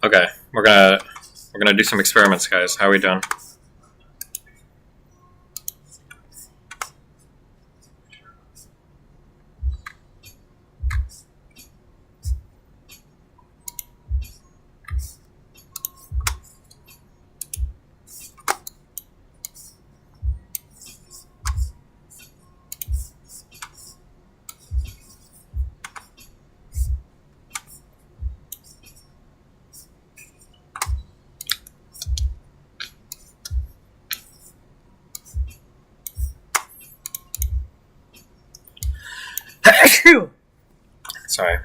Okay, we're gonna do some experiments, guys. How are we doing? Sorry.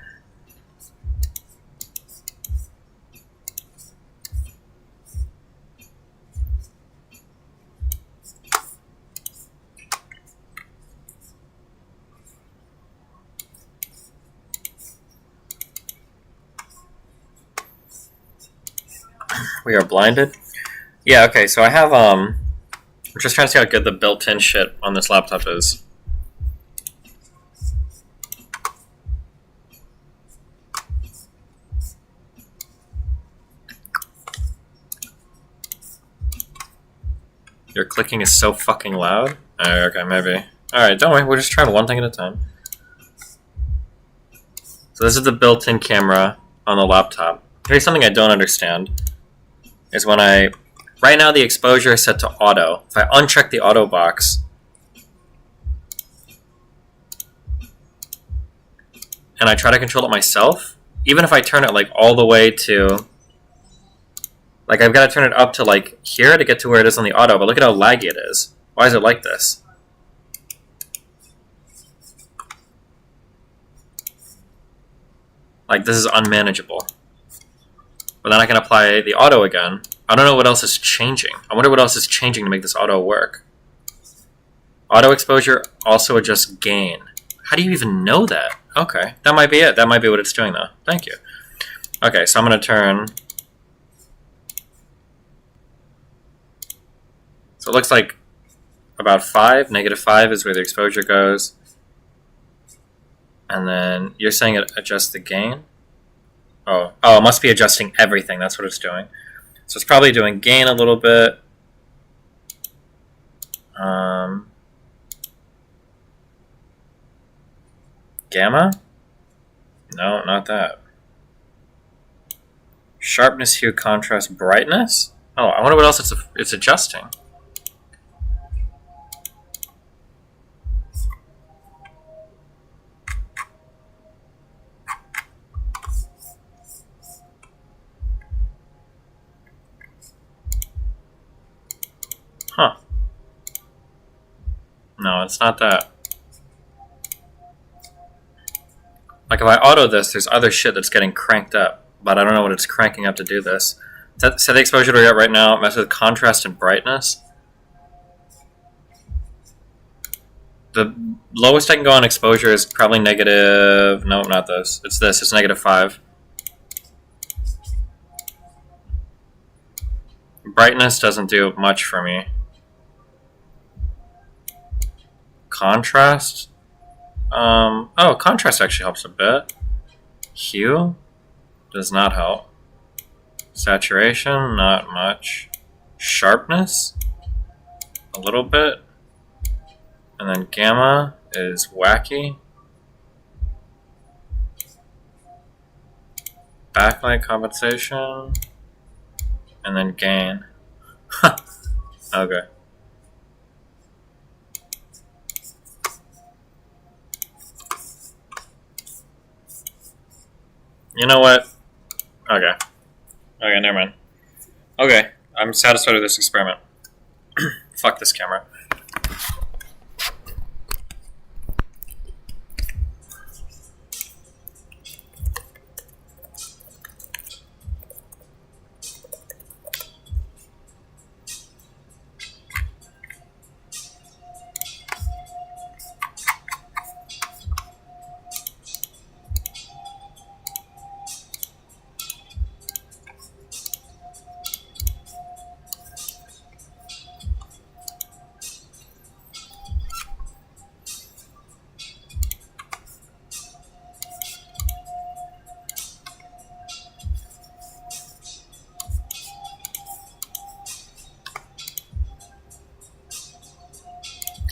We are blinded? Yeah, okay, so I have, I'm just trying to see how good the built-in shit on this laptop is. Your clicking is so fucking loud? Okay, maybe. Alright, don't worry, we're just trying one thing at a time. So this is the built-in camera on the laptop. Here's something I don't understand. Is when right now the exposure is set to auto. If I uncheck the auto box, and I try to control it myself, even if I turn it like all the way to, like I've got to turn it up to like here to get to where it is on the auto, but look at how laggy it is. Why is it like this? Like this is unmanageable. But then I can apply the auto again. I don't know what else is changing. I wonder what else is changing to make this auto work. Auto exposure also adjusts gain. How do you even know that? Okay, that might be it. That might be what it's doing though. Thank you. Okay, so I'm going to turn. So it looks like about 5, -5 is where the exposure goes. And then you're saying it adjusts the gain? Oh, it must be adjusting everything. That's what it's doing. So it's probably doing gain a little bit. Gamma? No, not that. Sharpness, hue, contrast, brightness? Oh, I wonder what else it's adjusting. Huh. No, it's not that. Like if I auto this, there's other shit that's getting cranked up, but I don't know what it's cranking up to do this. Set the exposure we're at right now, mess with contrast and brightness. The lowest I can go on exposure is probably negative. No, not this. It's this. It's -5. Brightness doesn't do much for me. Contrast? Oh, contrast actually helps a bit. Hue does not help. Saturation, not much. Sharpness, a little bit. And then gamma is wacky. Backlight compensation. And then gain. Okay. You know what? Okay. Okay, never mind. Okay, I'm satisfied with this experiment. Fuck this camera.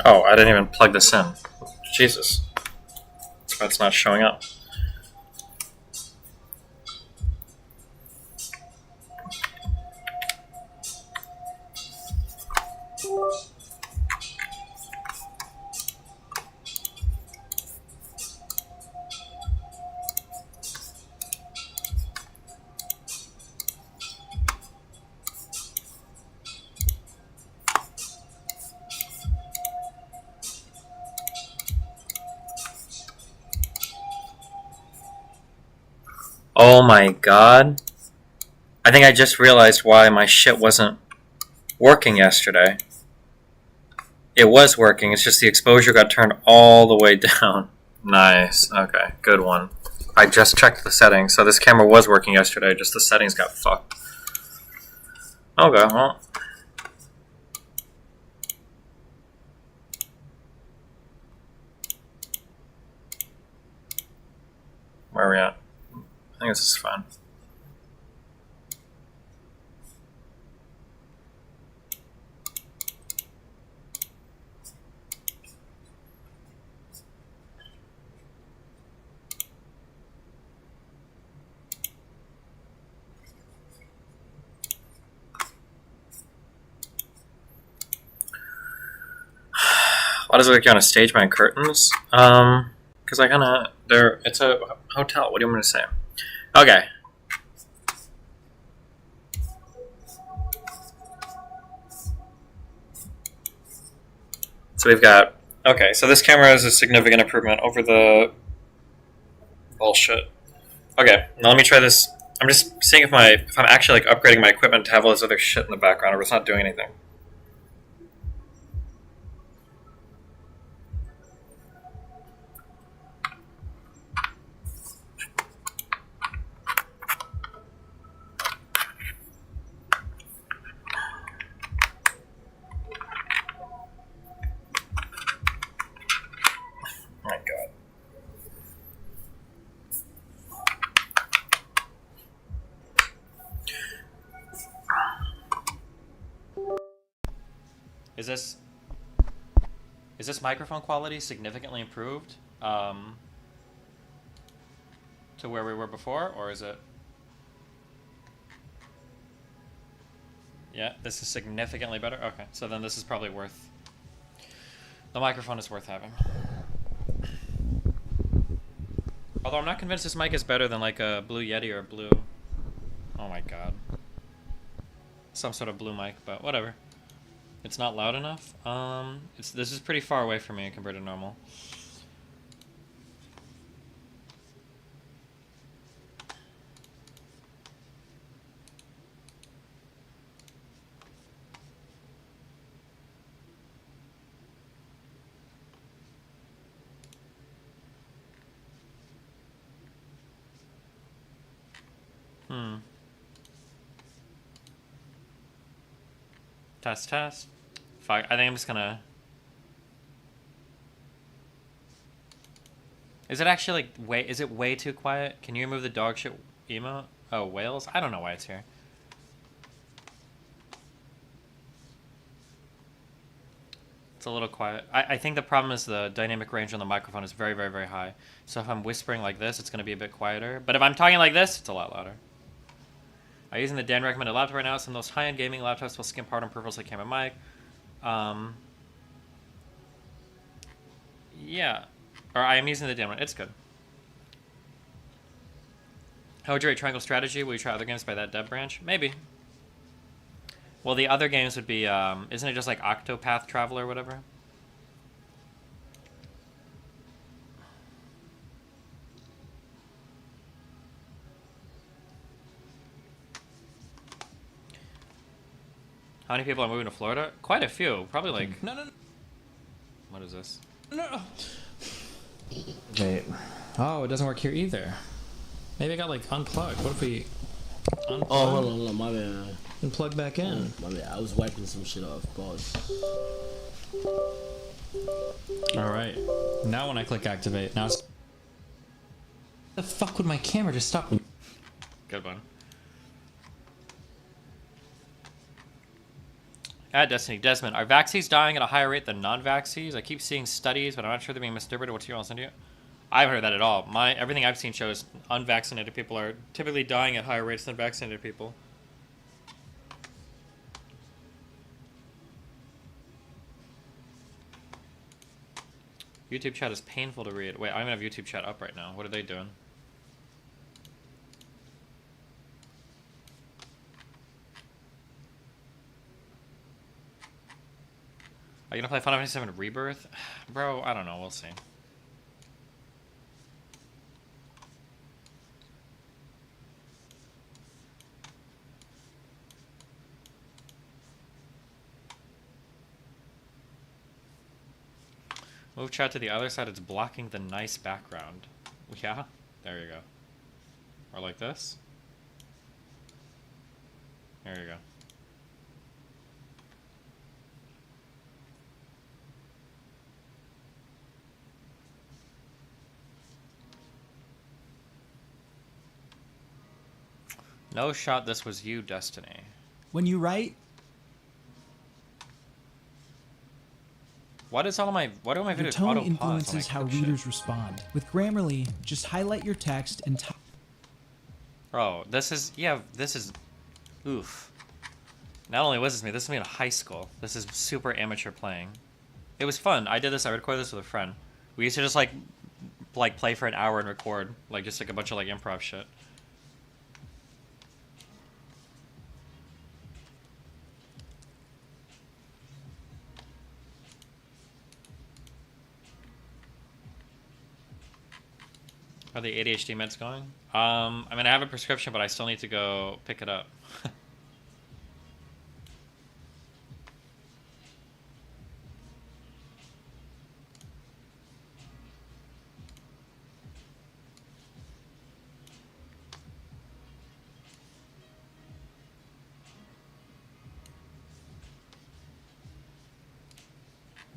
Oh, I didn't even plug this in. Jesus. That's why it's not showing up. Oh my god. I think I just realized why my shit wasn't working yesterday. It was working, it's just the exposure got turned all the way down. Nice. Okay, good one. I just checked the settings, so this camera was working yesterday, just the settings got fucked. Okay, well. Where are we at? I think this is fine. Why does it look like you're on a stage behind curtains? Because I kinda... It's a hotel, what do you want me to say? Okay. So we've got... Okay, so this camera is a significant improvement over the... bullshit. Okay, now let me try this. I'm just seeing if I'm actually like upgrading my equipment to have all this other shit in the background, or it's not doing anything. Oh my god. Is this microphone quality significantly improved to where we were before, or is it? Yeah, this is significantly better. Okay, so then this is probably worth. The microphone is worth having. Although I'm not convinced this mic is better than like a Blue Yeti or a Blue. Oh my god. Some sort of blue mic, but whatever. It's not loud enough. This is pretty far away from me compared to normal. Test, test. Fuck, I think I'm just gonna... Is it actually like is it way too quiet? Can you remove the dog shit emote? Oh, whales? I don't know why it's here. It's a little quiet. I think the problem is the dynamic range on the microphone is very, very, very high. So if I'm whispering like this, it's going to be a bit quieter. But if I'm talking like this, it's a lot louder. I'm using the Dan recommended laptop right now. Some of those high-end gaming laptops will skimp hard on peripherals like camera mic. Yeah. Or I am using the Dan one. It's good. How would you rate Triangle Strategy? Will you try other games by that dev branch? Maybe. Well, the other games would be, isn't it just like Octopath Traveler or whatever? How many people are moving to Florida? Quite a few. Probably like... No. What is this? No. Wait. Oh, it doesn't work here either. Maybe I got like unplugged. What if we unplug? Oh, hold on, my bad. And plug back in. My bad. I was wiping some shit off. Pause. Alright. Now when I click activate, now it's... The fuck would my camera just stop? Good one. At Destiny Desmond, are vaxies dying at a higher rate than non-vaxies? I keep seeing studies, but I'm not sure they're being misinterpreted. What's your send you? I haven't heard that at all. Everything I've seen shows unvaccinated people are typically dying at higher rates than vaccinated people. YouTube chat is painful to read. Wait, I don't even have YouTube chat up right now. What are they doing? Are you gonna play Final Fantasy VII Rebirth? Bro, I don't know. We'll see. Move chat to the other side. It's blocking the nice background. Yeah? There you go. Or like this. There you go. No shot this was you, Destiny. When you write, Why do all my your videos tone auto-pause when I influences how click shit? readers respond. With Grammarly, just highlight your text and Bro, this is oof. Not only was this me in high school. This is super amateur playing. It was fun. I recorded this with a friend. We used to just like play for an hour and record, like just like a bunch of like improv shit. Are the ADHD meds going? I mean, I have a prescription, but I still need to go pick it up.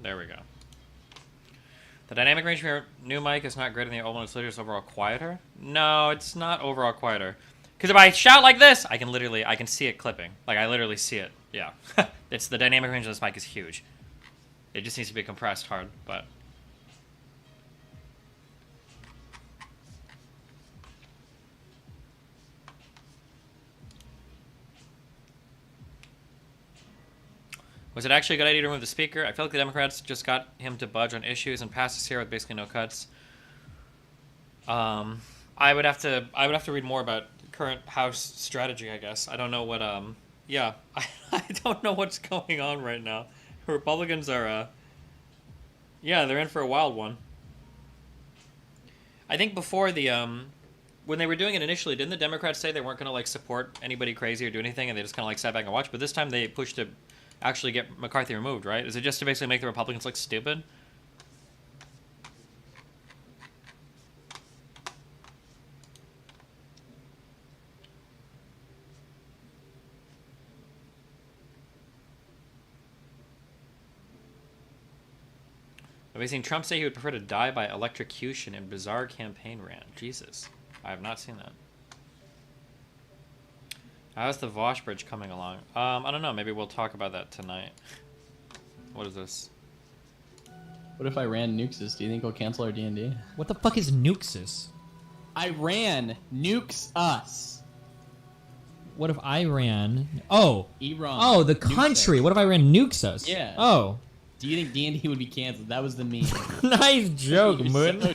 There we go. The dynamic range from your new mic is not greater than the old one. It's literally just overall quieter. No, it's not overall quieter. Because if I shout like this, I can see it clipping. Like, I literally see it. Yeah. It's the dynamic range of this mic is huge. It just needs to be compressed hard, but... Was it actually a good idea to remove the speaker? I feel like the Democrats just got him to budge on issues and pass this here with basically no cuts. I would have to read more about current House strategy, I guess. I don't know what yeah, I don't know what's going on right now. Republicans are yeah, they're in for a wild one. I think before the when they were doing it initially, didn't the Democrats say they weren't going to like support anybody crazy or do anything, and they just kind of like sat back and watched? But this time they pushed to actually get McCarthy removed, right? Is it just to basically make the Republicans look stupid? Have you seen Trump say he would prefer to die by electrocution in bizarre campaign rant? Jesus. I have not seen that. How's the Vosh Bridge coming along? I don't know. Maybe we'll talk about that tonight. What is this? What if I ran Nuxus? Do you think we'll cancel our D&D? What the fuck is Nuxus? I ran Nukes Us. What if I ran... Oh! Iran. Oh, the Nukes country! us. What if I ran Nuxus? Yeah. Oh. Do you think D&D would be canceled? That was the meme. Nice joke, You're Moon. so-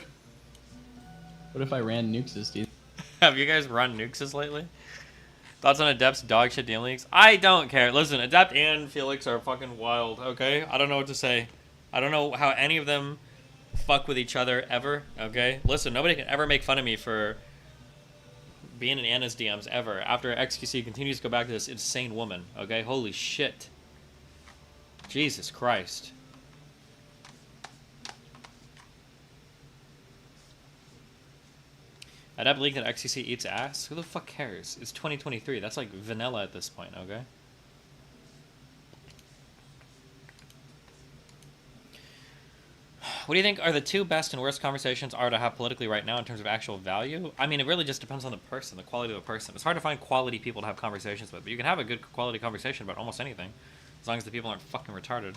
What if I ran Nuxus? Do you... Have you guys run Nuxus lately? Thoughts on Adept's dog shit DM leaks? I don't care. Listen, Adept and Felix are fucking wild, okay? I don't know what to say. I don't know how any of them fuck with each other ever, okay? Listen, nobody can ever make fun of me for being in Anna's DMs ever after XQC continues to go back to this insane woman, okay? Holy shit. Jesus Christ. Adept leaked that XCC eats ass? Who the fuck cares? It's 2023. That's like vanilla at this point, okay? What do you think are the two best and worst conversations are to have politically right now in terms of actual value? I mean, it really just depends on the person, the quality of the person. It's hard to find quality people to have conversations with, but you can have a good quality conversation about almost anything. As long as the people aren't fucking retarded.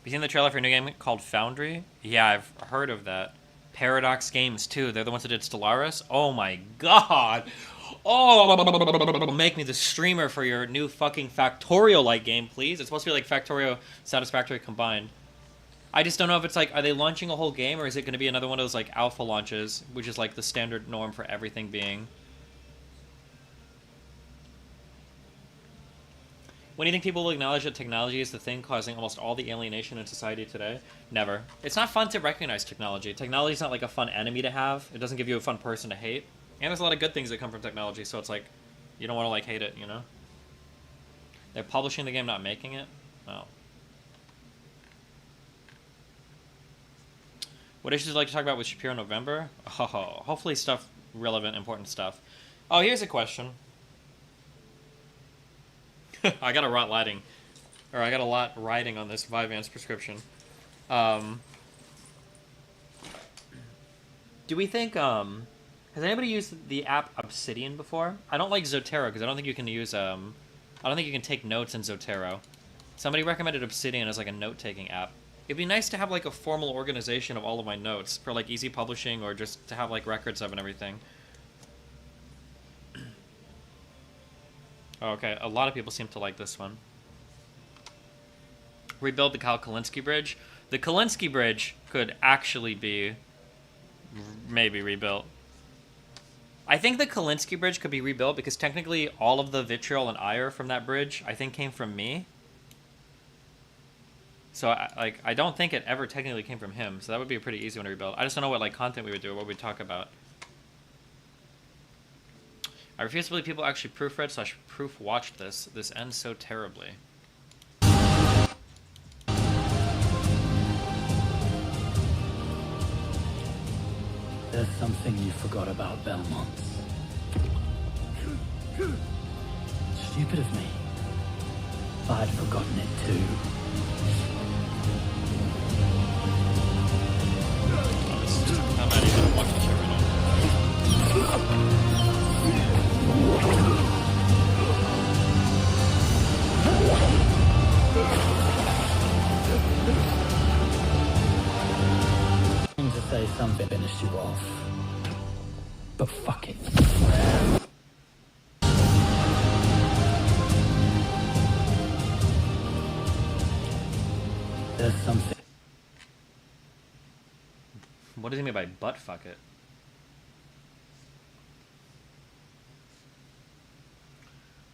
You seen the trailer for a new game called Foundry? Yeah, I've heard of that. Paradox Games too. They're the ones that did Stellaris. Oh my god. Oh, make me the streamer for your new fucking Factorio-like game, please. It's supposed to be like Factorio Satisfactory combined. I just don't know if it's like, are they launching a whole game, or is it going to be another one of those like alpha launches, which is like the standard norm for everything being. When do you think people will acknowledge that technology is the thing causing almost all the alienation in society today? Never. It's not fun to recognize technology. Technology is not like a fun enemy to have. It doesn't give you a fun person to hate. And there's a lot of good things that come from technology, so it's like, you don't want to like hate it, you know? They're publishing the game, not making it? No. What issues would you like to talk about with Shapiro in November? Oh, hopefully stuff, relevant, important stuff. Oh, here's a question. I got a lot lighting, or I got a lot riding on this Vyvanse prescription. Do we think, has anybody used the app Obsidian before? I don't like Zotero, because I don't think you can use, I don't think you can take notes in Zotero. Somebody recommended Obsidian as like a note-taking app. It'd be nice to have like a formal organization of all of my notes for like easy publishing, or just to have like records of and everything. Oh, okay, a lot of people seem to like this one. Rebuild the Kyle Kalinske Bridge. The Kalinske Bridge could actually be maybe rebuilt. I think the Kalinske Bridge could be rebuilt because technically all of the vitriol and ire from that bridge, I think, came from me. So, I don't think it ever technically came from him, so that would be a pretty easy one to rebuild. I just don't know what, like, content we would do, what we'd talk about. I refuse to believe people actually proofread / proof watched this. This ends so terribly. There's something you forgot about Belmont. Stupid of me. I'd forgotten it too. I'm not even watching the show right now. To say something finished you off. But fuck it. There's something. What does he mean by butt fuck it?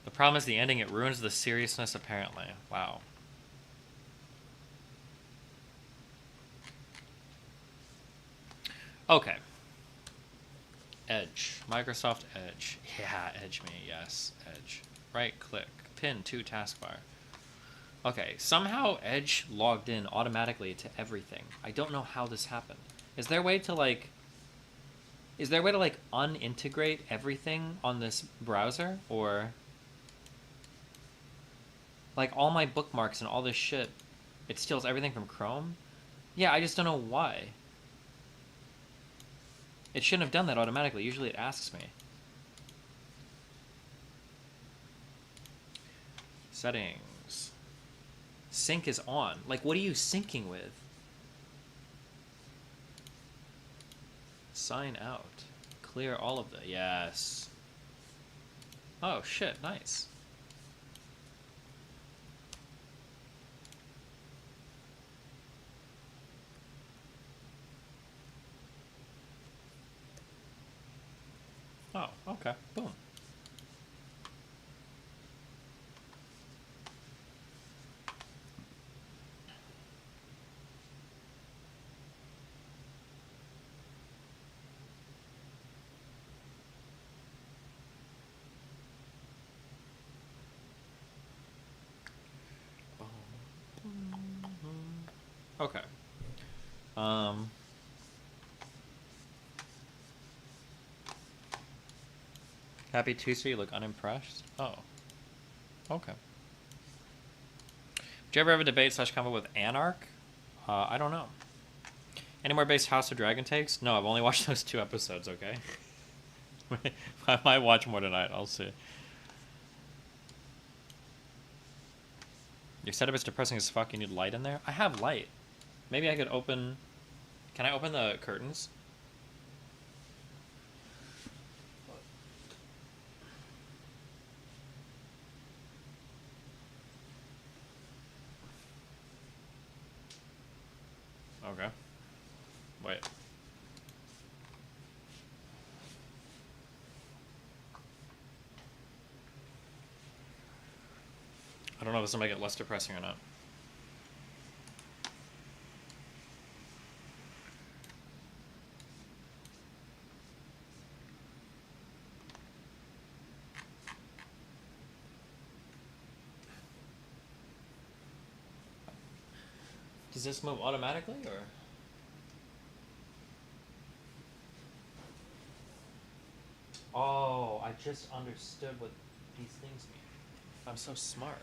The problem is the ending. It ruins the seriousness, apparently. Wow. Okay. Edge. Microsoft Edge. Yeah, Edge me. Yes, Edge. Right click. Pin to taskbar. Okay, somehow Edge logged in automatically to everything. I don't know how this happened. Is there a way to like unintegrate everything on this browser? Or like all my bookmarks and all this shit, it steals everything from Chrome? Yeah, I just don't know why. It shouldn't have done that automatically. Usually it asks me. Settings. Sync is on. Like, what are you syncing with? Sign out. Clear all of the... Yes. Oh, shit. Nice. Oh, okay. Boom. Okay. Happy Tuesday, you look unimpressed? Oh. Okay. Did you ever have a debate / combo with Anarch? I don't know. Any more based House of Dragon takes? No, I've only watched those 2 episodes, okay? I might watch more tonight. I'll see. Your setup is depressing as fuck. You need light in there? I have light. Maybe I could open... Can I open the curtains? Okay. Wait. I don't know if this will make it less depressing or not. Does this move automatically, or? Oh, I just understood what these things mean. I'm so smart.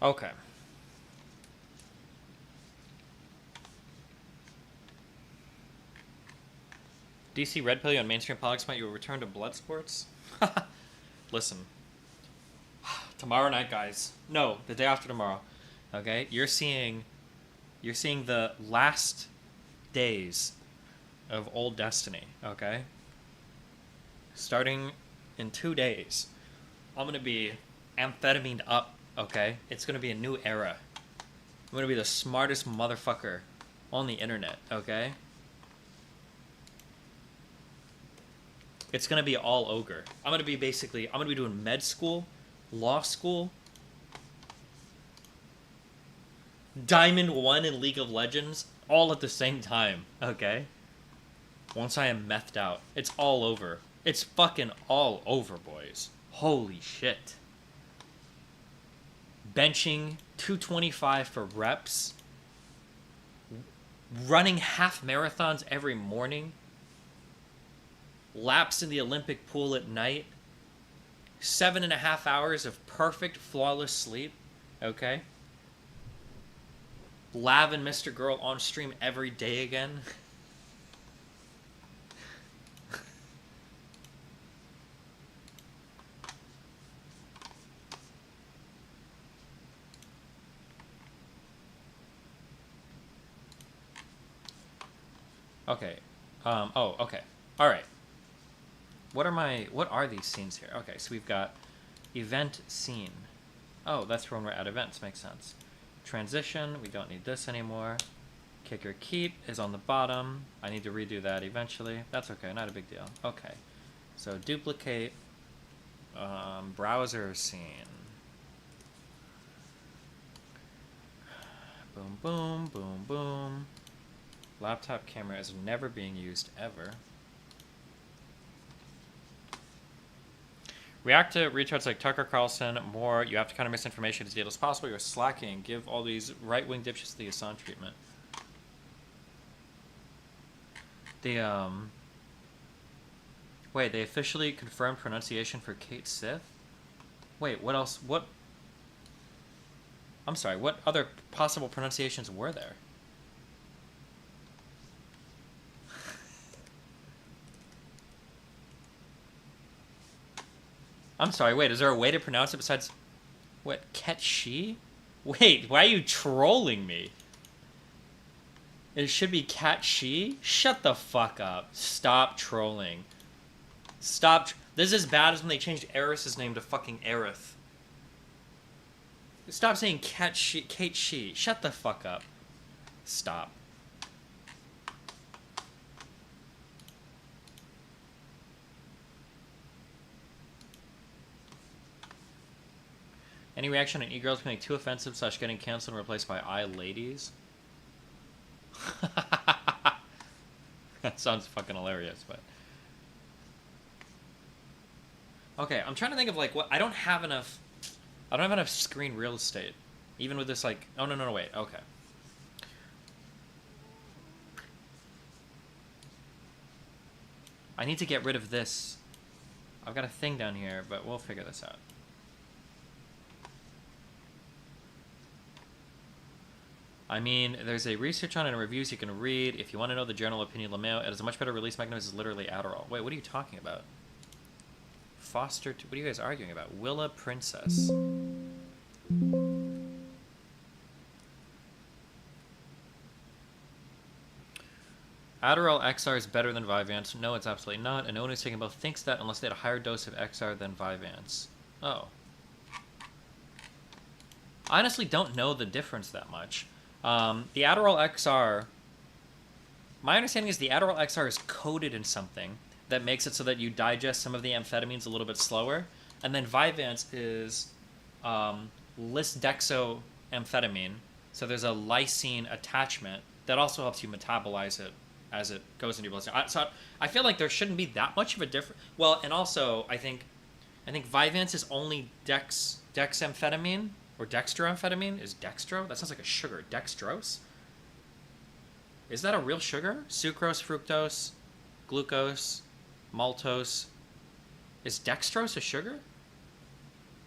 Okay. DC Red Pill you on mainstream politics might you will return to blood sports? Listen. Tomorrow night, guys. No, the day after tomorrow. Okay? You're seeing the last days of Old Destiny, okay? Starting in 2 days. I'm gonna be amphetamine up, okay? It's gonna be a new era. I'm gonna be the smartest motherfucker on the internet, okay? It's gonna be all ogre. I'm gonna be doing med school, law school, Diamond 1 in League of Legends, all at the same time, okay? Once I am methed out. It's all over. It's fucking all over, boys. Holy shit. Benching 225 for reps. Running half marathons every morning. Laps in the Olympic pool at night. 7.5 hours of perfect, flawless sleep. Okay? Lav and Mr. Girl on stream every day again. Okay. Oh, okay. Alright. What are these scenes here? Okay, so we've got event scene. Oh, that's when we're at events. Makes sense. Transition. We don't need this anymore. Kick or keep is on the bottom. I need to redo that eventually. That's okay. Not a big deal. Okay. So duplicate. Browser scene. Boom, boom, boom, boom. Laptop camera is never being used ever. React to retweets like Tucker Carlson. More, you have to counter misinformation as little as possible. You're slacking. Give all these right-wing dipshits the Assange treatment. Wait, they officially confirmed pronunciation for Kate Sith? Wait, what else? What? I'm sorry, what other possible pronunciations were there? I'm sorry, wait, is there a way to pronounce it besides... What, Ket-Shi? Wait, why are you trolling me? It should be Cat-Shi? Shut the fuck up. Stop trolling. Stop. This is as bad as when they changed Eris's name to fucking Aerith. Stop saying Cat-Shi, Kate-Shi. Shut the fuck up. Stop. Any reaction on e-girls becoming too offensive / getting canceled and replaced by I-ladies? That sounds fucking hilarious, but... Okay, I'm trying to think of, like, what... I don't have enough screen real estate. Even with this, like... Oh, no, wait. Okay. I need to get rid of this. I've got a thing down here, but we'll figure this out. I mean, there's a research on it and reviews you can read. If you want to know the general opinion, LeMail, it is a much better release mechanism. It's literally Adderall. Wait, what are you talking about? Foster... What are you guys arguing about? Willa Princess. Adderall XR is better than Vyvanse. No, it's absolutely not. And no one who's taking both thinks that unless they had a higher dose of XR than Vyvanse. Oh. I honestly don't know the difference that much. The Adderall XR... My understanding is the Adderall XR is coated in something that makes it so that you digest some of the amphetamines a little bit slower. And then Vyvanse is lisdexoamphetamine. So there's a lysine attachment that also helps you metabolize it as it goes into your bloodstream. So I feel like there shouldn't be that much of a difference. Well, and also I think Vyvanse is only dexamphetamine or dextroamphetamine. Is dextro? That sounds like a sugar. Dextrose? Is that a real sugar? Sucrose, fructose, glucose, maltose. Is dextrose a sugar?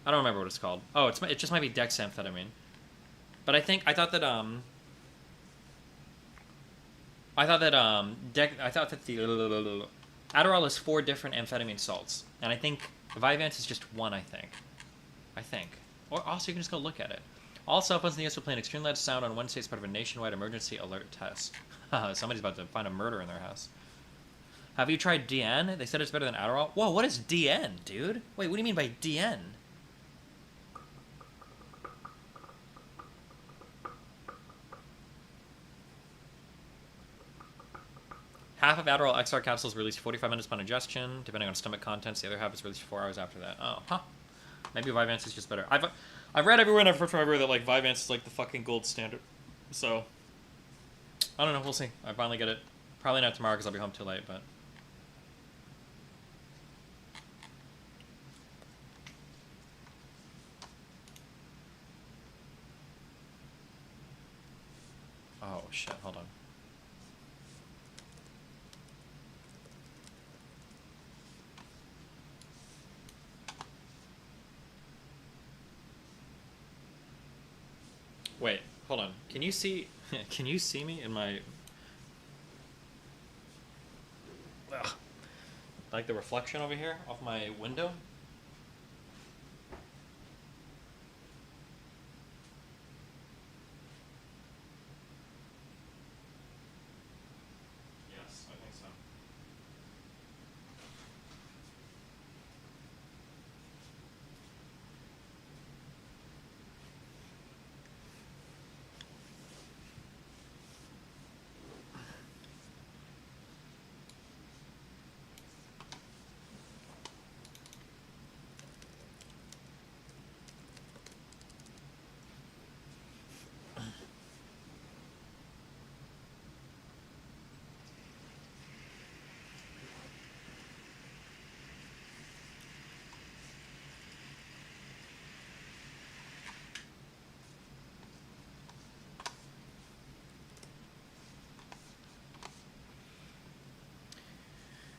I don't remember what it's called. Oh, it just might be dexamphetamine. But I thought that the Adderall is 4 different amphetamine salts, and I think Vyvanse is just one. I think. Or also you can just go look at it. All cell phones in the U.S. will play an extremely loud sound on Wednesday as part of a nationwide emergency alert test. Somebody's about to find a murder in their house. Have you tried DN? They said it's better than Adderall. Whoa, what is DN, dude? Wait, what do you mean by DN? Half of Adderall XR capsules released 45 minutes upon ingestion, depending on stomach contents. The other half is released 4 hours after that. Oh, huh. Maybe Vyvanse is just better. I've read everywhere and I've heard from everywhere that like Vyvanse is like the fucking gold standard. So I don't know. We'll see. I finally get it. Probably not tomorrow because I'll be home too late. But oh shit! Hold on. Wait, hold on. Can you see? Can you see me in my? Ugh. Like the reflection over here off my window? Yes, I think so.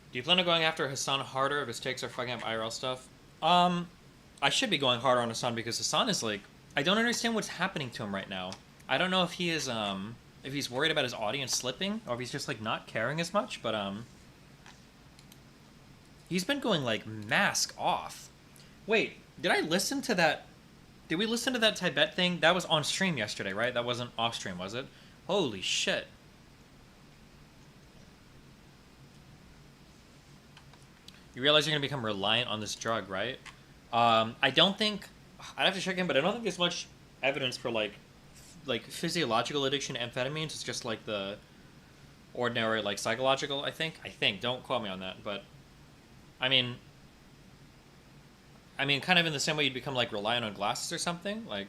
Do you plan on going after Hassan harder if his takes are fucking up IRL stuff? I should be going harder on Hassan because Hassan is like, I don't understand what's happening to him right now. I don't know if he is, if he's worried about his audience slipping or if he's just like not caring as much, but he's been going like mask off. Wait, did I listen to that? Did we listen to that Tibet thing? That was on stream yesterday, right? That wasn't off stream, was it? Holy shit. You realize you're going to become reliant on this drug, right? I don't think... I'd have to check in, but I don't think there's much evidence for, like physiological addiction to amphetamines. It's just, like, the ordinary, like, psychological, I think. Don't quote me on that, but... I mean, kind of in the same way you'd become, like, reliant on glasses or something. Like...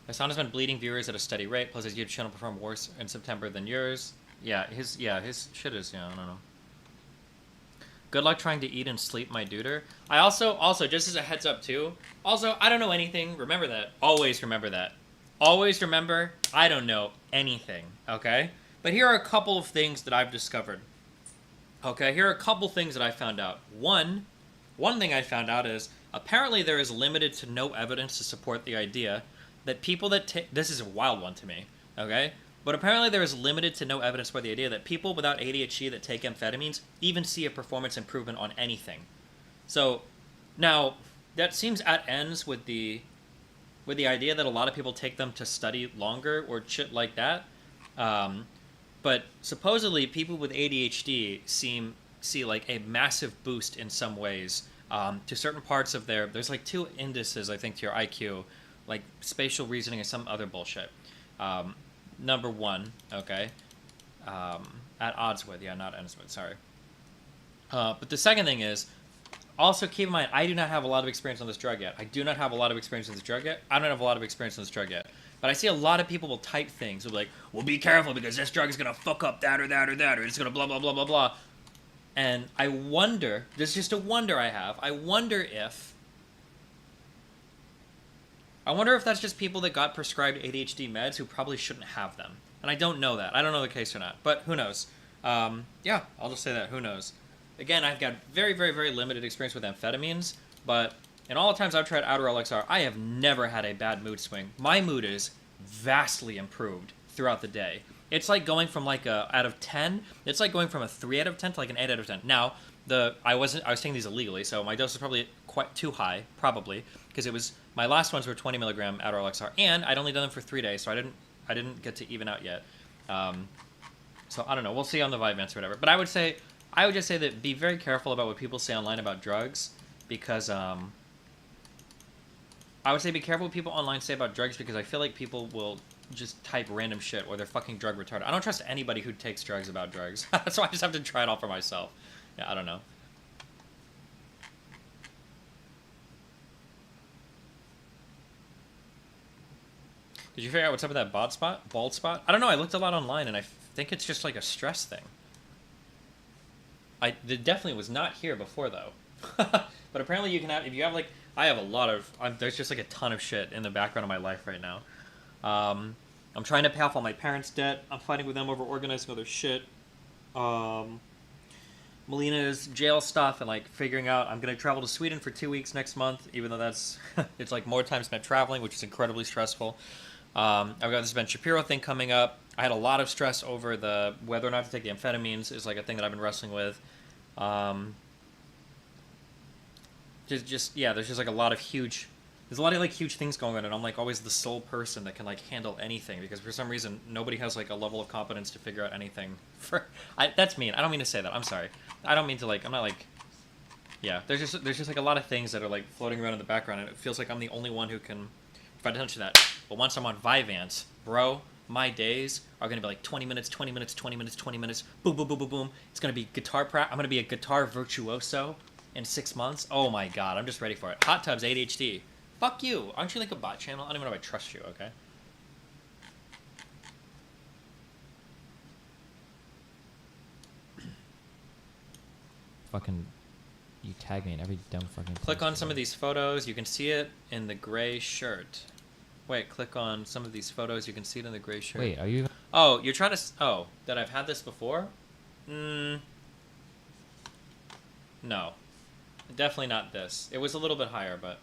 Hassan has been bleeding viewers at a steady rate, plus his YouTube channel performed worse in September than yours. Yeah, his shit is, I don't know. Good luck trying to eat and sleep, my duder. I also, just as a heads up too, also, I don't know anything. Remember that. Always remember that. Always remember, I don't know anything, okay? But here are a couple of things that I've discovered. Okay, here are a couple things that I found out. One thing I found out is, apparently there is limited to no evidence to support the idea that people that take... This is a wild one to me, okay? But apparently there is limited to no evidence for the idea that people without ADHD that take amphetamines even see a performance improvement on anything. So, now, that seems at ends with the idea that a lot of people take them to study longer or shit like that. But supposedly people with ADHD see like a massive boost in some ways to certain parts of there's like 2 indices, I think, to your IQ, like spatial reasoning and some other bullshit. Number 1, okay, at odds with, not ends with, sorry. But the second thing is, also keep in mind, I do not have a lot of experience on this drug yet. I don't have a lot of experience on this drug yet. But I see a lot of people will type things. They'll be like, well, be careful because this drug is going to fuck up that or that or that, or it's going to blah, blah, blah, blah, blah. And I wonder, this is just a wonder I have, I wonder if that's just people that got prescribed ADHD meds who probably shouldn't have them. And I don't know that. I don't know the case or not. But who knows? Yeah, I'll just say that. Who knows? Again, I've got very, very, very limited experience with amphetamines. But in all the times I've tried Adderall XR, I have never had a bad mood swing. My mood is vastly improved throughout the day. It's like going from like a out of 10. It's like going from a 3 out of 10 to like an 8 out of 10. Now, I was taking these illegally, so my dose is probably quite too high, probably, because it was... My last ones were 20 milligram Adderall XR, and I'd only done them for 3 days, so I didn't get to even out yet. So I don't know. We'll see on the Vyvanse or whatever. But I would just say that be very careful about what people say online about drugs, because I would say be careful what people online say about drugs, because I feel like people will just type random shit or they're fucking drug retarded. I don't trust anybody who takes drugs about drugs. So I just have to try it all for myself. Yeah, I don't know. Did you figure out what's up with that bald spot? I don't know. I looked a lot online, and I think it's just like a stress thing. It definitely was not here before, though. But apparently you can have, if you have like, I have a lot of, there's just like a ton of shit in the background of my life right now. I'm trying to pay off all my parents' debt. I'm fighting with them over organizing other shit. Melina's jail stuff and like figuring out, I'm going to travel to Sweden for 2 weeks next month, even though that's, it's like more time spent traveling, which is incredibly stressful. I've got this Ben Shapiro thing coming up. I had a lot of stress over whether or not to take the amphetamines is like a thing that I've been wrestling with. There's just like a lot of huge things going on, and I'm like always the sole person that can like handle anything, because for some reason nobody has like a level of competence to figure out anything. That's mean. I don't mean to say that. I'm sorry. I don't mean to like. I'm not like. Yeah. There's just like a lot of things that are like floating around in the background, and it feels like I'm the only one who can pay attention to that. But once I'm on Vyvanse, bro, my days are gonna be like 20 minutes, 20 minutes, 20 minutes, 20 minutes. Boom, boom, boom, boom, boom. It's gonna be guitar I'm gonna be a guitar virtuoso in 6 months. Oh my god, I'm just ready for it. Hot Tubs ADHD. Fuck you. Aren't you like a bot channel? I don't even know if I trust you, okay? Fucking, you tag me in every dumb fucking... Click on some of these photos. You can see it in the gray shirt. Wait, click on some of these photos. You can see it in the gray shirt. Wait, are you... Oh, you're trying to... Oh, that I've had this before? No. Definitely not this. It was a little bit higher, but...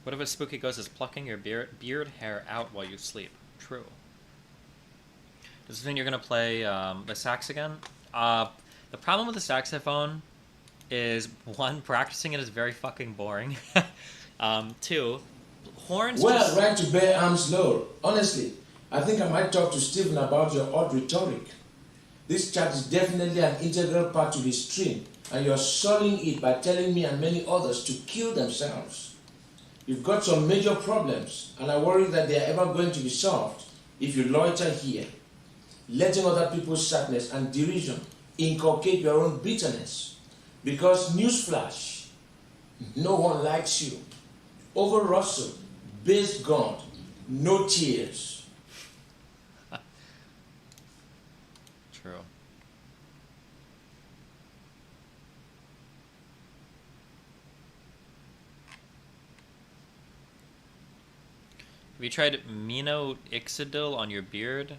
What if a spooky ghost is plucking your beard hair out while you sleep? True. Does this mean you're going to play the sax again? The problem with the saxophone is, 1, practicing it is very fucking boring. 2, horns Well, right to bear arms low. Honestly, I think I might talk to Stephen about your odd rhetoric. This chat is definitely an integral part to his stream, and you're sullying it by telling me and many others to kill themselves. You've got some major problems, and I worry that they are ever going to be solved if you loiter here, letting other people's sadness and derision inculcate your own bitterness. Because, newsflash, no one likes you. Over Russell, based God, no tears. True. Have you tried minoxidil on your beard?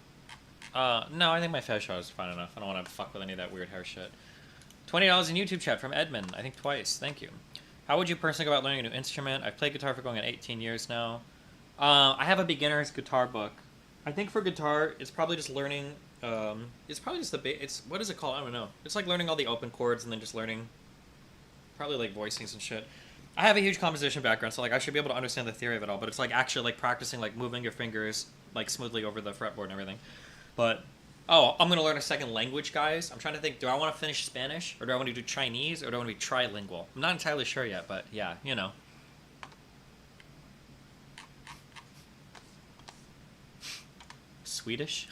No, I think my facial is fine enough. I don't want to fuck with any of that weird hair shit. $20 in YouTube chat from Edmund. I think twice. Thank you. How would you personally go about learning a new instrument? I've played guitar for going on 18 years now. I have a beginner's guitar book. I think for guitar, it's probably just learning. It's probably just it's what is it called? I don't know. It's like learning all the open chords and then just learning, probably like voicings and shit. I have a huge composition background, so like I should be able to understand the theory of it all. But it's like actually like practicing like moving your fingers like smoothly over the fretboard and everything. But oh, I'm gonna learn a second language, guys. I'm trying to think. Do I want to finish Spanish, or do I want to do Chinese, or do I want to be trilingual? I'm not entirely sure yet, but yeah, you know. Swedish?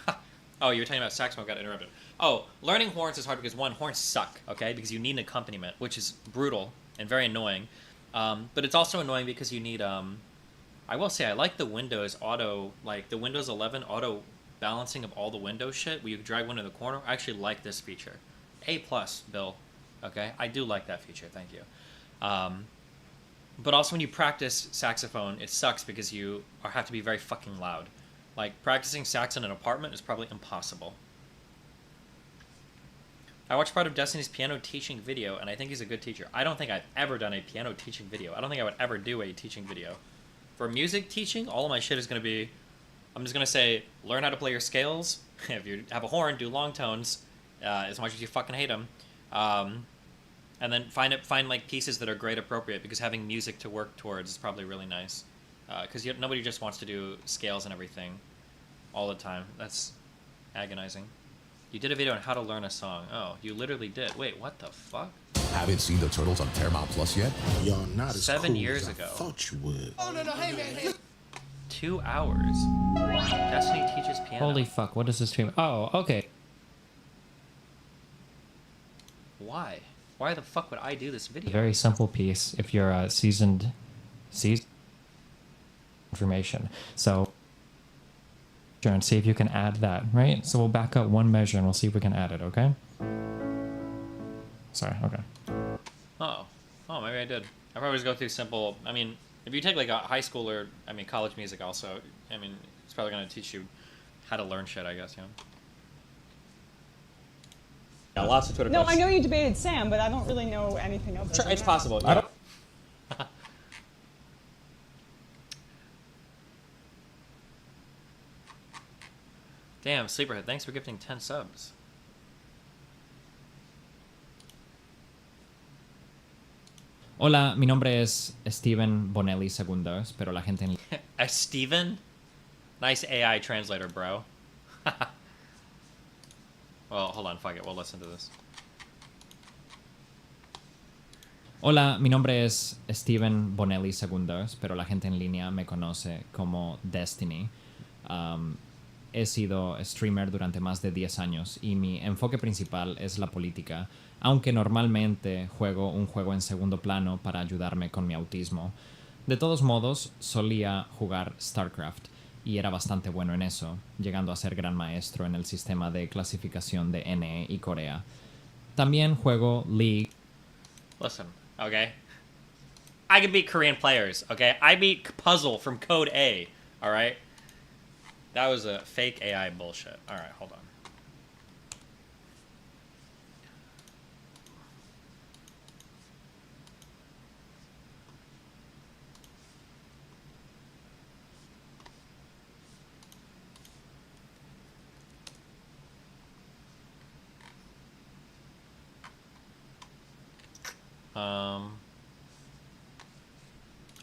Oh, you were talking about saxophone. Got interrupted. Oh, learning horns is hard because one, horns suck. Okay, because you need an accompaniment, which is brutal and very annoying. But it's also annoying because you need. I will say I like the Windows auto, like the Windows 11 auto balancing of all the Windows shit, where you drag one in the corner. I actually like this feature. A+, Bill. Okay, I do like that feature. Thank you. But also when you practice saxophone, it sucks because you have to be very fucking loud. Like practicing sax in an apartment is probably impossible. I watched part of Destiny's piano teaching video, and I think he's a good teacher. I don't think I've ever done a piano teaching video. I don't think I would ever do a teaching video. For music teaching, all of my shit is going to be, I'm just going to say, learn how to play your scales. If you have a horn, do long tones, as much as you fucking hate them. And then find like pieces that are grade appropriate, because having music to work towards is probably really nice. Because nobody just wants to do scales and everything all the time. That's agonizing. You did a video on how to learn a song. Oh, you literally did. Wait, what the fuck? Haven't seen the Turtles on Paramount Plus yet? Y'all not as 7 cool years as ago. I thought you would. Oh no, hey man, hey. 2 hours. Destiny teaches piano. Holy fuck, what is this stream? Oh, okay. Why? Why the fuck would I do this video? Very simple piece if you're a seasoned information. So and see if you can add that, right? So we'll back up one measure and we'll see if we can add it, okay? Sorry, okay. Oh, maybe I did. I probably just go through simple. I mean, if you take like a high school or college music, also, I mean, it's probably gonna teach you how to learn shit, I guess, you know. Yeah, lots of Twitter No, posts. I know you debated Sam, but I don't really know anything else. Sure, it's possible. Yeah. Damn, Sleeperhead, thanks for gifting 10 subs. Hola, mi nombre es Steven Bonelli II, pero la gente en... Steven? Nice AI translator, bro. Well, hold on, fuck it, we'll listen to this. Hola, mi nombre es Steven Bonelli II, pero la gente en línea me conoce como Destiny. He sido streamer durante más de 10 años y mi enfoque principal es la política, aunque normalmente juego un juego en segundo plano para ayudarme con mi autismo. De todos modos, solía jugar StarCraft y era bastante bueno en eso, llegando a ser gran maestro en el sistema de clasificación de NE y Corea. También juego League. Listen, okay? I can beat Korean players, okay? I beat Puzzle from Code A, alright? That was a fake AI bullshit. Alright, hold on.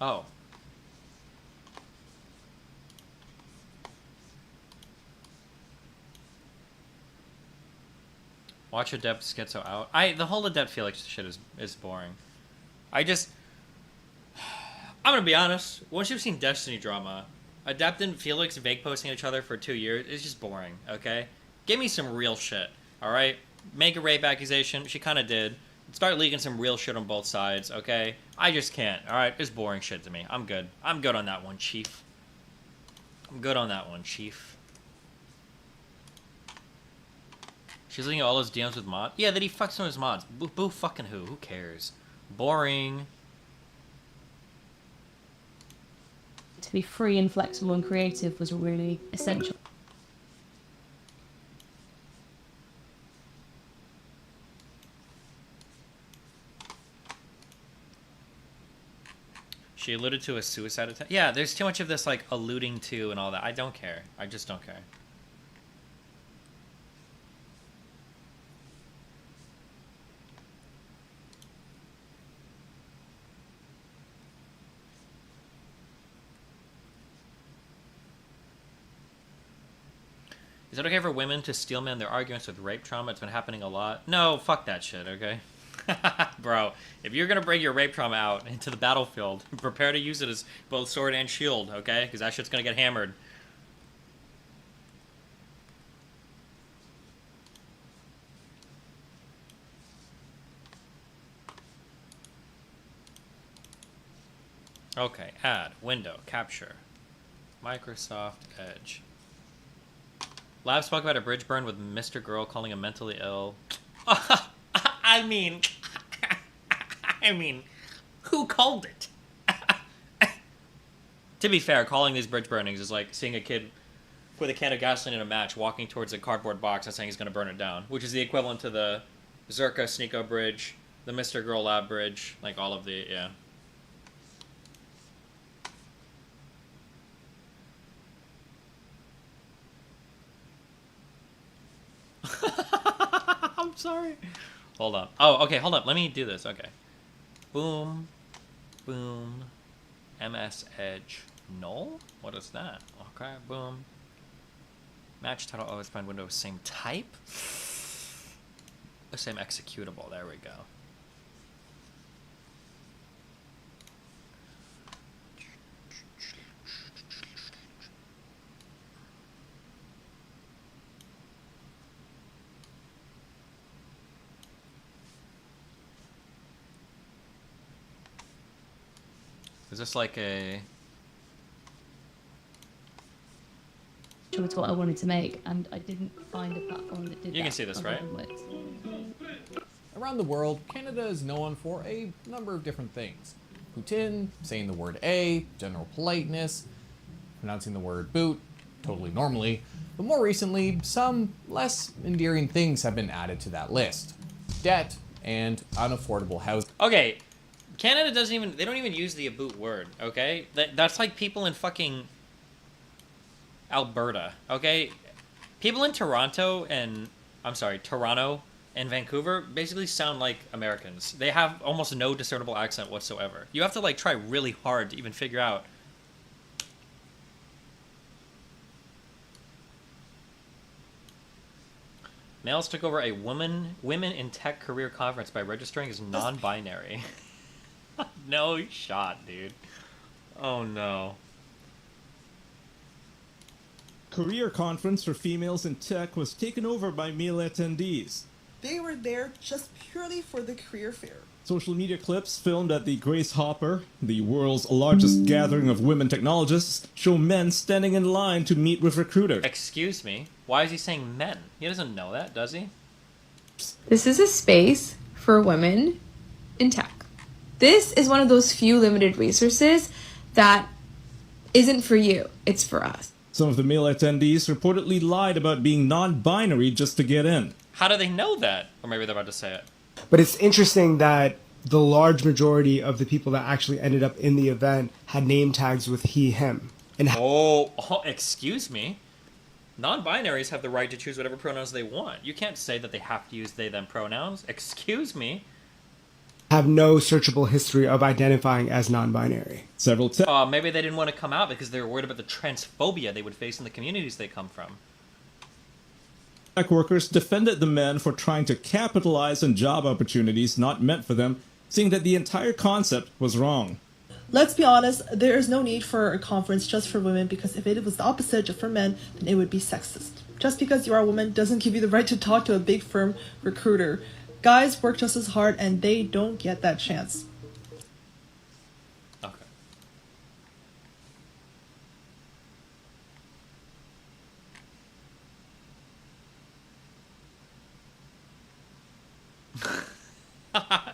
Oh. Watch Adept Schizo out. The whole Adept Felix shit is boring. I'm gonna be honest. Once you've seen Destiny drama, Adept and Felix vague posting each other for 2 years is just boring. Okay, give me some real shit. All right, make a rape accusation. She kind of did. Start leaking some real shit on both sides. Okay, I just can't. All right, it's boring shit to me. I'm good. I'm good on that one, Chief. I'm good on that one, Chief. She's leaving all his DMs with mods. Yeah, that he fucks on his mods. Boo fucking who? Who cares? Boring. To be free and flexible and creative was really essential. She alluded to a suicide attempt. Yeah, there's too much of this, like, alluding to and all that. I don't care. I just don't care. Is it okay for women to steelman their arguments with rape trauma? It's been happening a lot. No, fuck that shit, okay? Bro, if you're gonna bring your rape trauma out into the battlefield, prepare to use it as both sword and shield, okay? Because that shit's gonna get hammered. Okay, add, window, capture. Microsoft Edge. Lab spoke about a bridge burn with Mr. Girl calling him mentally ill. I mean, who called it? To be fair, calling these bridge burnings is like seeing a kid with a can of gasoline in a match walking towards a cardboard box and saying he's going to burn it down, which is the equivalent to the Zerka Sneeko bridge, the Mr. Girl Lab bridge, like all of the, yeah. I'm sorry. Hold up. Oh, okay, hold up. Let me do this. Okay. Boom. Boom. MS Edge. Null? What is that? Okay, boom. Match title always find window same type? The same executable. There we go. Is this like a... Was what I wanted to make, and I didn't find a platform that did that. You can see this, right? Around the world, Canada is known for a number of different things. Poutine, saying the word A, general politeness, pronouncing the word boot, totally normally, but more recently, some less endearing things have been added to that list. Debt and unaffordable housing. Okay, Canada doesn't even... They don't even use the boot word, okay? That's like people in fucking... Alberta, okay? People in Toronto and... I'm sorry, Toronto and Vancouver basically sound like Americans. They have almost no discernible accent whatsoever. You have to, like, try really hard to even figure out... Males took over a Women in Tech Career Conference by registering as non-binary. No shot, dude. Oh, no. Career conference for females in tech was taken over by male attendees. They were there just purely for the career fair. Social media clips filmed at the Grace Hopper, the world's largest gathering of women technologists, show men standing in line to meet with recruiters. Excuse me? Why is he saying men? He doesn't know that, does he? This is a space for women in tech. This is one of those few limited resources that isn't for you, it's for us. Some of the male attendees reportedly lied about being non-binary just to get in. How do they know that? Or maybe they're about to say it. But it's interesting that the large majority of the people that actually ended up in the event had name tags with he, him. And oh, excuse me? Non-binaries have the right to choose whatever pronouns they want. You can't say that they have to use they, them pronouns. Excuse me? Have no searchable history of identifying as non-binary. Several maybe they didn't want to come out because they were worried about the transphobia they would face in the communities they come from. Tech workers defended the men for trying to capitalize on job opportunities not meant for them, saying that the entire concept was wrong. Let's be honest, there is no need for a conference just for women, because if it was the opposite, just for men, then it would be sexist. Just because you are a woman doesn't give you the right to talk to a big firm recruiter. Guys work just as hard and they don't get that chance. Okay.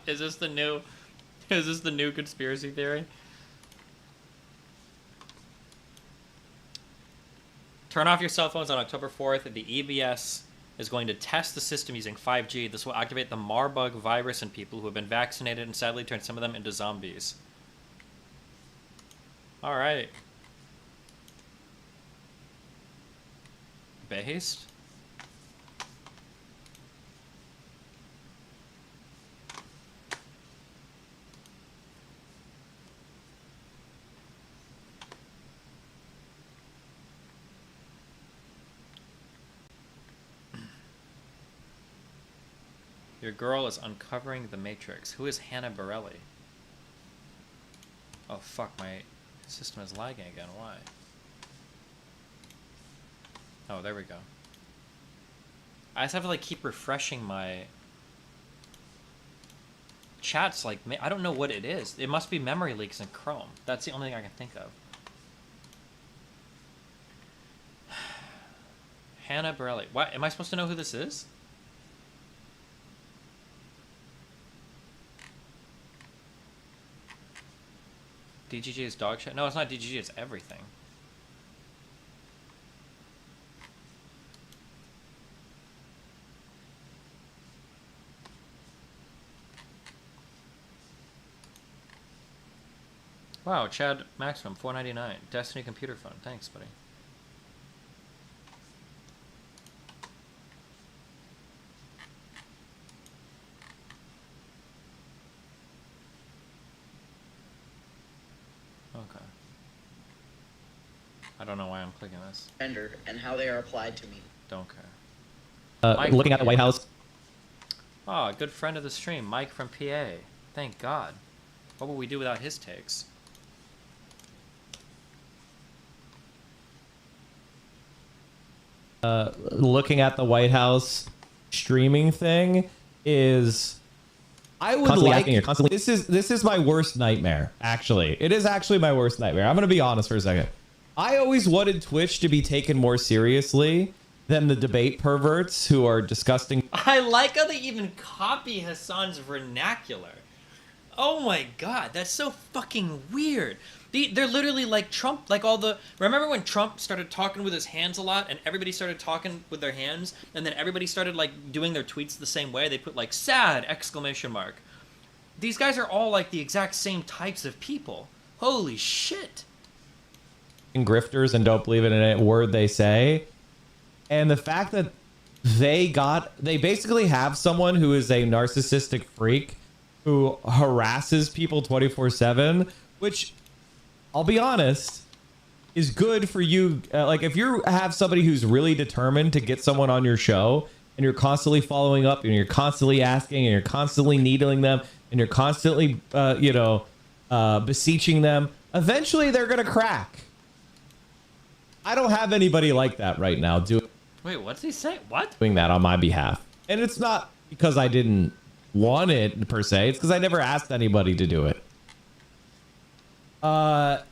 Is this the new? Is this the new conspiracy theory? Turn off your cell phones on October 4th. The EBS is going to test the system using 5G. This will activate the Marburg virus in people who have been vaccinated and sadly turn some of them into zombies. All right. Based. Your girl is uncovering the Matrix. Who is Hannah Borelli? Oh fuck, my system is lagging again. Why? Oh, there we go. I just have to like keep refreshing my chats. Like, I don't know what it is. It must be memory leaks in Chrome. That's the only thing I can think of. Hannah Borelli. What? Am I supposed to know who this is? DGG is dog shit? No, it's not DGG, it's everything. Wow, Chad Maximum, $4.99. Destiny Computer Fund. Thanks, buddy. Okay. I don't know why I'm clicking this. Gender and how they are applied to me. Don't care. Mike Looking at the White House. Oh, a good friend of the stream, Mike from PA. Thank God. What would we do without his takes? Looking at the White House streaming thing is, I would constantly this is my worst nightmare. Actually, it is actually my worst nightmare. I'm gonna be honest for a second. I always wanted Twitch to be taken more seriously than the debate perverts who are disgusting. I like how they even copy Hassan's vernacular. Oh my God, that's so fucking weird. They're literally like Trump, like all the... Remember when Trump started talking with his hands a lot and everybody started talking with their hands and then everybody started like doing their tweets the same way? They put like sad exclamation mark. These guys are all like the exact same types of people. Holy shit. Grifters and don't believe in a word they say. And the fact that they basically have someone who is a narcissistic freak who harasses people 24/7, which... I'll be honest, is good for you. Like, if you have somebody who's really determined to get someone on your show and you're constantly following up and you're constantly asking and you're constantly needling them and you're constantly, beseeching them, eventually they're going to crack. I don't have anybody like that right now Wait, what's he saying? What? doing that on my behalf. And it's not because I didn't want it per se. It's because I never asked anybody to do it. What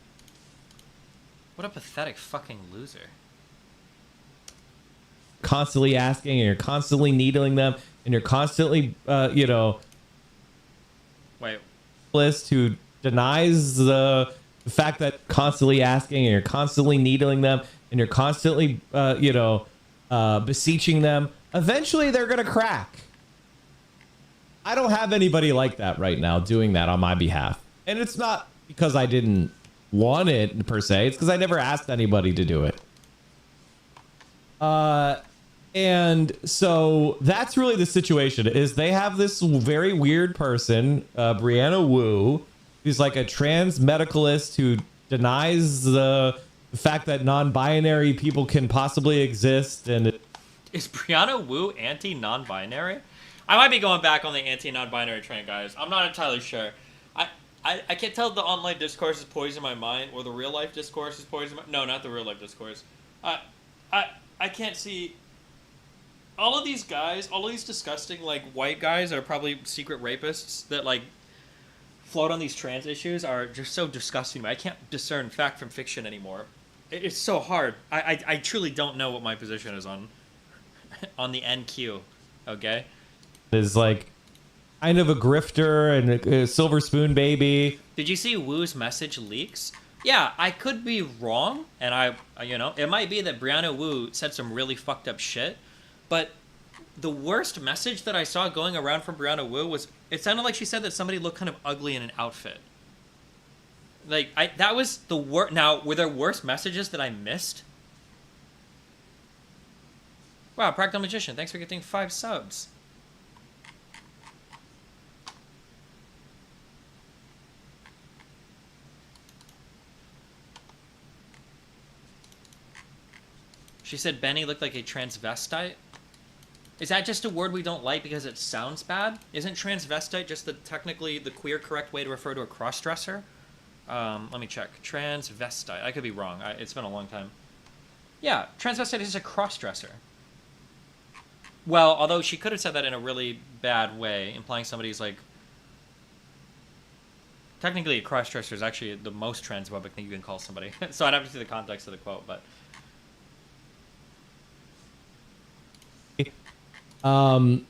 a pathetic fucking loser. Constantly asking and you're constantly needling them and you're constantly, Wait. List who denies the fact that constantly asking and you're constantly needling them and you're constantly, beseeching them. Eventually they're going to crack. I don't have anybody like that right now doing that on my behalf. And it's not because I didn't want it per se. It's because I never asked anybody to do it. And so that's really the situation is they have this very weird person, Brianna Wu, who's like a trans medicalist who denies the fact that non-binary people can possibly exist. And Is Brianna Wu anti-non-binary? I might be going back on the anti-non-binary train, guys. I'm not entirely sure. I can't tell if the online discourse is poisoning my mind or the real life discourse is poisoning my... No, not the real life discourse. I can't see... All of these guys, all of these disgusting, like, white guys that are probably secret rapists that, like, float on these trans issues are just so disgusting. I can't discern fact from fiction anymore. It's so hard. I truly don't know what my position is on the NQ, okay? is like kind of a grifter and a silver spoon baby. Did you see Woo's message leaks? Yeah, I could be wrong, and it might be that Brianna Wu said some really fucked up shit, but the worst message that I saw going around from Brianna Wu was, it sounded like she said that somebody looked kind of ugly in an outfit. Like, that was the worst. Now, were there worse messages that I missed? Wow, Practical Magician, thanks for getting 5 subs. She said Benny looked like a transvestite. Is that just a word we don't like because it sounds bad? Isn't transvestite just technically the queer correct way to refer to a crossdresser? Let me check. Transvestite. I could be wrong. It's been a long time. Yeah, transvestite is a crossdresser. Well, although she could have said that in a really bad way, implying somebody's like... Technically, a crossdresser is actually the most transphobic thing you can call somebody. So I'd have to see the context of the quote, but... Not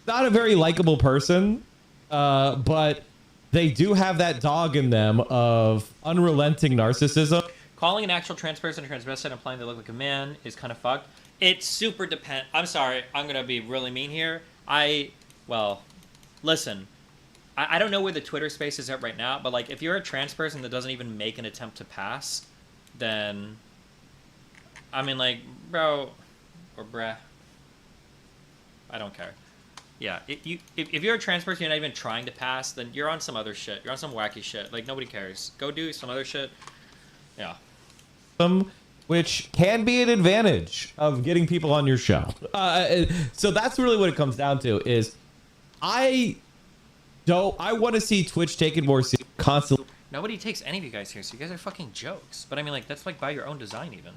a very likable person, but they do have that dog in them of unrelenting narcissism. Calling an actual trans person a transvestite implying they look like a man is kind of fucked. It's super I'm sorry, I'm gonna be really mean here. Well, listen. I don't know where the Twitter space is at right now, but like if you're a trans person that doesn't even make an attempt to pass, then I mean like, bro or bruh. I don't care. Yeah, if you're a trans person, you're not even trying to pass, then you're on some other shit. You're on some wacky shit. Like, nobody cares. Go do some other shit. Yeah. Which can be an advantage of getting people on your show. So that's really what it comes down to is I want to see Twitch taken more seriously constantly. Nobody takes any of you guys seriously. You guys are fucking jokes. But I mean, like, that's like by your own design even.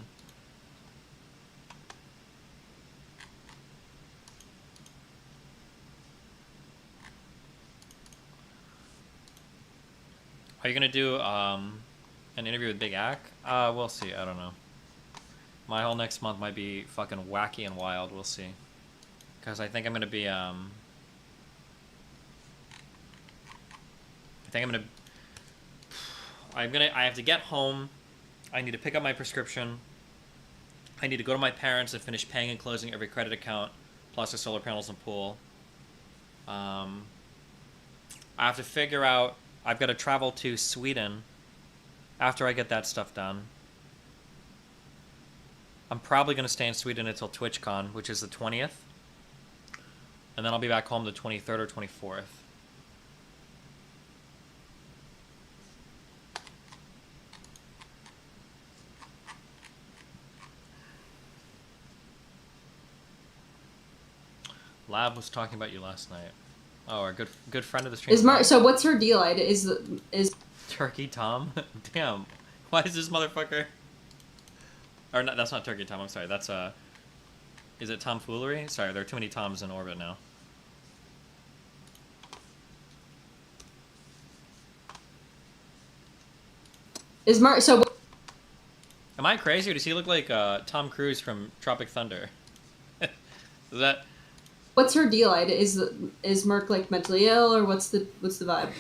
Are you gonna do an interview with Big Ack? We'll see. I don't know. My whole next month might be fucking wacky and wild. We'll see. Because I think I'm gonna be I have to get home. I need to pick up my prescription. I need to go to my parents and finish paying and closing every credit account, plus the solar panels and pool. I have to figure out. I've got to travel to Sweden after I get that stuff done. I'm probably going to stay in Sweden until TwitchCon, which is the 20th. And then I'll be back home the 23rd or 24th. Lab was talking about you last night. Oh, our good friend of the stream. So what's her deal? Is Turkey Tom? Damn. Why is this motherfucker? Or no, that's not Turkey Tom. I'm sorry. That's Is it tomfoolery? Sorry, there are too many Toms in orbit now. Am I crazy, or does he look like Tom Cruise from Tropic Thunder? Is that? What's her deal? Is Merc like mentally ill, or what's the vibe?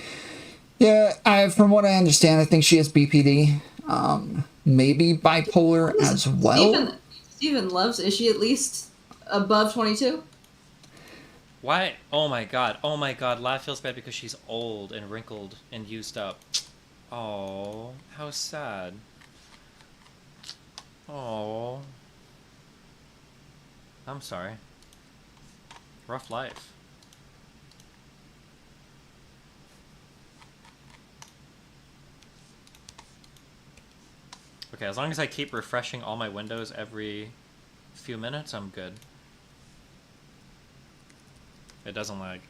Yeah, from what I understand, I think she has BPD. Maybe bipolar as well. Steven loves. Is she at least above 22? Why? Oh my god. Lab feels bad because she's old and wrinkled and used up. Oh, how sad. Oh. I'm sorry. Rough life. Okay, as long as I keep refreshing all my windows every few minutes, I'm good. It doesn't lag.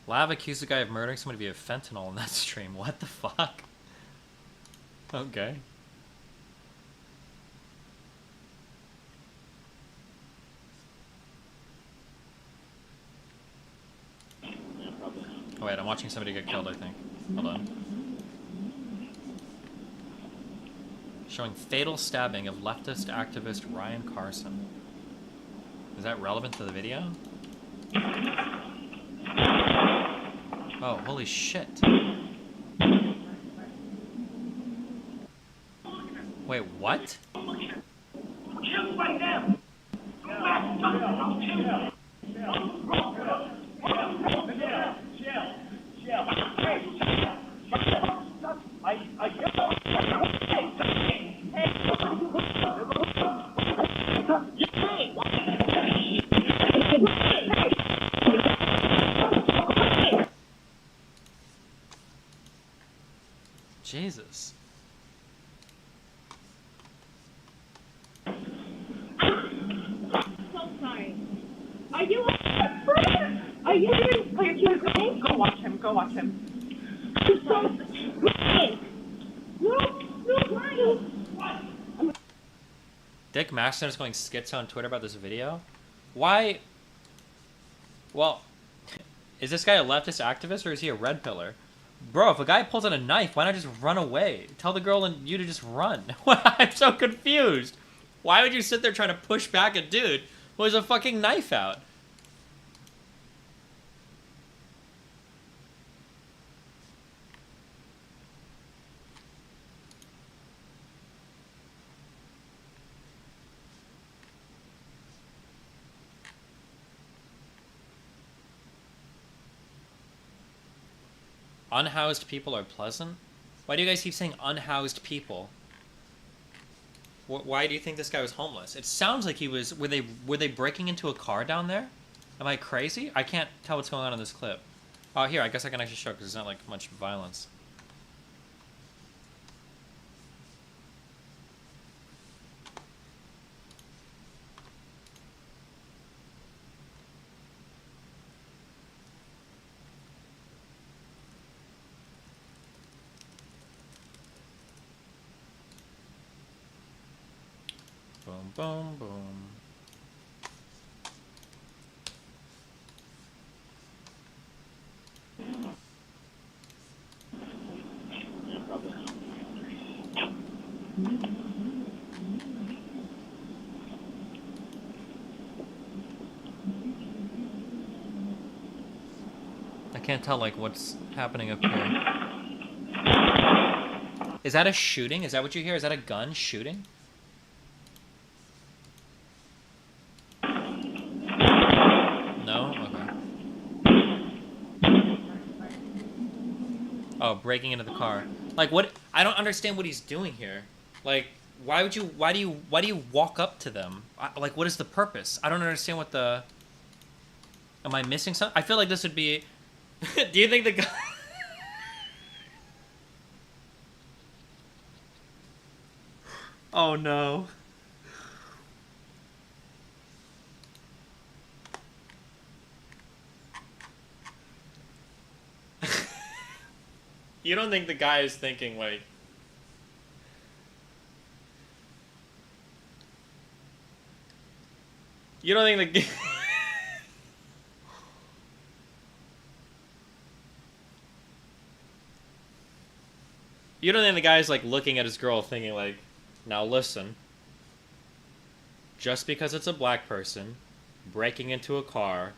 Lav accused the guy of murdering somebody via fentanyl in that stream. What the fuck? Okay. Oh wait, I'm watching somebody get killed, I think. Hold on. Showing fatal stabbing of leftist activist Ryan Carson. Is that relevant to the video? Oh, holy shit. Wait, what? Jesus. So sorry. Are you Are you doing Go watch him. Go watch him. I'm so no. Dick Maxton is going schizo on Twitter about this video? Why? Well, is this guy a leftist activist or is he a red pillar? Bro, if a guy pulls out a knife, why not just run away? Tell the girl and you to just run. I'm so confused. Why would you sit there trying to push back a dude who has a fucking knife out? Unhoused people are pleasant? Why do you guys keep saying unhoused people? Why do you think this guy was homeless? It sounds like he was... Were they breaking into a car down there? Am I crazy? I can't tell what's going on in this clip. Oh, here, I guess I can actually show because there's not, like, much violence. Boom, boom, boom. I can't tell, like, what's happening up here. Is that a shooting? Is that what you hear? Is that a gun shooting? No? Okay. Oh, breaking into the car. Like, what? I don't understand what he's doing here. Like, why do you walk up to them? Like, what is the purpose? I don't understand what the... Am I missing something? I feel like this would be... Do you think the guy... Oh, no. You don't think the guy is thinking, like... You don't think the... You don't think the guy's, like, looking at his girl thinking, like, now listen. Just because it's a black person breaking into a car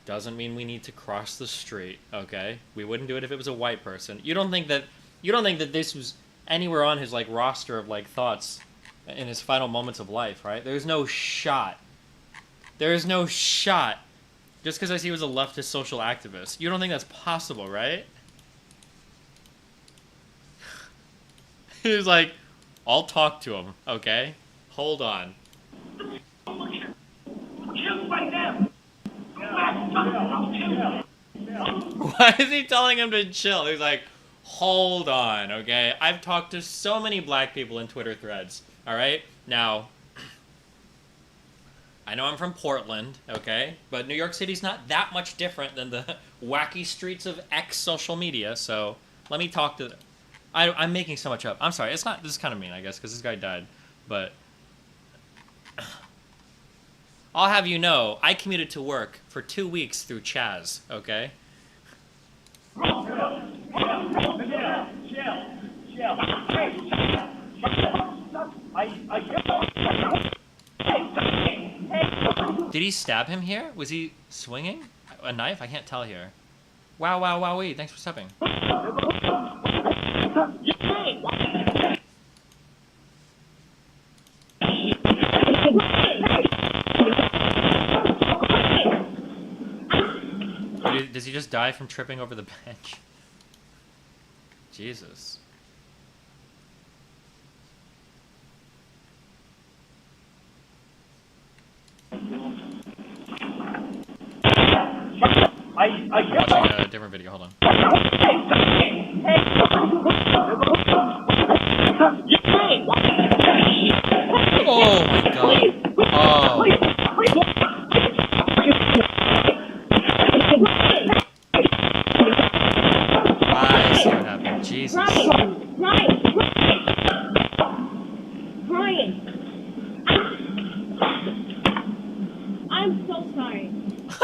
doesn't mean we need to cross the street, okay? We wouldn't do it if it was a white person. You don't think that this was anywhere on his, like, roster of, like, thoughts in his final moments of life, right? There's no shot. There is no shot. Just because I see he was a leftist social activist. You don't think that's possible, right? He was like, I'll talk to him, okay? Hold on. Why is he telling him to chill? He's like, hold on, okay? I've talked to so many black people in Twitter threads, alright? Now, I know I'm from Portland, okay? But New York City's not that much different than the wacky streets of X social media, so let me talk to them. I'm making so much up. I'm sorry. It's not... This is kind of mean, I guess, because this guy died. But... I'll have you know, I commuted to work for 2 weeks through Chaz, okay? Did he stab him here? Was he swinging a knife? I can't tell here. Wow, wow, wowee. Thanks for subbing. Does he just die from tripping over the bench? Jesus. I'm watching a different video. Hold on. Oh my god. Oh. I see what happened. Jesus. Brian. I'm so sorry.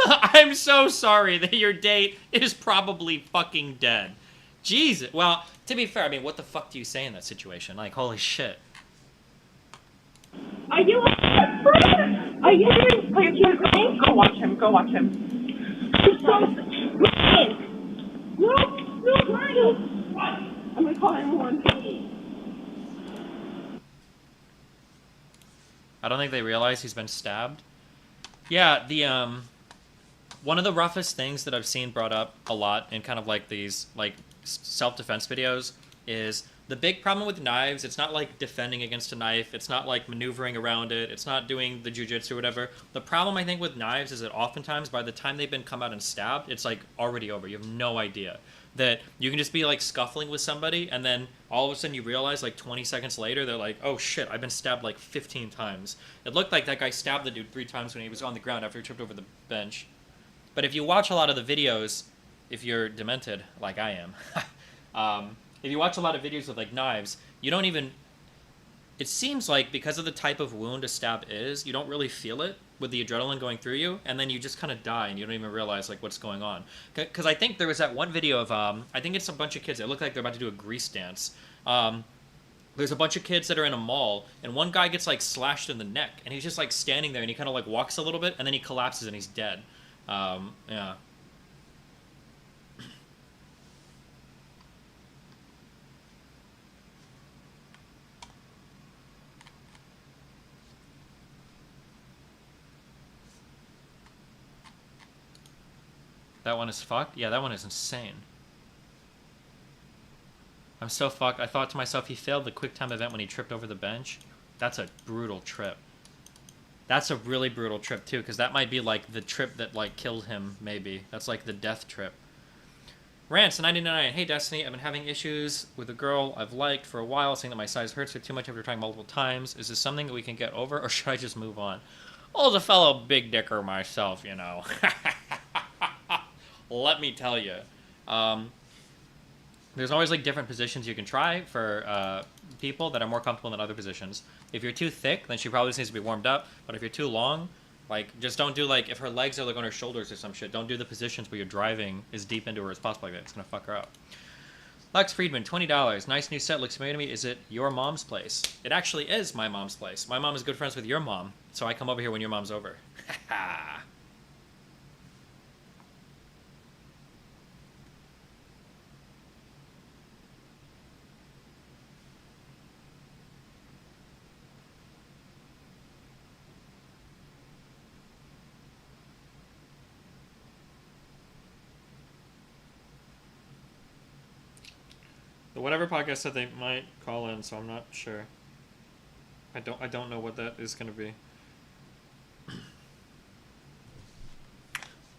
I'm so sorry that your date is probably fucking dead. Jesus. Well, to be fair, I mean, what the fuck do you say in that situation? Like, holy shit. Are you Are you doing play a game? Go watch him. Go watch him. I'm so Brian. No, Brian. I'm gonna call everyone. I don't think they realize he's been stabbed. Yeah, the one of the roughest things that I've seen brought up a lot in kind of like these like self-defense videos is the big problem with knives. It's not like defending against a knife. It's not like maneuvering around it. It's not doing the jujitsu or whatever. The problem I think with knives is that oftentimes by the time they've been come out and stabbed, it's like already over. You have no idea that you can just be like scuffling with somebody and then all of a sudden you realize like 20 seconds later they're like, oh shit, I've been stabbed like 15 times. It looked like that guy stabbed the dude 3 times when he was on the ground after he tripped over the bench. But if you watch a lot of the videos, if you're demented like I am, if you watch a lot of videos with like knives, you don't even, it seems like because of the type of wound a stab is, you don't really feel it with the adrenaline going through you, and then you just kind of die and you don't even realize like what's going on. Because I think there was that one video of, I think it's a bunch of kids that look like they're about to do a grease dance. There's a bunch of kids that are in a mall, and one guy gets like slashed in the neck, and he's just like standing there, and he kind of like walks a little bit, and then he collapses and he's dead. Yeah. That one is fucked? Yeah, that one is insane. I'm so fucked. I thought to myself, he failed the quick time event when he tripped over the bench. That's a brutal trip. That's a really brutal trip, too, because that might be, like, the trip that, like, killed him, maybe. That's, like, the death trip. Rants99. Hey, Destiny, I've been having issues with a girl I've liked for a while, saying that my size hurts her too much after trying multiple times. Is this something that we can get over, or should I just move on? Well, as a fellow big dicker myself, you know. Let me tell you. There's always like different positions you can try for people that are more comfortable than other positions. If you're too thick, then she probably just needs to be warmed up. But if you're too long, like just don't do like if her legs are like on her shoulders or some shit. Don't do the positions where you're driving as deep into her as possible like that. It's gonna fuck her up. Lex Friedman, $20. Nice new set. Looks familiar to me. Is it your mom's place? It actually is my mom's place. My mom is good friends with your mom, so I come over here when your mom's over. The whatever podcast said they might call in, so I'm not sure. I don't know what that is going to be.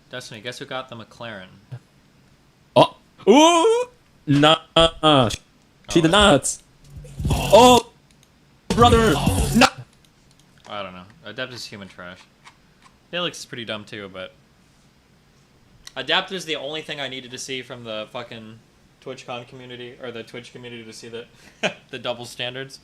Destiny, guess who got the McLaren? Oh, ooh, nah, she did not. Oh, brother, no. I don't know. Adept is human trash. Felix is pretty dumb too, but Adept is the only thing I needed to see from the fucking TwitchCon community, or the Twitch community, to see that the double standards.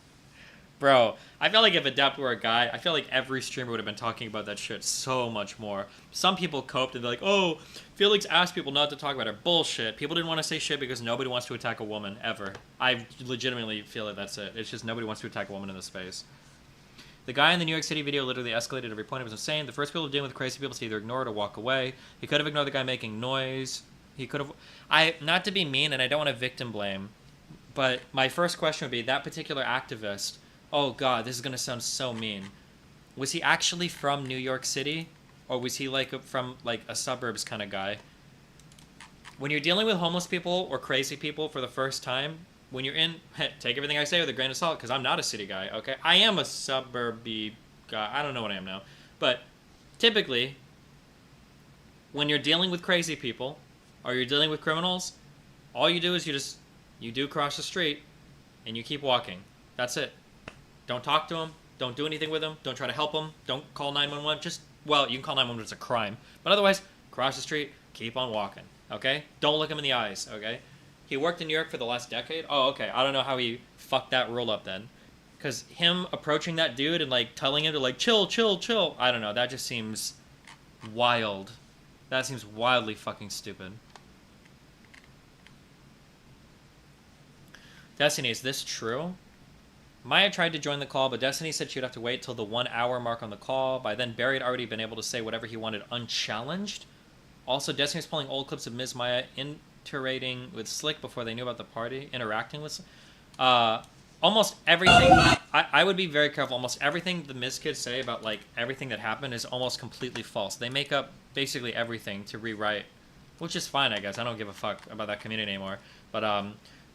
Bro, I feel like if Adept were a guy, I feel like every streamer would have been talking about that shit so much more. Some people coped and they're like, oh, Felix asked people not to talk about it. Bullshit. People didn't want to say shit because nobody wants to attack a woman, ever. I legitimately feel that that's it. It's just nobody wants to attack a woman in this space. The guy in the New York City video literally escalated every point. It was insane. The first people dealing with crazy people to either ignore it or walk away. He could have ignored the guy making noise. He could have... Not to be mean, and I don't want to victim blame, but my first question would be, that particular activist... Oh god, this is gonna sound so mean. Was he actually from New York City? Or was he like from like a suburbs kind of guy? When you're dealing with homeless people or crazy people for the first time, when you're in... take everything I say with a grain of salt, because I'm not a city guy, okay? I am a suburby guy. I don't know what I am now. But typically, when you're dealing with crazy people, or you're dealing with criminals, all you do is you do cross the street, and you keep walking. That's it. Don't talk to them. Don't do anything with them. Don't try to help them. Don't call 911. Just, well, you can call 911 if it's a crime. But otherwise, cross the street, keep on walking, okay? Don't look him in the eyes, okay? He worked in New York for the last decade? Oh, okay. I don't know how he fucked that rule up then. Because him approaching that dude and, like, telling him to, like, chill, chill, chill. I don't know. That just seems wild. That seems wildly fucking stupid. Destiny, is this true? Maya tried to join the call, but Destiny said she'd have to wait till the 1 hour mark on the call. By then, Barry had already been able to say whatever he wanted unchallenged. Also, Destiny was pulling old clips of Ms. Maya iterating with Slick before they knew about the party, interacting with almost everything. I would be very careful. Almost everything the Miz kids say about like everything that happened is almost completely false. They make up basically everything to rewrite, which is fine, I guess. I don't give a fuck about that community anymore. But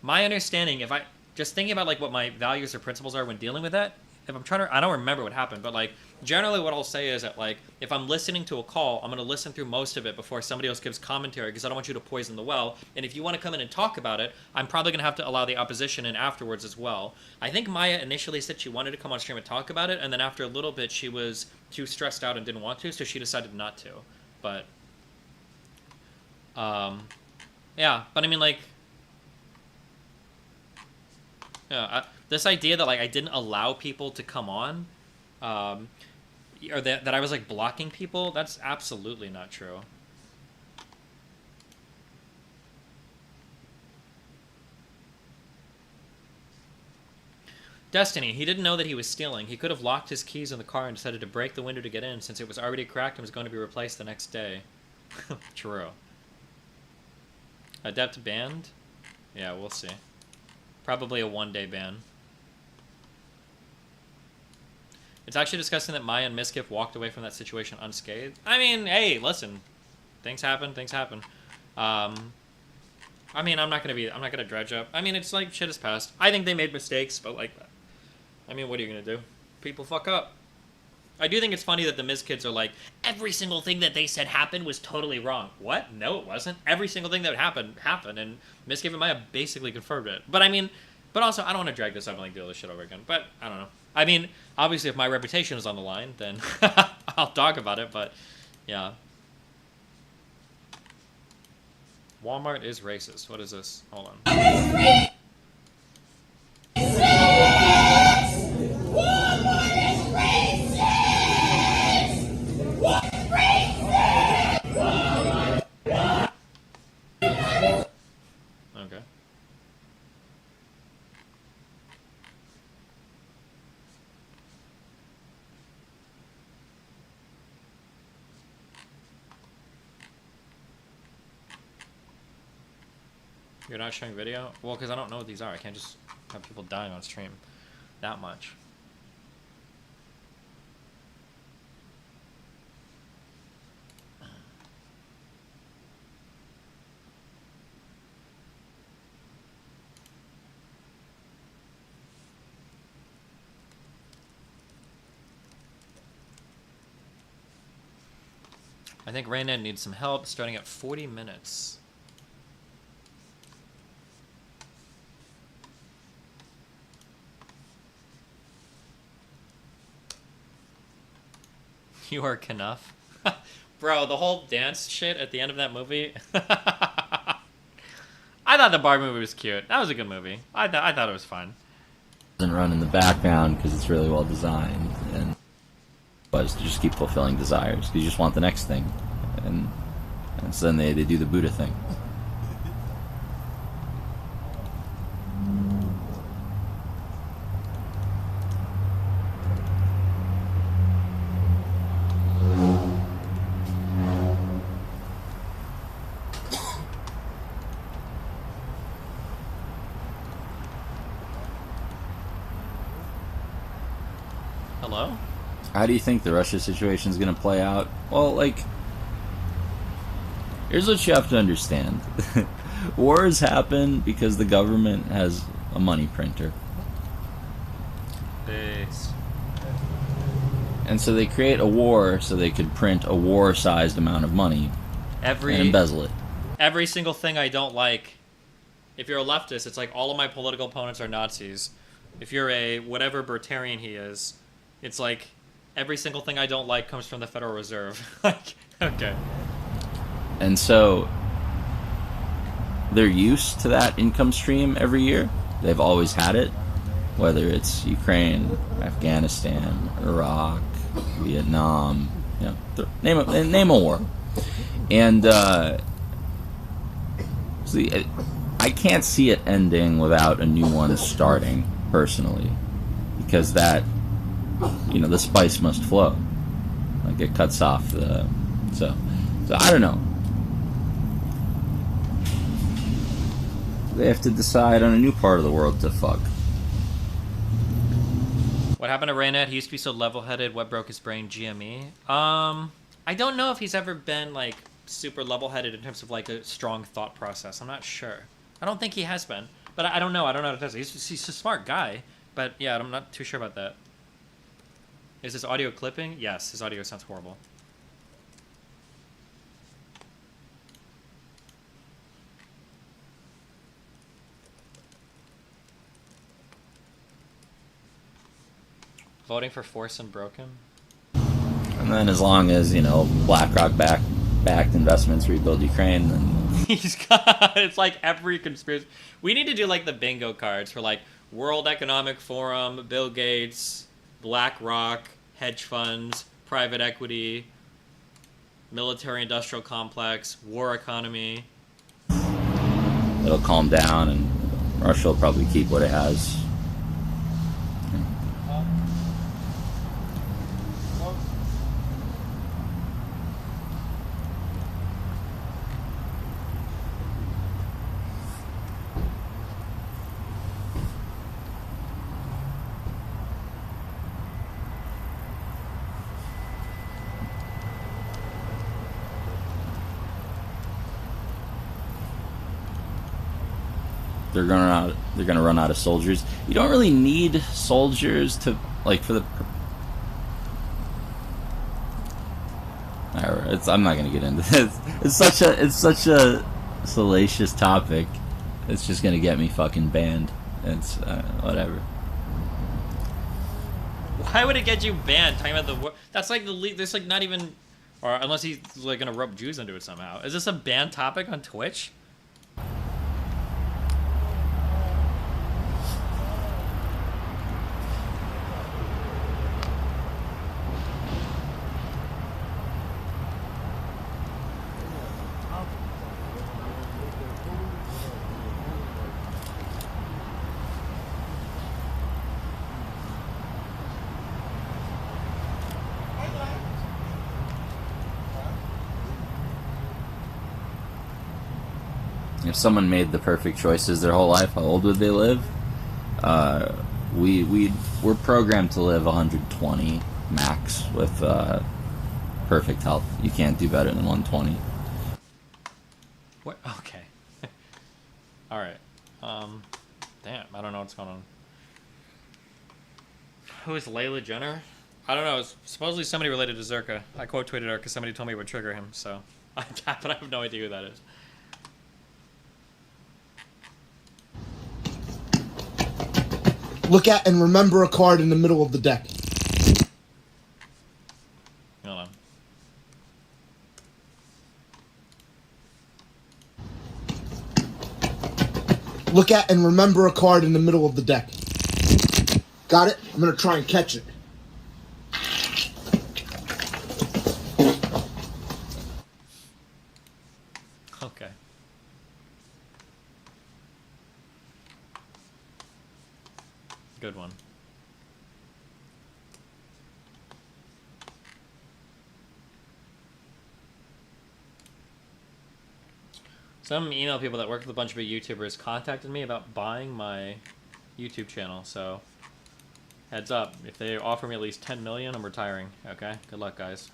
my understanding, if I just thinking about like what my values or principles are when dealing with that, if I'm trying to, I don't remember what happened, but like generally what I'll say is that like if I'm listening to a call, I'm going to listen through most of it before somebody else gives commentary because I don't want you to poison the well. And if you want to come in and talk about it, I'm probably going to have to allow the opposition in afterwards as well. I think Maya initially said she wanted to come on stream and talk about it, and then after a little bit she was too stressed out and didn't want to, so she decided not to. But yeah, but I mean like this idea that like I didn't allow people to come on, or that I was like blocking people, that's absolutely not true. Destiny, he didn't know that he was stealing. He could have locked his keys in the car and decided to break the window to get in since it was already cracked and was going to be replaced the next day. True. Adept banned? Yeah, we'll see. Probably a one-day ban. It's actually disgusting that Maya and Miskif walked away from that situation unscathed. I mean, hey, listen. Things happen, things happen. I mean, I'm not gonna dredge up. I mean, it's like shit is past. I think they made mistakes, but like, I mean, what are you gonna do? People fuck up. I do think it's funny that the Miz kids are like, every single thing that they said happened was totally wrong. What? No, it wasn't. Every single thing that happened, and Miz and Maya basically confirmed it. But I mean, but also, I don't want to drag this up and like do all this shit over again. But, I don't know. I mean, obviously, if my reputation is on the line, then I'll talk about it, but, yeah. Walmart is racist. What is this? Hold on. Okay. You're not showing video? Well, because I don't know what these are. I can't just have people dying on stream that much. I think Raynan needs some help, starting at 40 minutes. You are Knuff. Bro, the whole dance shit at the end of that movie. I thought the Barbie movie was cute. That was a good movie. I thought it was fun. doesn't run in the background because it's really well designed, and but to just keep fulfilling desires because you just want the next thing, and so then they do the Buddha thing. Hello? How do you think the Russia situation is going to play out? Well, like, here's what you have to understand. Wars happen because the government has a money printer. Base. And so they create a war so they could print a war-sized amount of money and embezzle it. Every single thing I don't like. If you're a leftist, it's like all of my political opponents are Nazis. If you're a whatever Bertarian he is, it's like every single thing I don't like comes from the Federal Reserve. Like, okay. And so they're used to that income stream every year. They've always had it, whether it's Ukraine, Afghanistan, Iraq, Vietnam, you know, name a war. And see, I can't see it ending without a new one starting, personally, because that, you know, the spice must flow. Like, it cuts off the... So I don't know. They have to decide on a new part of the world to fuck. What happened to Raynet? He used to be so level-headed. What broke his brain? GME? I don't know if he's ever been, like, super level-headed in terms of, like, a strong thought process. I'm not sure. I don't think he has been. But I don't know. I don't know how to test it. He's a smart guy. But, yeah, I'm not too sure about that. Is his audio clipping? Yes, his audio sounds horrible. Voting for Force Unbroken? And then as long as, you know, BlackRock backed investments rebuild Ukraine, then... He's got... It's like every conspiracy... We need to do, like, the bingo cards for, like, World Economic Forum, Bill Gates, BlackRock, hedge funds, private equity, military-industrial complex, war economy. It'll calm down, and Russia will probably keep what it has. They're gonna run out of soldiers. You don't really need soldiers to, like, for the... I'm not gonna get into this. It's such a salacious topic. It's just gonna get me fucking banned. It's whatever. Why would it get you banned? Talking about the war... That's like the... There's like not even... Or unless he's like gonna rub Jews into it somehow. Is this a banned topic on Twitch? If someone made the perfect choices their whole life, how old would they live? We're programmed to live 120 max with perfect health. You can't do better than 120. What? Okay. All right. Damn, I don't know what's going on. Who is Layla Jenner? I don't know. It's supposedly somebody related to Zerka. I quote tweeted her because somebody told me it would trigger him. So, but I have no idea who that is. Look at and remember a card in the middle of the deck. Hold on. Look at and remember a card in the middle of the deck. Got it? I'm gonna try and catch it. Okay. Good one. Some email people that work with a bunch of big YouTubers contacted me about buying my YouTube channel, so heads up. If they offer me at least 10 million, I'm retiring. Okay? Good luck, guys.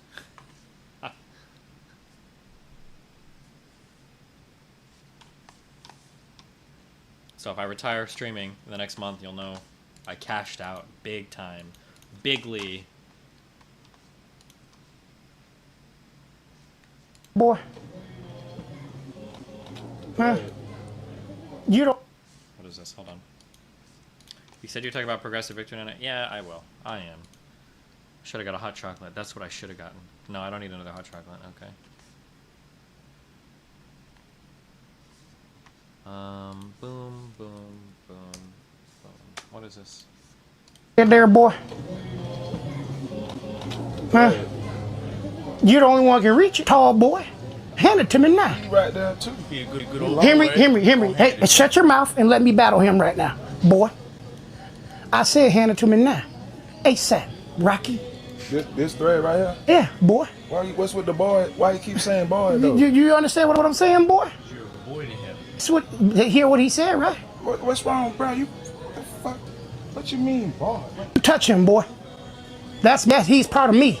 So if I retire streaming in the next month, you'll know I cashed out big time. Bigly. Boy. Huh? You don't. What is this? Hold on. You said you're talking about progressive victory tonight? Yeah, I will. I am. Should have got a hot chocolate. That's what I should have gotten. No, I don't need another hot chocolate. Okay. Boom, boom, boom, boom. What is this? Get there, boy. Huh? You the only one can reach it, tall boy. Hand it to me now. Right there too. Be a good old Henry. Hey, shut your mouth and let me battle him right now, boy. I said hand it to me now. ASAP, Rocky. This thread right here? Yeah, boy. What's with the boy? Why you keep saying boy though? You understand what I'm saying, boy? Hear what he said, right? What's wrong, bro? What the fuck? What you mean, boy? You touch him, boy. That's he's part of me.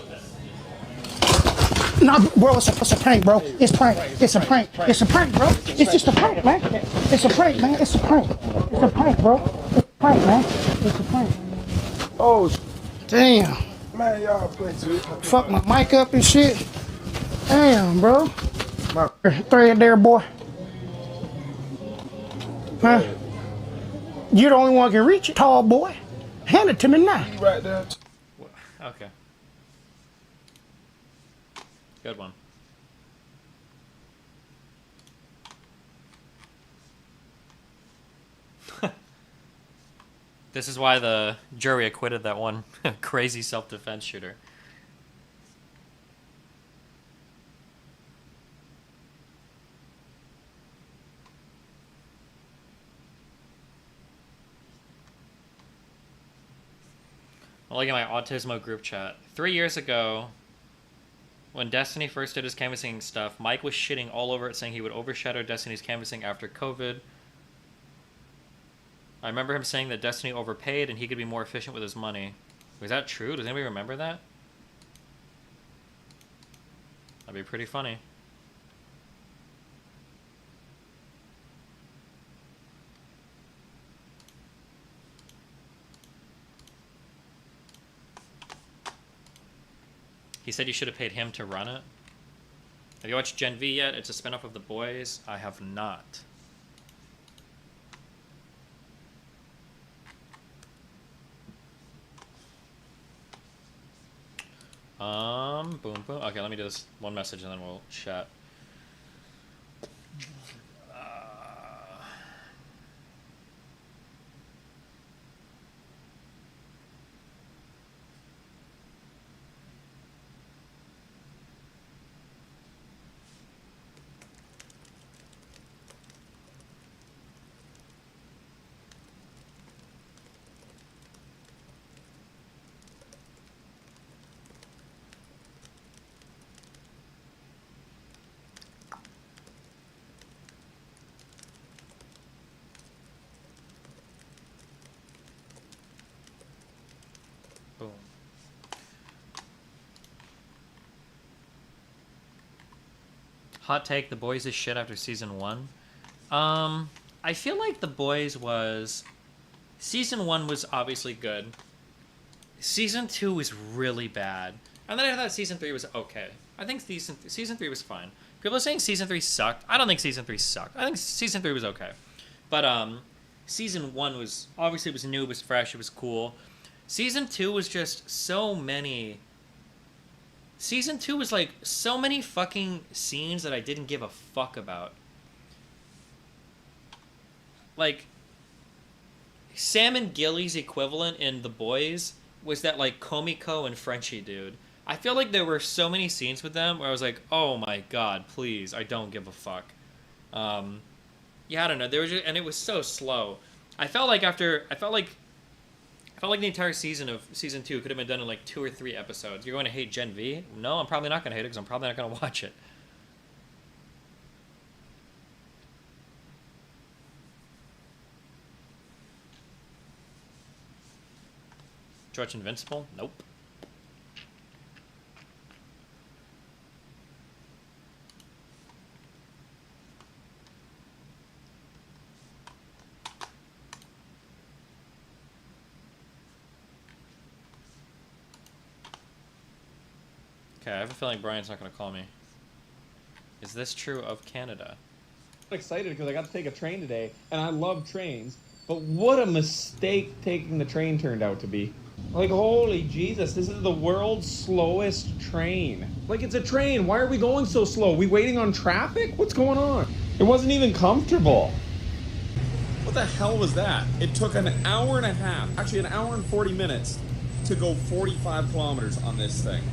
No, bro, it's a prank, bro. It's prank. It's a prank. It's a prank, bro. It's just a prank, man. It's a prank, man. It's a prank. It's a prank, bro. It's a prank, man. It's a prank. Oh, damn. Man, y'all play too. Fuck my mic up and shit. Damn, bro. Thread there, boy. Huh? You the only one can reach it, tall boy. Hand it to me now. Right there. Okay. Good one. This is why the jury acquitted that one crazy self-defense shooter. I'm looking at my Autismo group chat. 3 years ago, when Destiny first did his canvassing stuff, Mike was shitting all over it, saying he would overshadow Destiny's canvassing after COVID. I remember him saying that Destiny overpaid and he could be more efficient with his money. Was that true? Does anybody remember that? That'd be pretty funny. He said you should have paid him to run it. Have you watched Gen V yet? It's a spinoff of The Boys. I have not. Boom, boom. Okay, let me do this one message and then we'll chat. Boom. Hot take, The Boys is shit after season 1. I feel like The Boys was... Season 1 was obviously good. Season 2 was really bad. And then I thought season 3 was okay. I think season 3 was fine. People are saying season 3 sucked. I don't think season 3 sucked. I think season 3 was okay. But season 1 was... Obviously it was new, it was fresh, it was cool. Season 2 was just so many... Season 2 was like so many fucking scenes that I didn't give a fuck about. Like, Sam and Gilly's equivalent in The Boys was that like Komiko and Frenchie dude. I feel like there were so many scenes with them where I was like, oh my god, please, I don't give a fuck. Yeah, I don't know. There was just, and it was so slow. I felt like the entire season of season 2 could have been done in like 2 or 3 episodes. You're going to hate Gen V? No, I'm probably not going to hate it because I'm probably not going to watch it. Did you watch Invincible? Nope. Okay, I have a feeling Brian's not going to call me. Is this true of Canada? I'm excited because I got to take a train today, and I love trains, but what a mistake taking the train turned out to be. Like, holy Jesus, this is the world's slowest train. Like, it's a train. Why are we going so slow? We waiting on traffic? What's going on? It wasn't even comfortable. What the hell was that? It took an hour and a half, actually an hour and 40 minutes, to go 45 kilometers on this thing.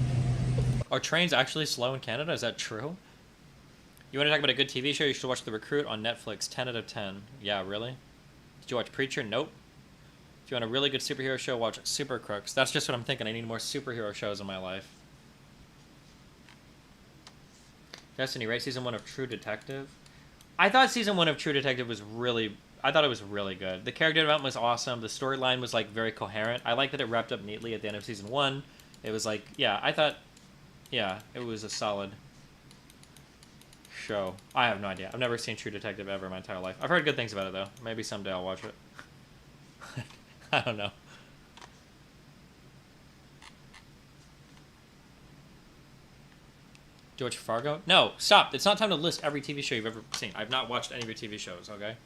Are trains actually slow in Canada? Is that true? You want to talk about a good TV show? You should watch The Recruit on Netflix. 10 out of 10. Yeah, really? Did you watch Preacher? Nope. If you want a really good superhero show, watch Super Crooks. That's just what I'm thinking. I need more superhero shows in my life. Destiny, right? Season 1 of True Detective? I thought Season 1 of True Detective was really... I thought it was really good. The character development was awesome. The storyline was, like, very coherent. I like that it wrapped up neatly at the end of Season 1. It was like... Yeah, I thought... Yeah, it was a solid show. I have no idea. I've never seen True Detective ever in my entire life. I've heard good things about it, though. Maybe someday I'll watch it. I don't know. Do you watch Fargo? No, stop. It's not time to list every TV show you've ever seen. I've not watched any of your TV shows, okay?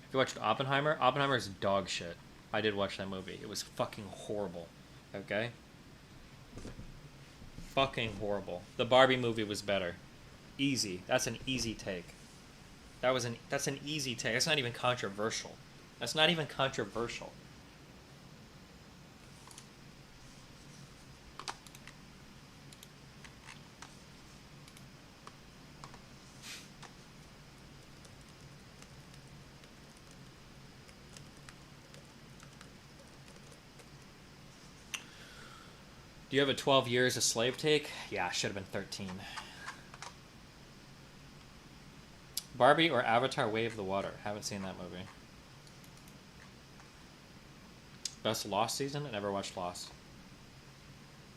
If you watched Oppenheimer, Oppenheimer is dog shit. I did watch that movie. It was fucking horrible. Okay? Fucking horrible. The Barbie movie was better. Easy. That's an easy take. That's an easy take. That's not even controversial. That's not even controversial. Do you have a 12 years a slave take? Yeah, I should have been 13. Barbie or Avatar Way of the Water? Haven't seen that movie. Best Lost season? I never watched Lost.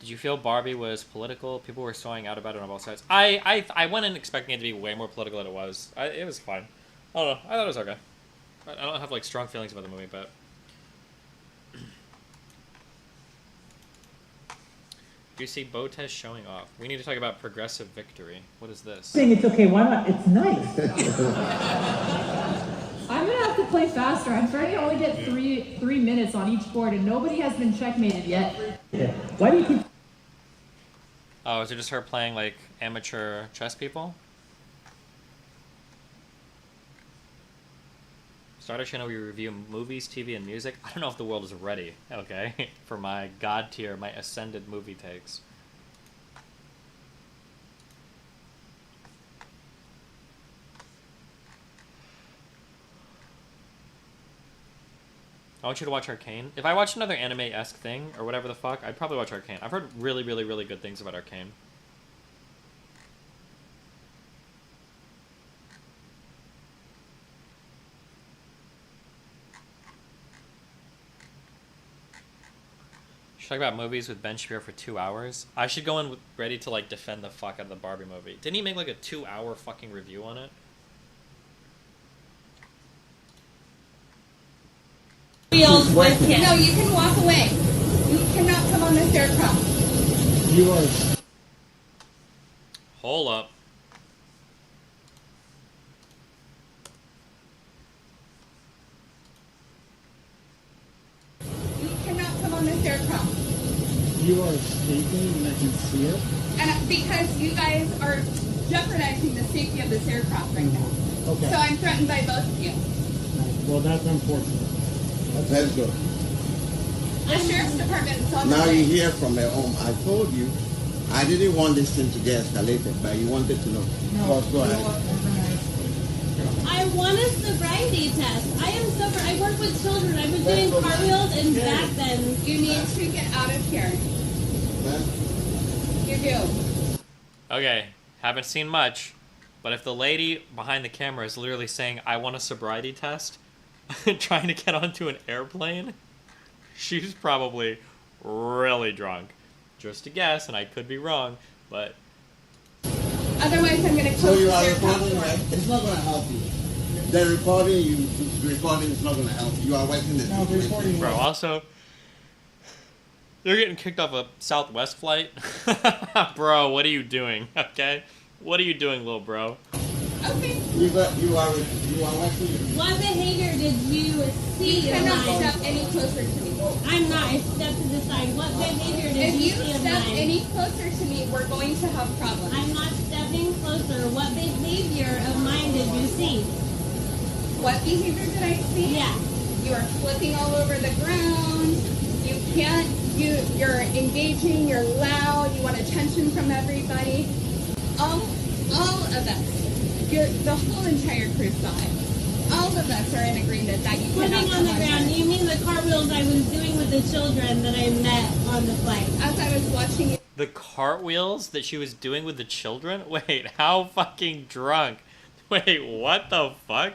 Did you feel Barbie was political? People were sawing out about it on both sides. I went in expecting it to be way more political than it was. It was fine. I don't know. I thought it was okay. I don't have like strong feelings about the movie, but... Do you see Botes showing off? We need to talk about progressive victory. What is this? Saying it's okay, why not? It's nice. I'm gonna have to play faster. I'm trying to only get three minutes on each board, and nobody has been checkmated yet. Yeah. Why do you keep... Oh, is it just her playing like amateur chess people? Starter channel, we review movies, TV, and music. I don't know if the world is ready, okay, for my god tier, my ascended movie takes. I want you to watch Arcane. If I watched another anime-esque thing, or whatever the fuck, I'd probably watch Arcane. I've heard really, really, really good things about Arcane. Should talk about movies with Ben Shapiro for 2 hours. I should go in ready to like defend the fuck out of the Barbie movie. Didn't he make like a 2-hour fucking review on it? Wheels with him. No, you can walk away. You cannot come on the staircraft. You are. Hold up. You cannot come on the staircraft. You are speaking and I can see it. And because you guys are jeopardizing the safety of this aircraft right now. Okay. So I'm threatened by both of you. Well, that's unfortunate. Let's go. The sheriff's department is on Now the you way. hear from their home. I told you, I didn't want this thing to get escalated, but you wanted to know. Boss, go ahead. I want a sobriety test. I am sober. I work with children. I've been doing cartwheels and back bends. You need to get out of here. You do. Okay, haven't seen much, but if the lady behind the camera is literally saying, I want a sobriety test, trying to get onto an airplane, she's probably really drunk. Just a guess, and I could be wrong, but... Otherwise, I'm going to So close you this are aircraft recording, door. right? It's not going to help you. The recording is not going to help. You are wasting the situation. Bro, also, they're getting kicked off a Southwest flight. Bro, what are you doing, okay? What are you doing, little bro? Okay. You are wasting. What behavior did you see? You cannot of mine? step any closer to me. I'm not. I stepped to the side. What behavior did If you see of step mine? any closer to me, we're going to have problems. I'm not stepping closer. What behavior of mine did you see? What behavior did I see? Yeah. You are flipping all over the ground. You can't. You're engaging. You're loud. You want attention from everybody. All of us. The whole entire crew saw it. All of us are in agreement that you Flipping cannot on the come ground. here. You mean the cartwheels I was doing with the children that I met on the flight? As I was watching you. The cartwheels that she was doing with the children? Wait, how fucking drunk? Wait, what the fuck?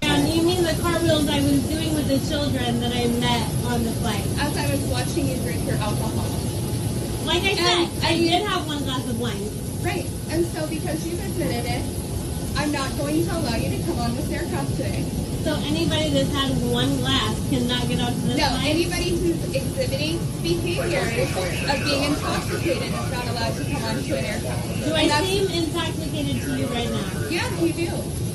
You mean the cartwheels I was doing with the children that I met on the flight? As I was watching you drink your alcohol. Like I said, I did have one glass of wine. Right. And so because you've admitted it, I'm not going to allow you to come on this aircraft today. So anybody that's had one glass cannot get onto this No, flight? anybody who's exhibiting behaviors of being intoxicated is not allowed to come onto an aircraft. Do And I seem intoxicated to you right now? Yeah, you do.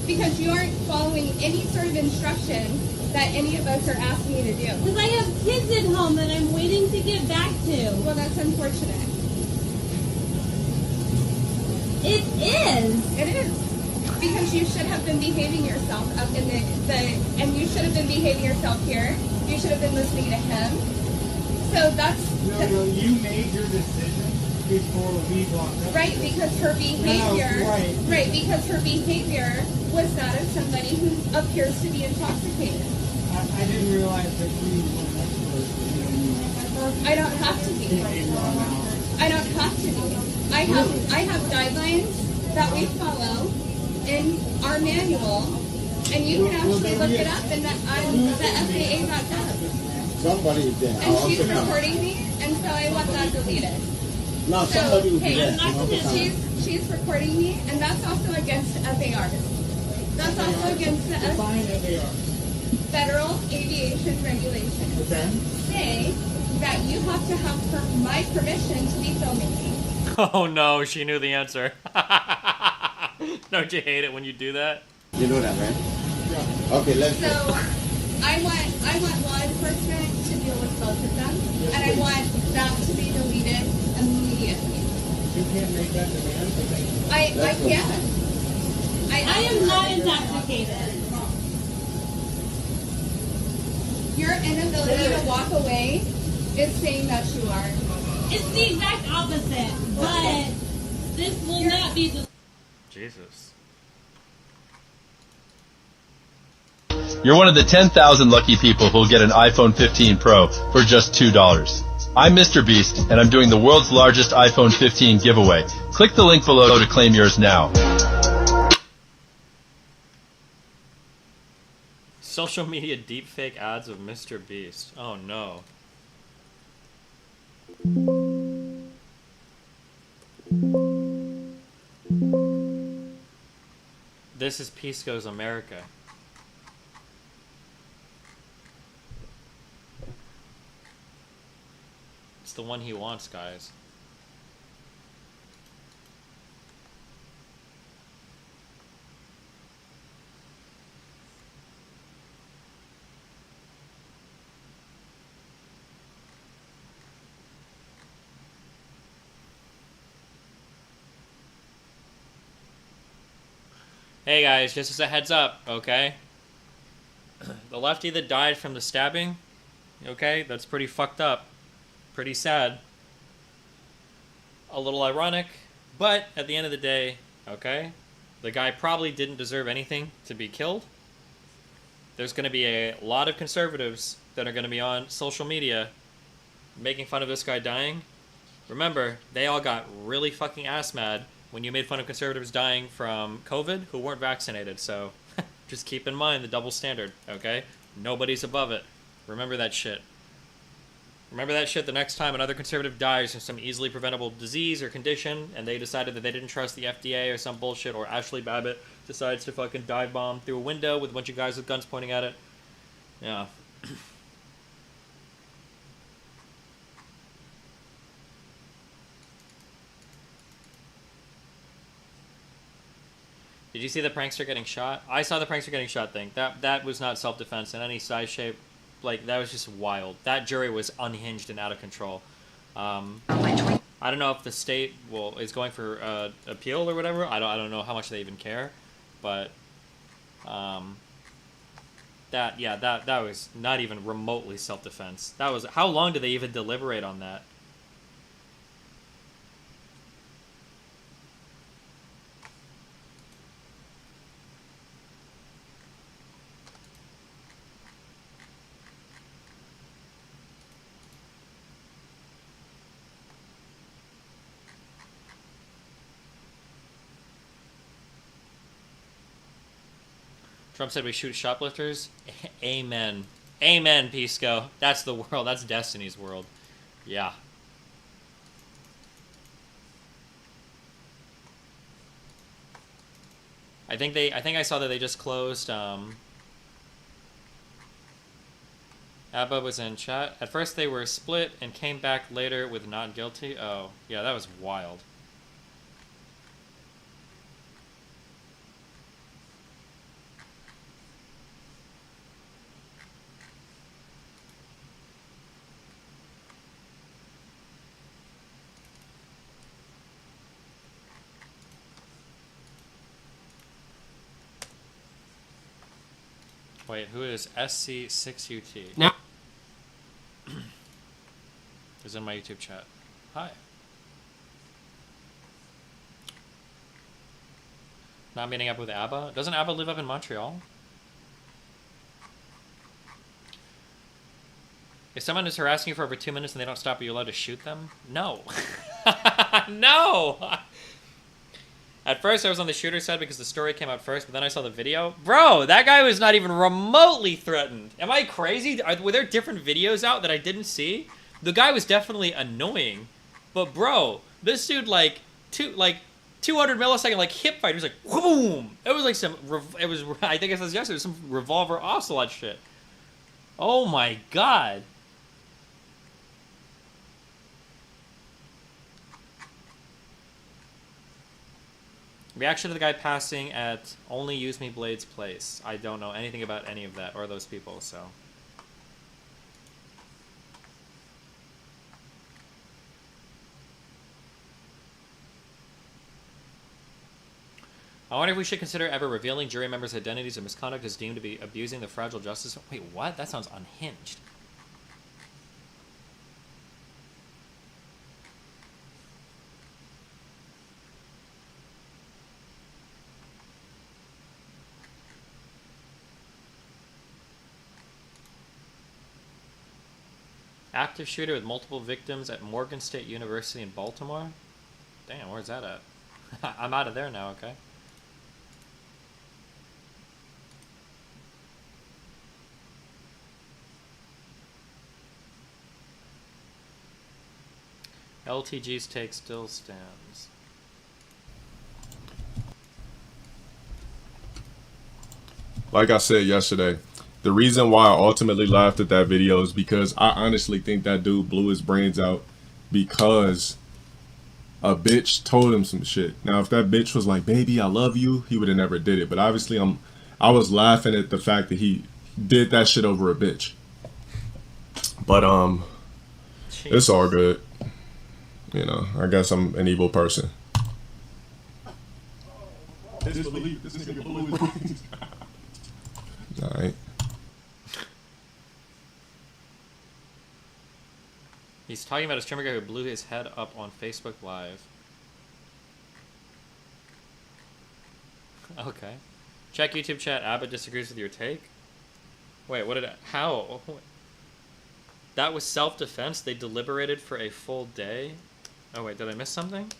Because you aren't following any sort of instruction that any of us are asking you to do. Because I have kids at home that I'm waiting to get back to. Well, that's unfortunate. It is. It is. Because you should have been behaving yourself up in and you should have been behaving yourself here. You should have been listening to him. So that's... No, you made your decision before we walked up. Right, because her behavior... No, right, because her behavior was that of somebody who appears to be intoxicated. I didn't realize that you were an expert. I don't have to be. I don't have to be. I have guidelines that we follow in our manual, and you can actually look it up in on the FAA.gov. Somebody is there. And she's recording me, and so I want that deleted. No, So, somebody will be hey, there. she's recording me, and that's also against FARs. That's also against the Federal Aviation Regulations. Say that you have to have my permission to be filming me. Oh no, she knew the answer. Don't you hate it when you do that? You know that, right? Yeah. Okay, let's So I want law enforcement to deal with both of them, and I want that to be deleted immediately. You can't make that demand. I can. I am not intoxicated. Your inability to walk away is saying that you are. It's the exact opposite, but this will not be the... Jesus. You're one of the 10,000 lucky people who'll get an iPhone 15 Pro for just $2. I'm Mr. Beast, and I'm doing the world's largest iPhone 15 giveaway. Click the link below to claim yours now. Social media deepfake ads of Mr. Beast. Oh no. This is Pisco's America. It's the one he wants, guys. Hey guys, just as a heads up, okay? The lefty that died from the stabbing, okay? That's pretty fucked up. Pretty sad. A little ironic, but at the end of the day, okay? The guy probably didn't deserve anything to be killed. There's going to be a lot of conservatives that are going to be on social media making fun of this guy dying. Remember, they all got really fucking ass mad when you made fun of conservatives dying from COVID who weren't vaccinated. So just keep in mind the double standard, okay? Nobody's above it. Remember that shit. Remember that shit the next time another conservative dies from some easily preventable disease or condition and they decided that they didn't trust the FDA or some bullshit, or Ashley Babbitt decides to fucking dive bomb through a window with a bunch of guys with guns pointing at it. Yeah. Did you see the prankster getting shot? I saw the prankster getting shot thing. That was not self-defense in any size, shape. Like, that was just wild. That jury was unhinged and out of control. I don't know if the state is going for appeal or whatever. I don't know how much they even care, but that was not even remotely self-defense. That was, how long did they even deliberate on that? Trump said we shoot shoplifters. Amen. Amen, Pisco. That's the world. That's Destiny's world. Yeah. I think I saw that they just closed Abba was in chat. At first they were split and came back later with not guilty. Oh, yeah, that was wild. Wait, who is SC6UT? Now, is in my YouTube chat. Hi. Not meeting up with ABBA? Doesn't ABBA live up in Montreal? If someone is harassing you for over 2 minutes and they don't stop, are you allowed to shoot them? No. No! At first, I was on the shooter side because the story came out first, but then I saw the video. Bro, that guy was not even remotely threatened. Am I crazy? Were there different videos out that I didn't see? The guy was definitely annoying, but bro, this dude like 200 millisecond like hip fight. It was like boom. It was like some. It was. I think I said yesterday. Some revolver ocelot shit. Oh my god. Reaction to the guy passing at Only Use Me Blade's place. I don't know anything about any of that or those people, so. I wonder if we should consider ever revealing jury members' identities or misconduct is deemed to be abusing the fragile justice. Wait, what? That sounds unhinged. Active shooter with multiple victims at Morgan State University in Baltimore? Damn, where's that at? I'm out of there now, okay? LTG's take still stands. Like I said yesterday, the reason why I ultimately laughed at that video is because I honestly think that dude blew his brains out because a bitch told him some shit. Now, if that bitch was like, baby, I love you, he would have never did it. But obviously, I was laughing at the fact that he did that shit over a bitch. But, it's all good. You know, I guess I'm an evil person. Disbelief. This nigga blew his brains. All right. He's talking about a streamer guy who blew his head up on Facebook Live. Okay. Check YouTube chat. Abbott disagrees with your take. Wait, what did I... How? That was self-defense? They deliberated for a full day? Oh, wait, did I miss something?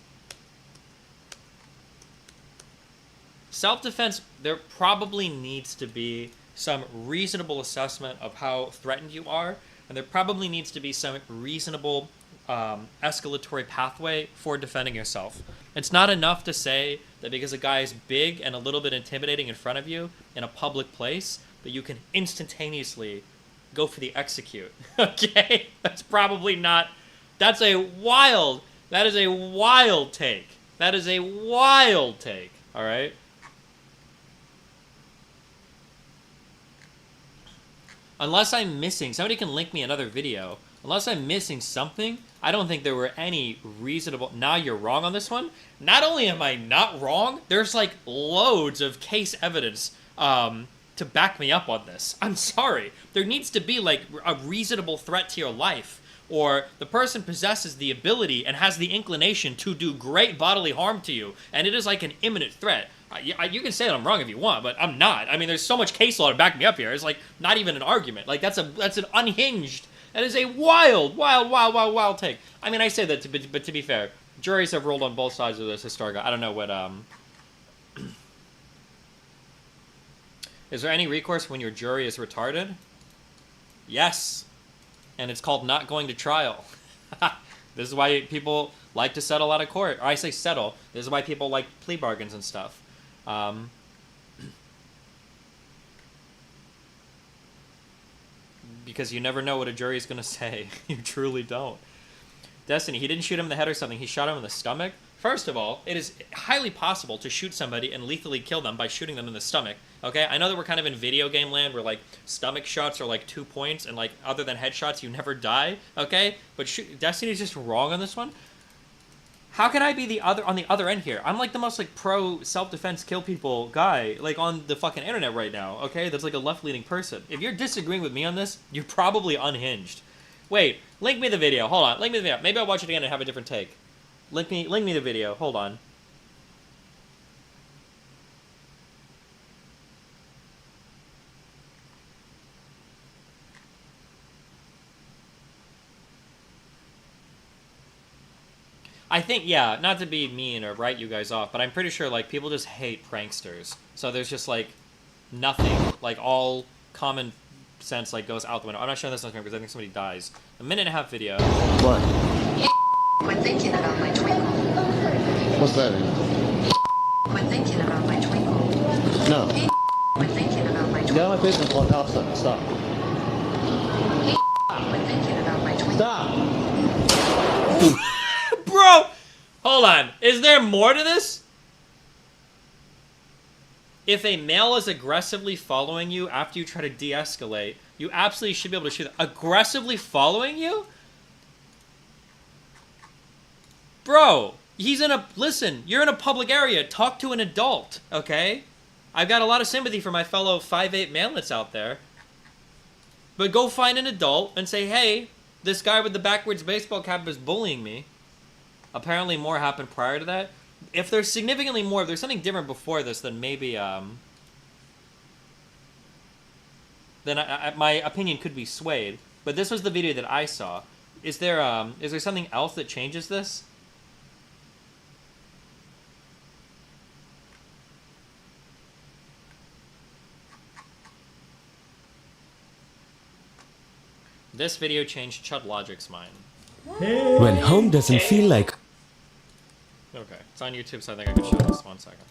Self-defense, there probably needs to be some reasonable assessment of how threatened you are, and there probably needs to be some reasonable escalatory pathway for defending yourself. It's not enough to say that because a guy is big and a little bit intimidating in front of you in a public place, that you can instantaneously go for the execute. Okay? That's probably not... That is a wild take. That is a wild take. Alright? Unless I'm missing... Somebody can link me another video. Unless I'm missing something, I don't think there were any reasonable... Now you're wrong on this one. Not only am I not wrong, there's like loads of case evidence to back me up on this. I'm sorry. There needs to be like a reasonable threat to your life, or the person possesses the ability and has the inclination to do great bodily harm to you, and it is like an imminent threat. You can say that I'm wrong if you want, but I'm not. I mean, there's so much case law to back me up here. It's like not even an argument. Like that's an unhinged. That is a wild take. I mean, I say that, but to be fair, juries have ruled on both sides of this historical. I don't know what Is there any recourse when your jury is retarded? Yes. And it's called not going to trial. This is why people like to settle out of court. Or I say settle. This is why people like plea bargains and stuff. Because you never know what a jury is going to say. You truly don't. Destiny, he didn't shoot him in the head or something. He shot him in the stomach. First of all, it is highly possible to shoot somebody and lethally kill them by shooting them in the stomach. Okay? I know that we're kind of in video game land where, like, stomach shots are, like, 2 points and, like, other than headshots, you never die. Okay? But Destiny's just wrong on this one. How can I be on the other end here? I'm, like, the most, like, pro self-defense kill people guy, like, on the fucking internet right now. Okay? That's, like, a left-leaning person. If you're disagreeing with me on this, you're probably unhinged. Wait. Link me the video. Hold on. Link me the video. Maybe I'll watch it again and have a different take. Link me the video. Hold on. I think, yeah, not to be mean or write you guys off, but I'm pretty sure, like, people just hate pranksters. So there's just, like, nothing, like, all common sense, like, goes out the window. I'm not showing this on camera because I think somebody dies. A minute and a half video. What? Quit thinking about my twinkle. What's that? Quit thinking about my twinkle. No. Quit thinking about my twinkle. Get out of my business, Paul. Stop. Quit thinking about my twinkle. Stop. Bro! Hold on. Is there more to this? If a male is aggressively following you after you try to de-escalate, you absolutely should be able to shoot them. Aggressively following you? Bro, listen, you're in a public area. Talk to an adult, okay? I've got a lot of sympathy for my fellow 5'8" manlets out there. But go find an adult and say, hey, this guy with the backwards baseball cap is bullying me. Apparently more happened prior to that. If there's significantly more, if there's something different before this, then maybe, then my opinion could be swayed. But this was the video that I saw. Is there something else that changes this? This video changed Chud Logic's mind. When home doesn't feel like... Okay, it's on YouTube, so I think I can show this. 1 second.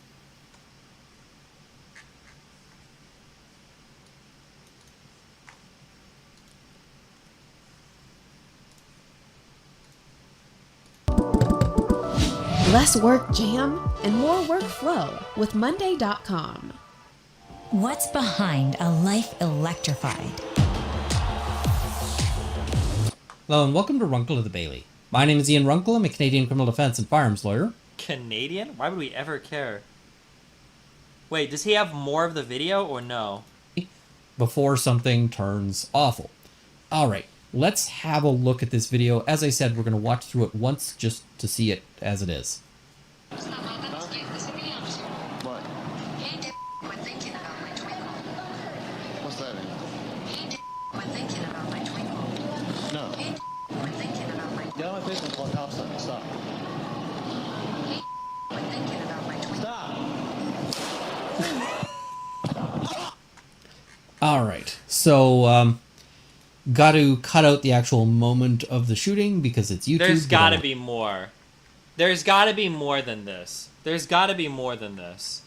Less work jam and more workflow with Monday.com. What's behind a life electrified? Hello and welcome to Runkle of the Bailey. My name is Ian Runkle. I'm a Canadian criminal defense and firearms lawyer. Canadian? Why would we ever care? Wait, does he have more of the video or no? Before something turns awful. Alright, let's have a look at this video. As I said, we're going to watch through it once just to see it as it is. What? Hey, Dick, quit thinking about my twinkle. What's that mean? Hey, Dick, quit thinking about my twinkle. No. Hey, Dick, quit thinking about my Get out of my face and call cops on me. Stop. Hey, quit thinking about my twinkle. Alright, so, got to cut out the actual moment of the shooting because it's YouTube. There's gotta be more. There's gotta be more than this. There's gotta be more than this.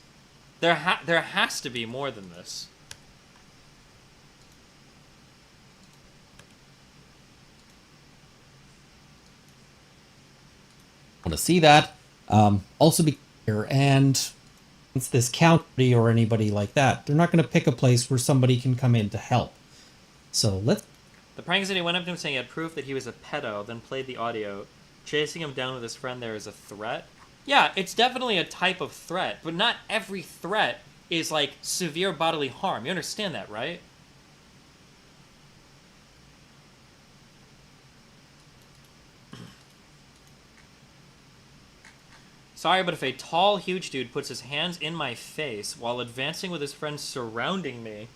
There has to be more than this. Want to see that. Also be here, and it's this county or anybody like that. They're not going to pick a place where somebody can come in to help. So let's... The prank city went up to him saying he had proof that he was a pedo, then played the audio. Chasing him down with his friend there is a threat. Yeah, it's definitely a type of threat, but not every threat is like severe bodily harm. You understand that, right? Sorry, but if a tall, huge dude puts his hands in my face while advancing with his friends surrounding me,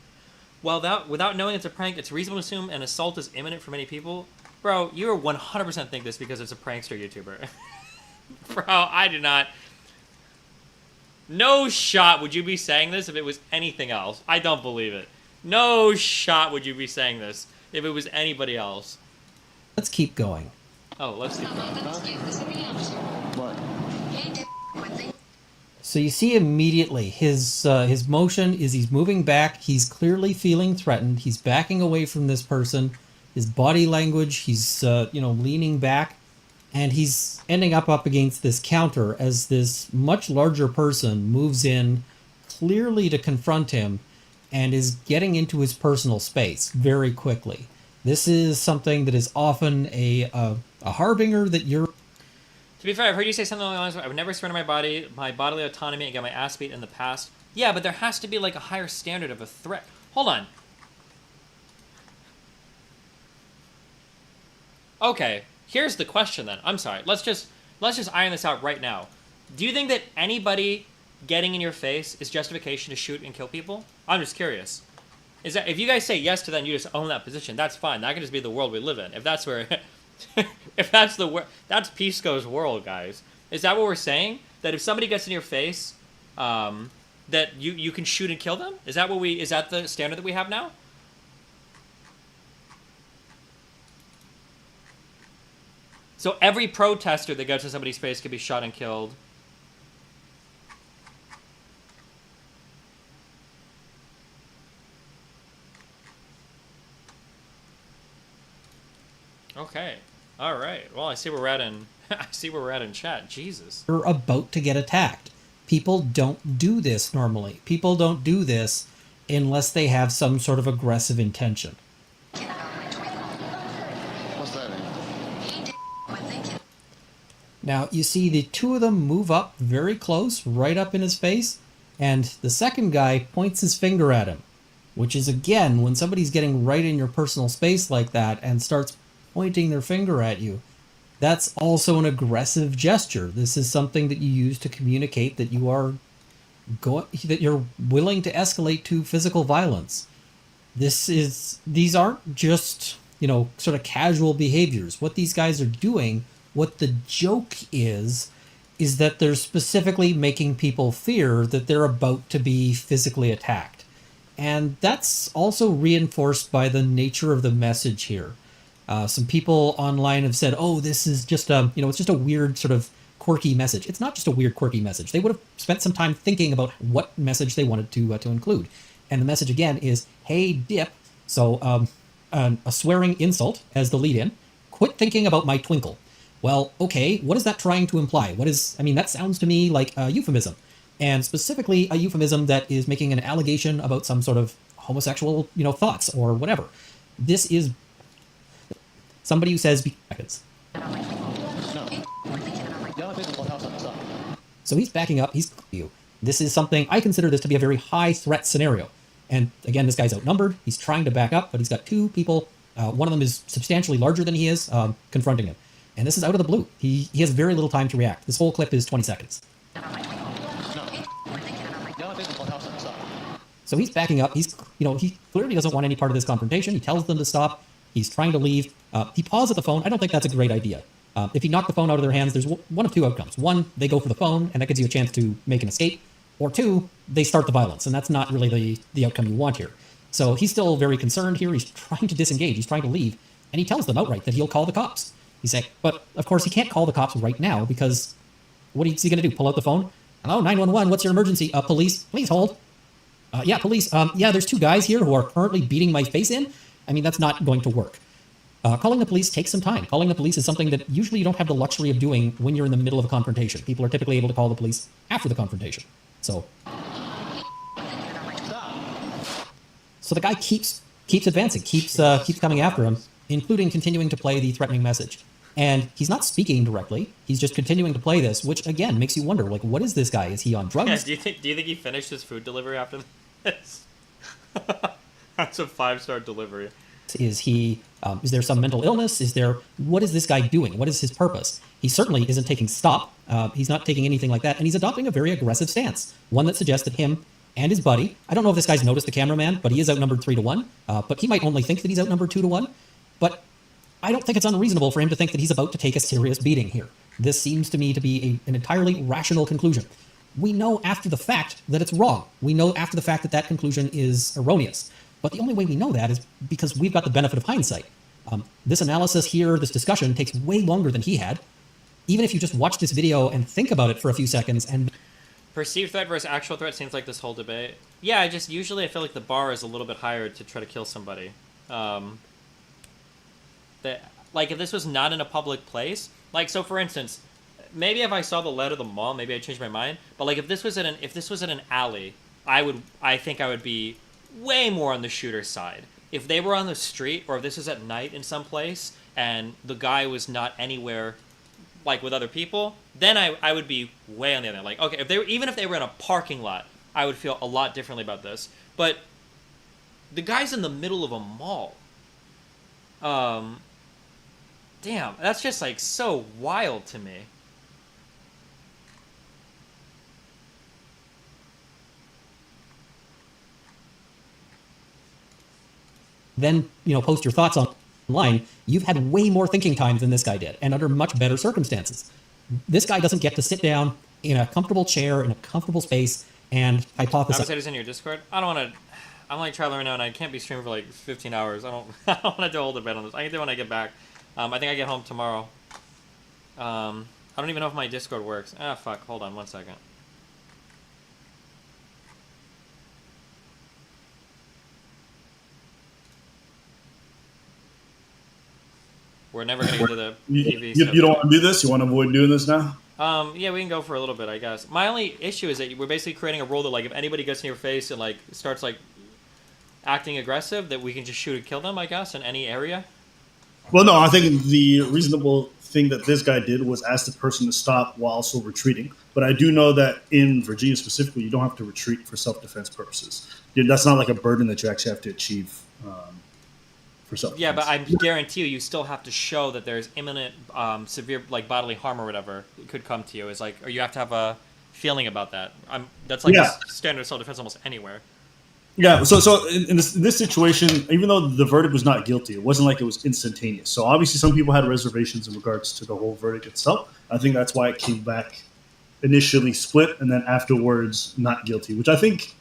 without knowing it's a prank, it's reasonable to assume an assault is imminent for many people. Bro, you are 100% think this because it's a prankster YouTuber. Bro, I did not. No shot would you be saying this if it was anything else. I don't believe it. No shot would you be saying this if it was anybody else. Let's keep going. Oh, let's keep going. What? So you see immediately his motion is he's moving back. He's clearly feeling threatened. He's backing away from this person. His body language, he's leaning back, and he's ending up against this counter as this much larger person moves in clearly to confront him and is getting into his personal space very quickly. This is something that is often a harbinger that you're... To be fair, I've heard you say something along the lines of, I would never surrender my bodily autonomy and get my ass beat in the past. Yeah, but there has to be like a higher standard of a threat. Hold on. Okay, here's the question then. I'm sorry. Let's just iron this out right now. Do you think that anybody getting in your face is justification to shoot and kill people? I'm just curious. Is that if you guys say yes to that and you just own that position, that's fine. That can just be the world we live in. If that's where if that's that's Pisco's world, guys. Is that what we're saying? That if somebody gets in your face, that you can shoot and kill them? Is that the standard that we have now? So every protester that gets in somebody's face could be shot and killed. Okay. All right. Well, I see where we're at in chat. Jesus. You're about to get attacked. People don't do this normally. People don't do this unless they have some sort of aggressive intention. What's that mean? Now, you see the two of them move up very close, right up in his face, and the second guy points his finger at him, which is, again, when somebody's getting right in your personal space like that and starts pointing their finger at you, that's also an aggressive gesture. This is something that you use to communicate that you're willing to escalate to physical violence. These aren't just, sort of casual behaviors. What these guys are doing, what the joke is that they're specifically making people fear that they're about to be physically attacked. And that's also reinforced by the nature of the message here. Some people online have said, oh, this is just it's just a weird sort of quirky message. It's not just a weird quirky message. They would have spent some time thinking about what message they wanted to include. And the message again is, hey, dip. So a swearing insult as the lead in. Quit thinking about my twinkle. Well, okay, what is that trying to imply? That sounds to me like a euphemism. And specifically a euphemism that is making an allegation about some sort of homosexual, thoughts or whatever. This is somebody who says seconds. So he's backing up, he's you. This is something, I consider this to be a very high threat scenario. And again, this guy's outnumbered. He's trying to back up, but he's got two people. One of them is substantially larger than he is, confronting him. And this is out of the blue. He has very little time to react. This whole clip is 20 seconds. So he's backing up. He clearly doesn't want any part of this confrontation. He tells them to stop. He's trying to leave. He paused at the phone. I don't think that's a great idea. If you knock the phone out of their hands, there's one of two outcomes. One, they go for the phone, and that gives you a chance to make an escape. Or two, they start the violence, and that's not really the outcome you want here. So he's still very concerned here. He's trying to disengage. He's trying to leave. And he tells them outright that he'll call the cops. He's like, but of course he can't call the cops right now because what is he going to do? Pull out the phone? Hello, 911, what's your emergency? Police, please hold. Yeah, police. Yeah, there's two guys here who are currently beating my face in. I mean, that's not going to work. Calling the police takes some time. Calling the police is something that usually you don't have the luxury of doing when you're in the middle of a confrontation. People are typically able to call the police after the confrontation. So the guy keeps advancing, keeps coming after him, including continuing to play the threatening message. And he's not speaking directly. He's just continuing to play this, which again makes you wonder, like, what is this guy? Is he on drugs? Yeah, do you think he finished his food delivery after this? That's a 5-star delivery. Is he? Is there some mental illness? What is this guy doing? What is his purpose? He certainly isn't taking stop. He's not taking anything like that, and he's adopting a very aggressive stance, one that suggests that him and his buddy. I don't know if this guy's noticed the cameraman, but he is outnumbered 3-1. But he might only think that he's outnumbered 2-1. But I don't think it's unreasonable for him to think that he's about to take a serious beating here. This seems to me to be an entirely rational conclusion. We know after the fact that it's wrong. We know after the fact that that conclusion is erroneous. But the only way we know that is because we've got the benefit of hindsight. This analysis here, this discussion, takes way longer than he had. Even if you just watch this video and think about it for a few seconds and... Perceived threat versus actual threat seems like this whole debate. Yeah, usually I feel like the bar is a little bit higher to try to kill somebody. Like, if this was not in a public place, like, so for instance, maybe if I saw the lead of the mall, maybe I'd change my mind. But like, if this was in an alley, I think I would be way more on the shooter's side. If they were on the street, or if this was at night in some place, and the guy was not anywhere, like, with other people, then I would be way on the other end. Like, okay, even if they were in a parking lot, I would feel a lot differently about this. But the guy's in the middle of a mall. Damn, that's just, like, so wild to me. Then, post your thoughts online. You've had way more thinking time than this guy did, and under much better circumstances. This guy doesn't get to sit down in a comfortable chair, in a comfortable space, and hypothesize. Conversations in your Discord? I don't want to... I'm, like, traveling right now, and I can't be streaming for, like, 15 hours. I don't want to do a whole debate on this. I can do it when I get back. I think I get home tomorrow. I don't even know if my Discord works. Ah, fuck. Hold on 1 second. We're never going to get to the PV stuff. You don't want to do this? You want to avoid doing this now? Yeah, we can go for a little bit, I guess. My only issue is that we're basically creating a rule that, like, if anybody gets in your face and, like, starts, like, acting aggressive, that we can just shoot and kill them, I guess, in any area. Well, no, I think the reasonable thing that this guy did was ask the person to stop while also retreating. But I do know that in Virginia specifically, you don't have to retreat for self-defense purposes. That's not like a burden that you actually have to achieve for self-defense. Yeah, but I guarantee you still have to show that there's imminent, severe, like, bodily harm or whatever it could come to you. It's like, or you have to have a feeling about that. That's like standard self-defense almost anywhere. Yeah, so in this situation, even though the verdict was not guilty, it wasn't like it was instantaneous. So obviously some people had reservations in regards to the whole verdict itself. I think that's why it came back initially split and then afterwards not guilty, which I think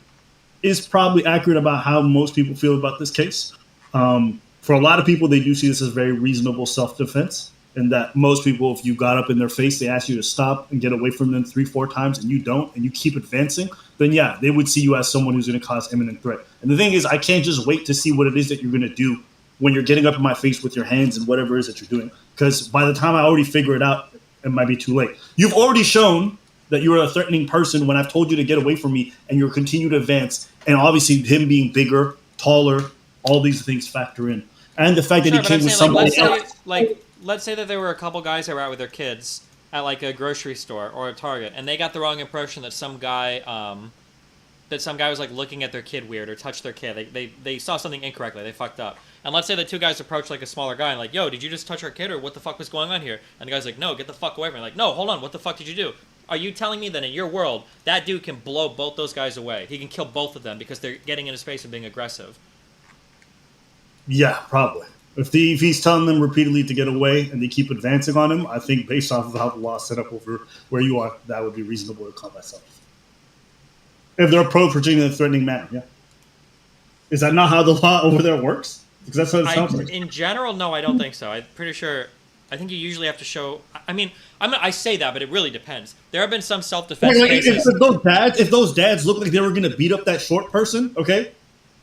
is probably accurate about how most people feel about this case. For a lot of people, they do see this as very reasonable self-defense, and that most people, if you got up in their face, they ask you to stop and get away from them 3-4 times, and you don't, and you keep advancing, then yeah, they would see you as someone who's going to cause imminent threat. And the thing is, I can't just wait to see what it is that you're going to do when you're getting up in my face with your hands and whatever it is that you're doing, because by the time I already figure it out, it might be too late. You've already shown that you're a threatening person when I've told you to get away from me, and you're continuing to advance, and obviously him being bigger, taller, all these things factor in. And the fact that he came with somebody else. Let's say that there were a couple guys that were out with their kids, at like a grocery store or a Target, and they got the wrong impression that some guy was like looking at their kid weird or touched their kid. They saw something incorrectly. They fucked up. And let's say the two guys approach like a smaller guy and like, yo, did you just touch our kid or what the fuck was going on here? And the guy's like, no, get the fuck away from me. Like, no, hold on, what the fuck did you do? Are you telling me that in your world, that dude can blow both those guys away? He can kill both of them because they're getting in his face and being aggressive. Yeah, probably. If he's telling them repeatedly to get away and they keep advancing on him, I think based off of how the law is set up over where you are, that would be reasonable to combat self. If they're approaching in a threatening manner, yeah. Is that not how the law over there works? Because that's what it sounds like. In general, no, I don't think so. I'm pretty sure. I think you usually have to show. I mean, I say that, but it really depends. There have been some self-defense cases. If those dads look like they were going to beat up that short person, okay,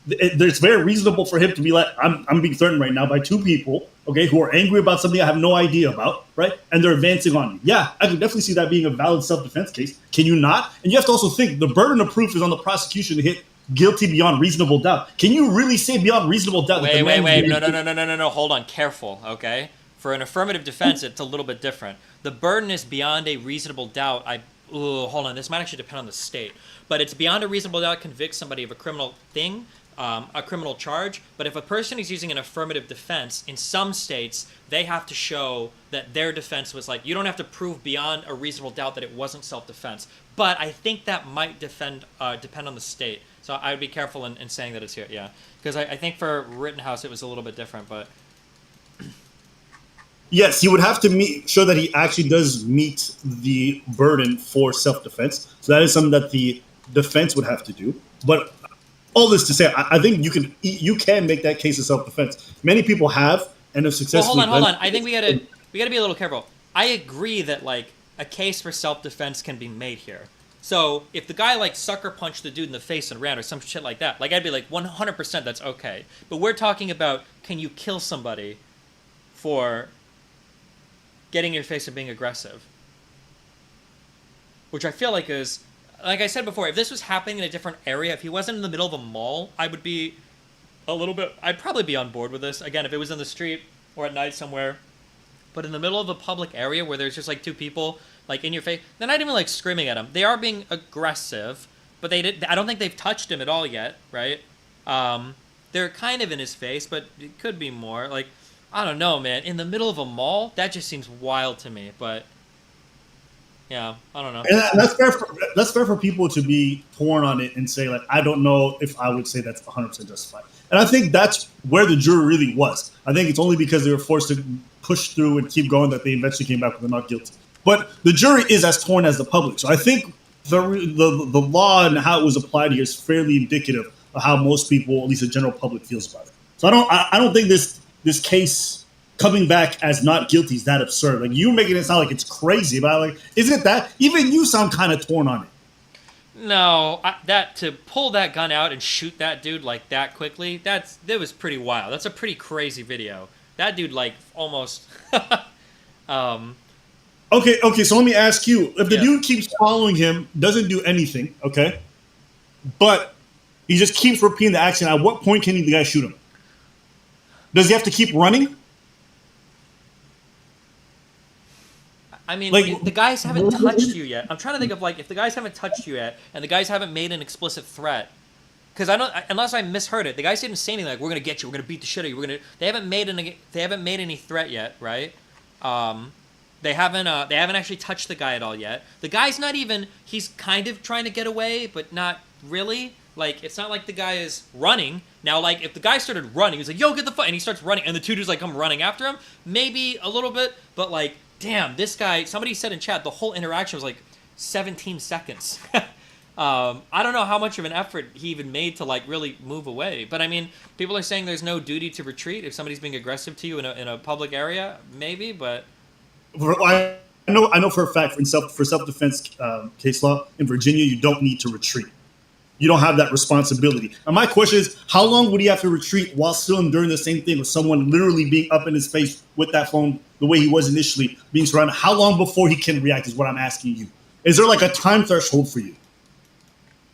it's very reasonable for him to be like, I'm being threatened right now by two people, okay, who are angry about something I have no idea about, right? And they're advancing on me. Yeah, I can definitely see that being a valid self-defense case. Can you not? And you have to also think the burden of proof is on the prosecution to hit guilty beyond reasonable doubt. Can you really say beyond reasonable doubt? Wait, no, hold on, careful, okay? For an affirmative defense, it's a little bit different. The burden is beyond a reasonable doubt. Hold on, this might actually depend on the state, but it's beyond a reasonable doubt to convict somebody of a criminal thing, a criminal charge. But if a person is using an affirmative defense, in some states, they have to show that their defense was like, you don't have to prove beyond a reasonable doubt that it wasn't self-defense. But I think that might depend on the state. So I would be careful in saying that it's here, yeah. Because I think for Rittenhouse, it was a little bit different, but... Yes, he would have to show that he actually does meet the burden for self-defense. So that is something that the defense would have to do. But all this to say, I think you can make that case of self-defense. Many people have and have successfully. Well, hold on. I think we gotta be a little careful. I agree that like a case for self-defense can be made here. So if the guy like sucker punched the dude in the face and ran or some shit like that, like I'd be like 100% that's okay. But we're talking about, can you kill somebody for getting in your face and being aggressive? Which I feel like is, like I said before, if this was happening in a different area, if he wasn't in the middle of a mall, I'd probably be on board with this. Again, if it was in the street or at night somewhere. But in the middle of a public area where there's just like two people like in your face, they're not even like screaming at him. They are being aggressive, but I don't think they've touched him at all yet, right? They're kind of in his face, but it could be more. Like, I don't know, man. In the middle of a mall, that just seems wild to me. But yeah, I don't know. And that's fair for people to be torn on it and say like, I don't know if I would say that's 100% justified. And I think that's where the jury really was. I think it's only because they were forced to push through and keep going that they eventually came back with a not guilty. But the jury is as torn as the public. So I think the law and how it was applied here is fairly indicative of how most people, at least the general public, feels about it. So I don't think this case coming back as not guilty is that absurd. Like, you making it sound like it's crazy, but like, isn't it that? Even you sound kind of torn on it. No, that to pull that gun out and shoot that dude like that quickly, that was pretty wild. That's a pretty crazy video. That dude like almost. Okay. So let me ask you: if the dude keeps following him, doesn't do anything, okay, but he just keeps repeating the action, at what point can the guy shoot him? Does he have to keep running? I mean, like, the guys haven't touched you yet. I'm trying to think of like if the guys haven't touched you yet, and the guys haven't made an explicit threat. Because unless I misheard it, the guys didn't say anything like, "We're gonna get you, we're gonna beat the shit out of you." They haven't made any threat yet, right? They haven't actually touched the guy at all yet. The guy's not even. He's kind of trying to get away, but not really. Like, it's not like the guy is running. Now, like, if the guy started running, he's like, yo, get the fuck, and he starts running, and the two dudes, like, come running after him, maybe a little bit, but, like, damn, this guy, somebody said in chat, the whole interaction was, like, 17 seconds. I don't know how much of an effort he even made to, like, really move away. But, I mean, people are saying there's no duty to retreat if somebody's being aggressive to you in a public area. Maybe, but... I know for a fact, for self-defense case law, in Virginia, you don't need to retreat. You don't have that responsibility. And my question is, how long would he have to retreat while still doing the same thing with someone literally being up in his face with that phone the way he was initially being surrounded? How long before he can react is what I'm asking you. Is there like a time threshold for you?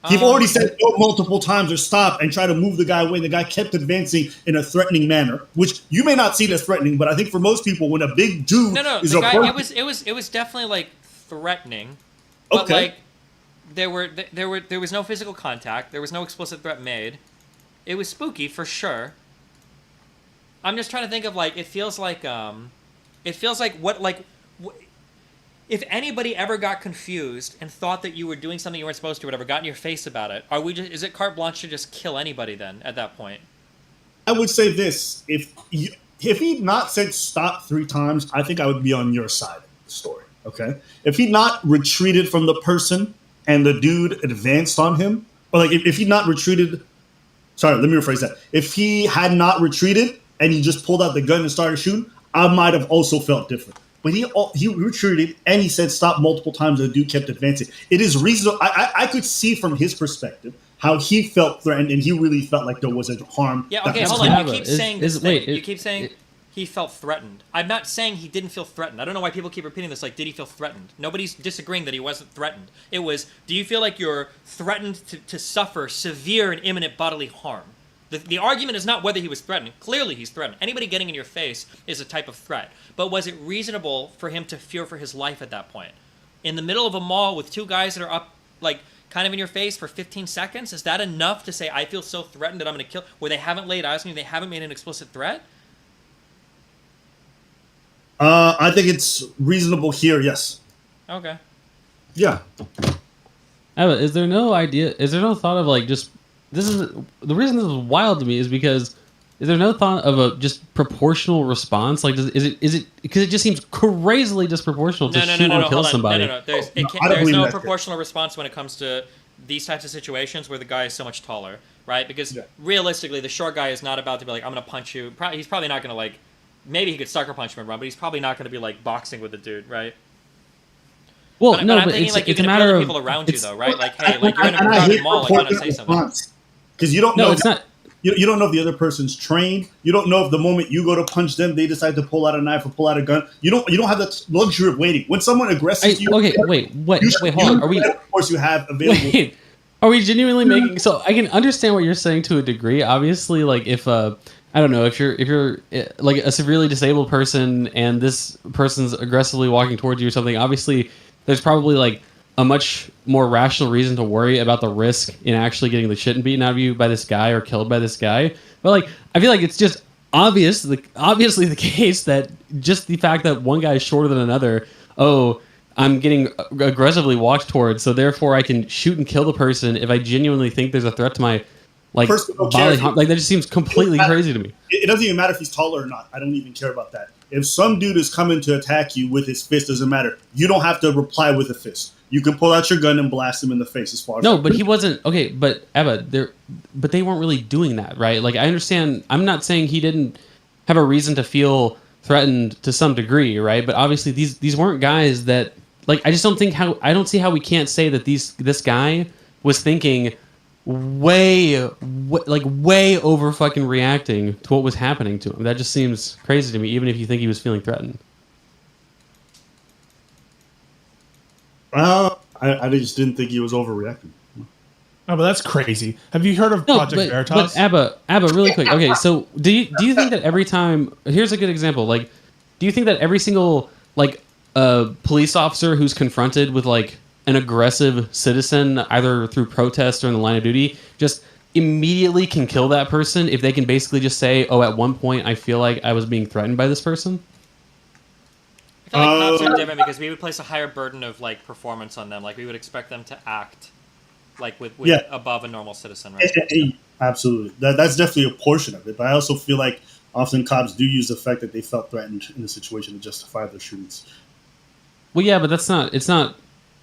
He've already said no multiple times or stop and try to move the guy away. The guy kept advancing in a threatening manner, which you may not see it as threatening, but I think for most people, when a big dude is the guy, approaching, it was definitely like threatening, but like there was no physical contact, there was no explicit threat made. It was spooky for sure. I'm just trying to think of like it feels like if anybody ever got confused and thought that you were doing something you weren't supposed to, or whatever, got in your face about it, is it carte blanche to just kill anybody then at that point? I would say this: if he'd not said stop 3 times, I think I would be on your side of the story. Okay, if he'd not retreated from the person and the dude advanced on him, or like if he'd not retreated, sorry, let me rephrase that. If he had not retreated and he just pulled out the gun and started shooting, I might have also felt different. But he retreated and he said stop multiple times and the dude kept advancing. It is reasonable. I could see from his perspective how he felt threatened and he really felt like there was a harm. Yeah, okay, hold on. You keep saying this thing. You keep saying he felt threatened. I'm not saying he didn't feel threatened. I don't know why people keep repeating this, like, did he feel threatened? Nobody's disagreeing that he wasn't threatened. It was, do you feel like you're threatened to suffer severe and imminent bodily harm? The argument is not whether he was threatened. Clearly he's threatened. Anybody getting in your face is a type of threat. But was it reasonable for him to fear for his life at that point? In the middle of a mall with 2 guys that are up, like, kind of in your face for 15 seconds? Is that enough to say, I feel so threatened that I'm going to kill, where they haven't laid eyes on you, they haven't made an explicit threat? I think it's reasonable here, yes. Okay. Yeah. Is there no thought of like just, the reason this is wild to me is because is there no thought of a just proportional response? Like, is it because it just seems crazily disproportional to shoot or kill somebody? No. There's no proportional response when it comes to these types of situations where the guy is so much taller, right? Because realistically, the short guy is not about to be like, I'm going to punch you. He's probably not going to like, maybe he could sucker punch him and run, but he's probably not going to be like boxing with the dude, right? Well, but no, I'm but thinking, it's, like, you it's a can matter appeal to of people around you, though, right? Like, hey, like, you're in a crowded mall, like, you want to say something. Because you don't know. No, it's not. You don't know if the other person's trained. You don't know if the moment you go to punch them, they decide to pull out a knife or pull out a gun. You don't have the luxury of waiting. When someone aggresses you, okay, wait, hold on. Are we? Of course, you have available. Wait, are we genuinely making? So I can understand what you're saying to a degree. Obviously, like if I don't know, if you're like a severely disabled person and this person's aggressively walking towards you or something, obviously there's probably like a much more rational reason to worry about the risk in actually getting the shit beaten out of you by this guy or killed by this guy. But like, I feel like it's just obviously the case that just the fact that one guy is shorter than another, I'm getting aggressively walked towards, so therefore I can shoot and kill the person if I genuinely think there's a threat to my like body. Like that just seems completely crazy to me. It doesn't even matter if he's taller or not. I don't even care about that. If some dude is coming to attack you with his fist, doesn't matter. You don't have to reply with a fist. You can pull out your gun and blast him in the face as far as but he wasn't okay. But Eva, they weren't really doing that, right? Like I understand. I'm not saying he didn't have a reason to feel threatened to some degree, right? But obviously these weren't guys that like. I just don't see how we can't say that this guy was thinking way over fucking reacting to what was happening to him. That just seems crazy to me, even if you think he was feeling threatened. I just didn't think he was overreacting. Oh, but that's crazy. Have you heard of Project Veritas? But Abba, really quick. Okay, so do you think that every time? Here's a good example. Like, do you think that every single like police officer who's confronted with like an aggressive citizen, either through protest or in the line of duty, just immediately can kill that person if they can basically just say, "Oh, at one point I feel like I was being threatened by this person"? I feel like cops are different because we would place a higher burden of like performance on them. Like we would expect them to act like with above a normal citizen, right? Absolutely. That's definitely a portion of it. But I also feel like often cops do use the fact that they felt threatened in the situation to justify their shootings. Well, yeah, but it's not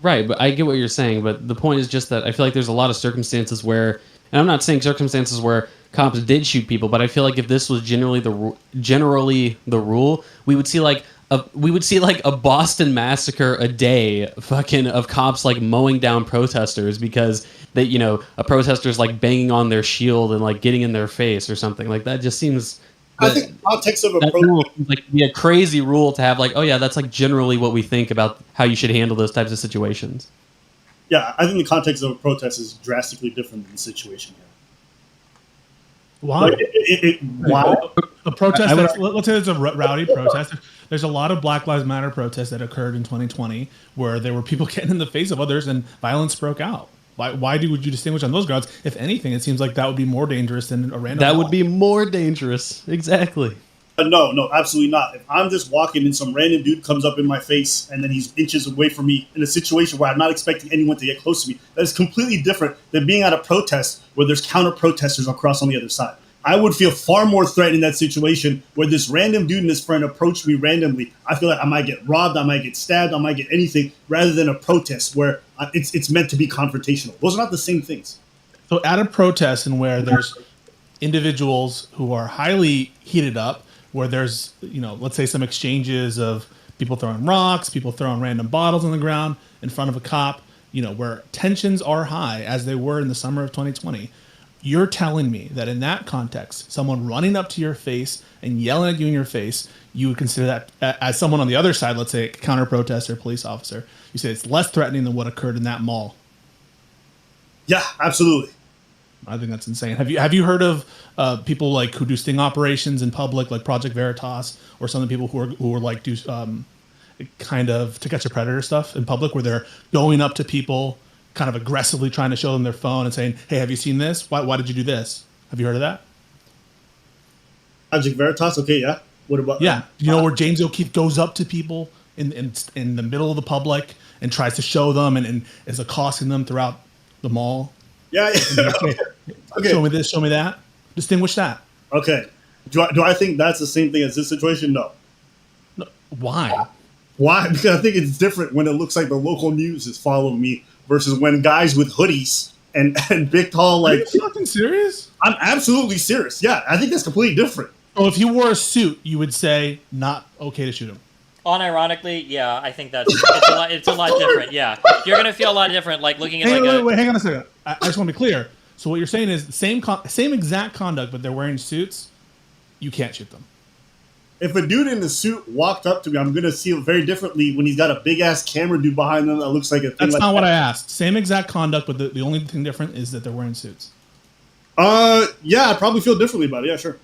right. But I get what you're saying. But the point is just that I feel like there's a lot of circumstances where, and I'm not saying circumstances where cops did shoot people, but I feel like if this was generally the rule, we would see like a Boston massacre a day fucking of cops like mowing down protesters because a protester's like banging on their shield and like getting in their face or something like that. Just seems I think context of a like be a crazy rule to have like, oh yeah, that's like generally what we think about how you should handle those types of situations. Yeah, I think the context of a protest is drastically different than the situation here. Why? Like, why? A protest. Let's say there's a rowdy protest. There's a lot of Black Lives Matter protests that occurred in 2020 where there were people getting in the face of others and violence broke out. Why would you distinguish on those grounds? If anything, it seems like that would be more dangerous than a random. That would be more dangerous. Exactly. No, absolutely not. If I'm just walking and some random dude comes up in my face and then he's inches away from me in a situation where I'm not expecting anyone to get close to me, that is completely different than being at a protest where there's counter protesters across on the other side. I would feel far more threatened in that situation where this random dude and his friend approach me randomly. I feel like I might get robbed, I might get stabbed, I might get anything, rather than a protest where it's meant to be confrontational. Those are not the same things. So at a protest and where there's individuals who are highly heated up, where there's, let's say some exchanges of people throwing rocks, people throwing random bottles on the ground in front of a cop, where tensions are high as they were in the summer of 2020. You're telling me that in that context, someone running up to your face and yelling at you in your face, you would consider that as someone on the other side, let's say a counter protester, police officer, you say it's less threatening than what occurred in that mall. Yeah, absolutely. I think that's insane. Have you heard of people like who do sting operations in public, like Project Veritas, or some of the people who are like do kind of To Catch a Predator stuff in public, where they're going up to people, kind of aggressively trying to show them their phone and saying, "Hey, have you seen this? Why did you do this?" Have you heard of that? Project Veritas. Okay, yeah. What about? Yeah, where James O'Keefe goes up to people in the middle of the public and tries to show them and is accosting them throughout the mall. Yeah. Okay. Show me this. Show me that. Distinguish that. Okay. Do I think that's the same thing as this situation? No. Why? Why? Because I think it's different when it looks like the local news is following me versus when guys with hoodies and big tall like. Are you fucking serious? I'm absolutely serious. Yeah, I think that's completely different. So if you wore a suit, you would say not okay to shoot him. Unironically, yeah, I think it's a lot different. Yeah, you're gonna feel a lot different, like looking at Wait, hang on a second. I just want to be clear. So what you're saying is the same exact conduct, but they're wearing suits. You can't shoot them. If a dude in a suit walked up to me, I'm gonna see it very differently when he's got a big ass camera dude behind them that looks like a thing. That's not what I asked. Same exact conduct, but the only thing different is that they're wearing suits. Yeah, I'd probably feel differently about it. Yeah, sure.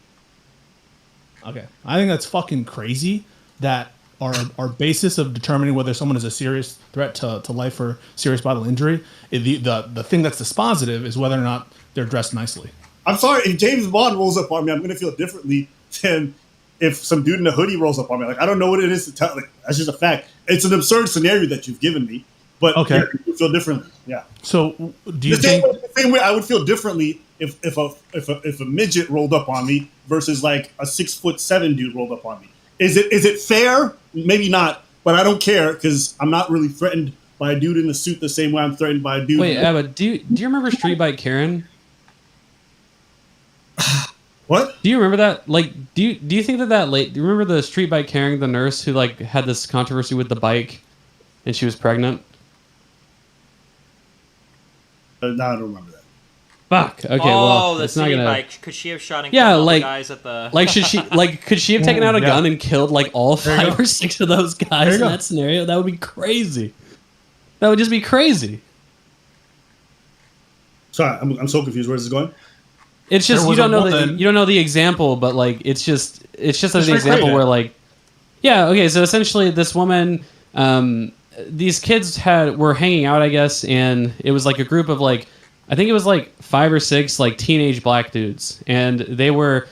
Okay, I think that's fucking crazy. That our basis of determining whether someone is a serious threat to life or serious bodily injury, the thing that's dispositive is whether or not they're dressed nicely. I'm sorry, if James Bond rolls up on me, I'm going to feel differently than if some dude in a hoodie rolls up on me. Like, I don't know what it is to tell. Like, that's just a fact. It's an absurd scenario that you've given me, but okay, you feel differently. Yeah. So, do you think the same way I would feel differently if a midget rolled up on me versus like a 6'7" dude rolled up on me? Is it fair? Maybe not, but I don't care because I'm not really threatened by a dude in a suit the same way I'm threatened by a dude. Wait, Abba, do you remember Street Bike Karen? What? Do you remember that? Like, do you think that late? Do you remember the Street Bike Karen, the nurse who like had this controversy with the bike, and she was pregnant? No, I don't remember that. Fuck. Okay. Oh, well, the it's not city gonna. bike. Could she have shot and Yeah, killed all like the guys at the? Like, could she have taken out a gun and killed like all 5 or 6 of those guys in that scenario? That would be crazy. That would just be crazy. Sorry, I'm so confused. Where's this going? It's just you don't know the example, but like it's just an example where like, yeah, okay, so essentially this woman, these kids were hanging out, I guess, and it was like a group of like, I think it was like 5 or 6 like teenage black dudes, and they were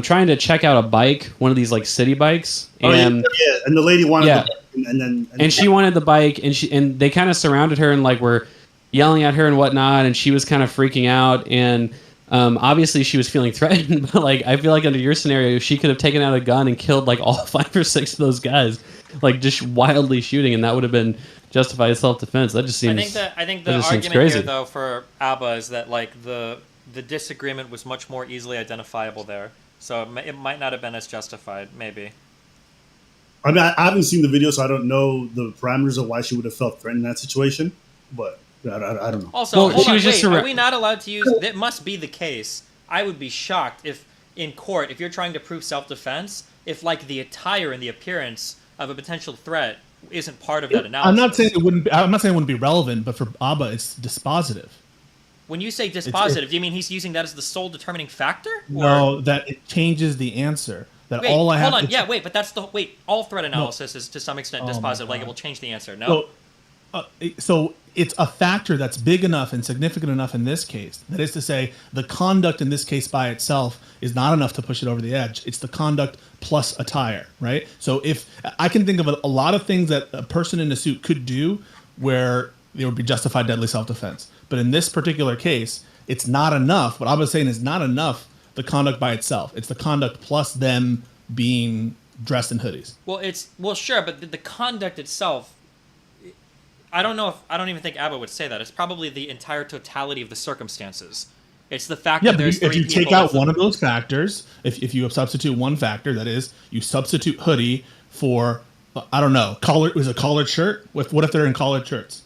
trying to check out a bike, one of these like city bikes, and and the lady wanted yeah, the bike, and she wanted the bike, and they kind of surrounded her and like were yelling at her and whatnot, and she was kind of freaking out, and obviously she was feeling threatened, but like I feel like under your scenario, she could have taken out a gun and killed like all 5 or 6 of those guys, like just wildly shooting, and that would have been justified self-defense. That just seems. I think the argument here though for Abba is that like the disagreement was much more easily identifiable there, so it might not have been as justified. Maybe. I mean, I haven't seen the video, so I don't know the parameters of why she would have felt threatened in that situation, but. I don't know. Also, hold on, wait, are we not allowed to use... It must be the case. I would be shocked if, in court, if you're trying to prove self-defense, if, like, the attire and the appearance of a potential threat isn't part of that analysis. I'm not saying it wouldn't. I'm not saying it wouldn't be relevant, but for Abba, it's dispositive. When you say dispositive, do you mean he's using that as the sole determining factor? No, that it changes the answer. That Wait, all I have. hold on. Yeah, wait, but that's the all threat analysis is to some extent dispositive. Like it will change the answer. No. So it's a factor that's big enough and significant enough in this case. That is to say, the conduct in this case by itself is not enough to push it over the edge. It's the conduct plus attire, right? So if I can think of a lot of things that a person in a suit could do where there would be justified deadly self-defense. But in this particular case, it's not enough. What I was saying is not enough the conduct by itself. It's the conduct plus them being dressed in hoodies. Well, sure, but the conduct itself, I don't even think Abba would say that. It's probably the entire totality of the circumstances. It's the fact that there's if three you people take out with- one of those factors, if you substitute one factor, that is, you substitute hoodie for, I don't know, was a collared shirt? What if they're in collared shirts?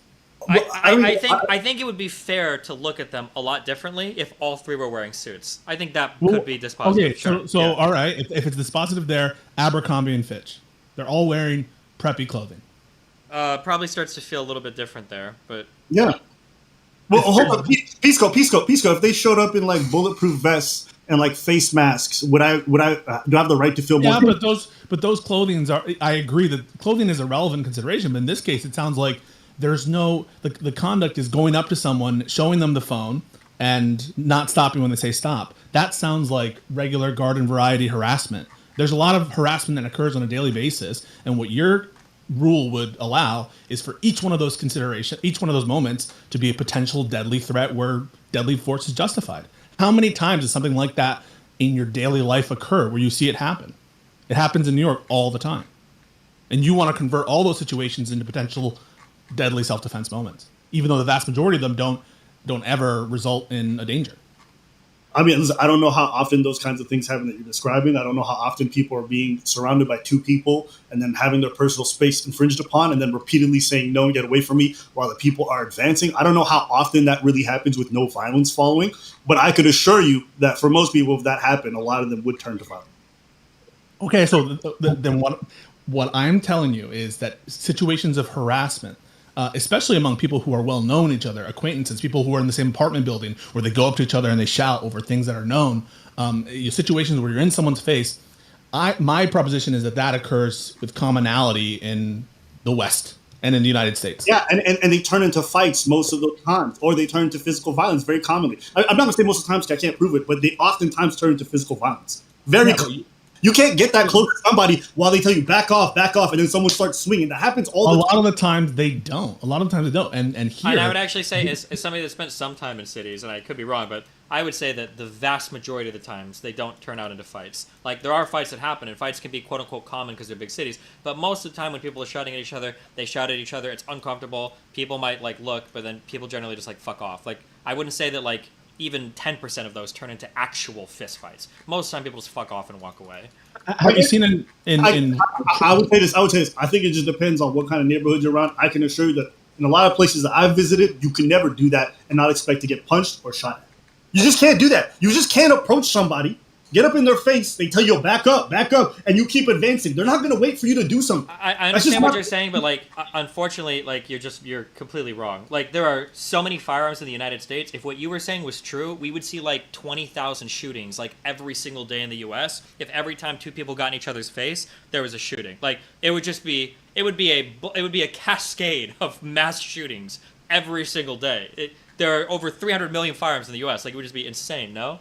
I think it would be fair to look at them a lot differently if all three were wearing suits. I think that could be dispositive. Okay, sure. so all right, if it's dispositive there, Abercrombie and Fitch, they're all wearing preppy clothing. Probably starts to feel a little bit different there, but yeah. Well, hold on, Pisco. If they showed up in like bulletproof vests and like face masks, would I do I have the right to feel more? Yeah, but those clothings are. I agree that clothing is a relevant consideration, but in this case, it sounds like there's no the conduct is going up to someone, showing them the phone, and not stopping when they say stop. That sounds like regular garden variety harassment. There's a lot of harassment that occurs on a daily basis, and what your rule would allow is for each one of those moments to be a potential deadly threat where deadly force is justified. How many times does something like that in your daily life occur where you see it happen? It happens in New York all the time. And you want to convert all those situations into potential deadly self-defense moments, even though the vast majority of them don't ever result in a danger. I mean, listen, I don't know how often those kinds of things happen that you're describing. I don't know how often people are being surrounded by two people and then having their personal space infringed upon and then repeatedly saying, no, get away from me while the people are advancing. I don't know how often that really happens with no violence following, but I could assure you that for most people, if that happened, a lot of them would turn to violence. Okay, so then what I'm telling you is that situations of harassment, especially among people who are well known each other, acquaintances, people who are in the same apartment building, where they go up to each other and they shout over things that are known, situations where you're in someone's face, my proposition is that occurs with commonality in the West and in the United States. Yeah, and they turn into fights most of the times, or they turn into physical violence very commonly. I'm not going to say most of the times because I can't prove it, but they oftentimes turn into physical violence. You can't get that close to somebody while they tell you back off, and then someone starts swinging. That happens all the time. A lot of the times they don't. And here, and I would actually say, as somebody that spent some time in cities, and I could be wrong, but I would say that the vast majority of the times they don't turn out into fights. Like, there are fights that happen, and fights can be quote unquote common because they're big cities. But most of the time, when people are shouting at each other, they shout at each other. It's uncomfortable. People might like look, but then people generally just like fuck off. Like, I wouldn't say that like even 10% of those turn into actual fist fights. Most of the time, people just fuck off and walk away. Have you seen I would say this. I think it just depends on what kind of neighborhood you're around. I can assure you that in a lot of places that I've visited, you can never do that and not expect to get punched or shot at. You just can't do that. You just can't approach somebody, get up in their face, they tell you back up, and you keep advancing. They're not going to wait for you to do something. I understand what you're saying, but like, unfortunately, like you're completely wrong. Like, there are so many firearms in the United States. If what you were saying was true, we would see like 20,000 shootings like every single day in the U.S. If every time two people got in each other's face, there was a shooting. Like, it would be a cascade of mass shootings every single day. There are over 300 million firearms in the U.S. Like, it would just be insane, no?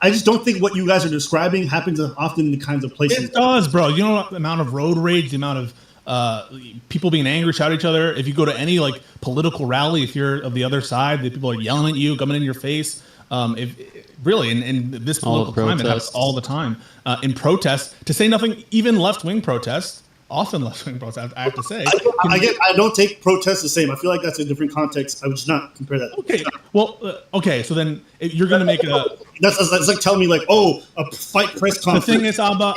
I just don't think what you guys are describing happens often in the kinds of places. It does, bro. You know the amount of road rage, the amount of people being angry, shout at each other. If you go to any like political rally, if you're of the other side, the people are yelling at you, coming in your face. Really, in this political climate, it happens all the time. In protests, to say nothing, even left-wing protests. Often left-wing protests, I have to say. I don't take protests the same. I feel like that's a different context. I would just not compare that. Okay, well, so then you're going to make a... That's like telling me, like, a fight press conference. The thing is, I'm going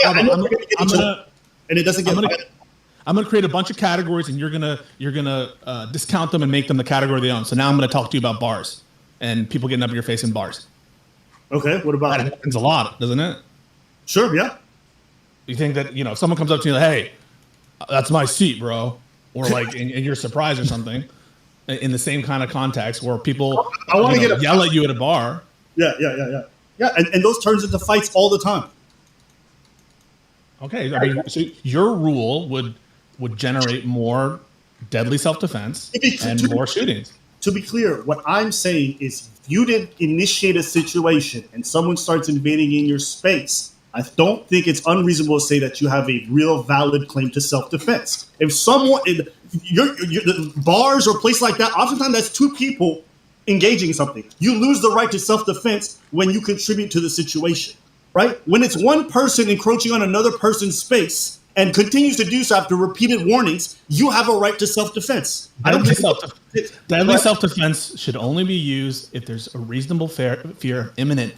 to create a bunch of categories, and you're gonna discount them and make them the category they own. So now I'm going to talk to you about bars and people getting up in your face in bars. Okay, what about that? It happens a lot, doesn't it? Sure, yeah. You think that, if someone comes up to you like, hey, that's my seat, bro, or like, and you're surprised or something, in the same kind of context where people I want to get yell at you at a bar. Yeah, and those turns into fights all the time. Okay, I mean, so your rule would generate more deadly self-defense and more shootings. To be clear, what I'm saying is if you didn't initiate a situation and someone starts invading in your space, I don't think it's unreasonable to say that you have a real valid claim to self-defense. If someone, bars or places like that, oftentimes that's two people engaging in something. You lose the right to self-defense when you contribute to the situation, right? When it's one person encroaching on another person's space and continues to do so after repeated warnings, you have a right to self-defense. Deadly self-defense should only be used if there's a reasonable fear of imminent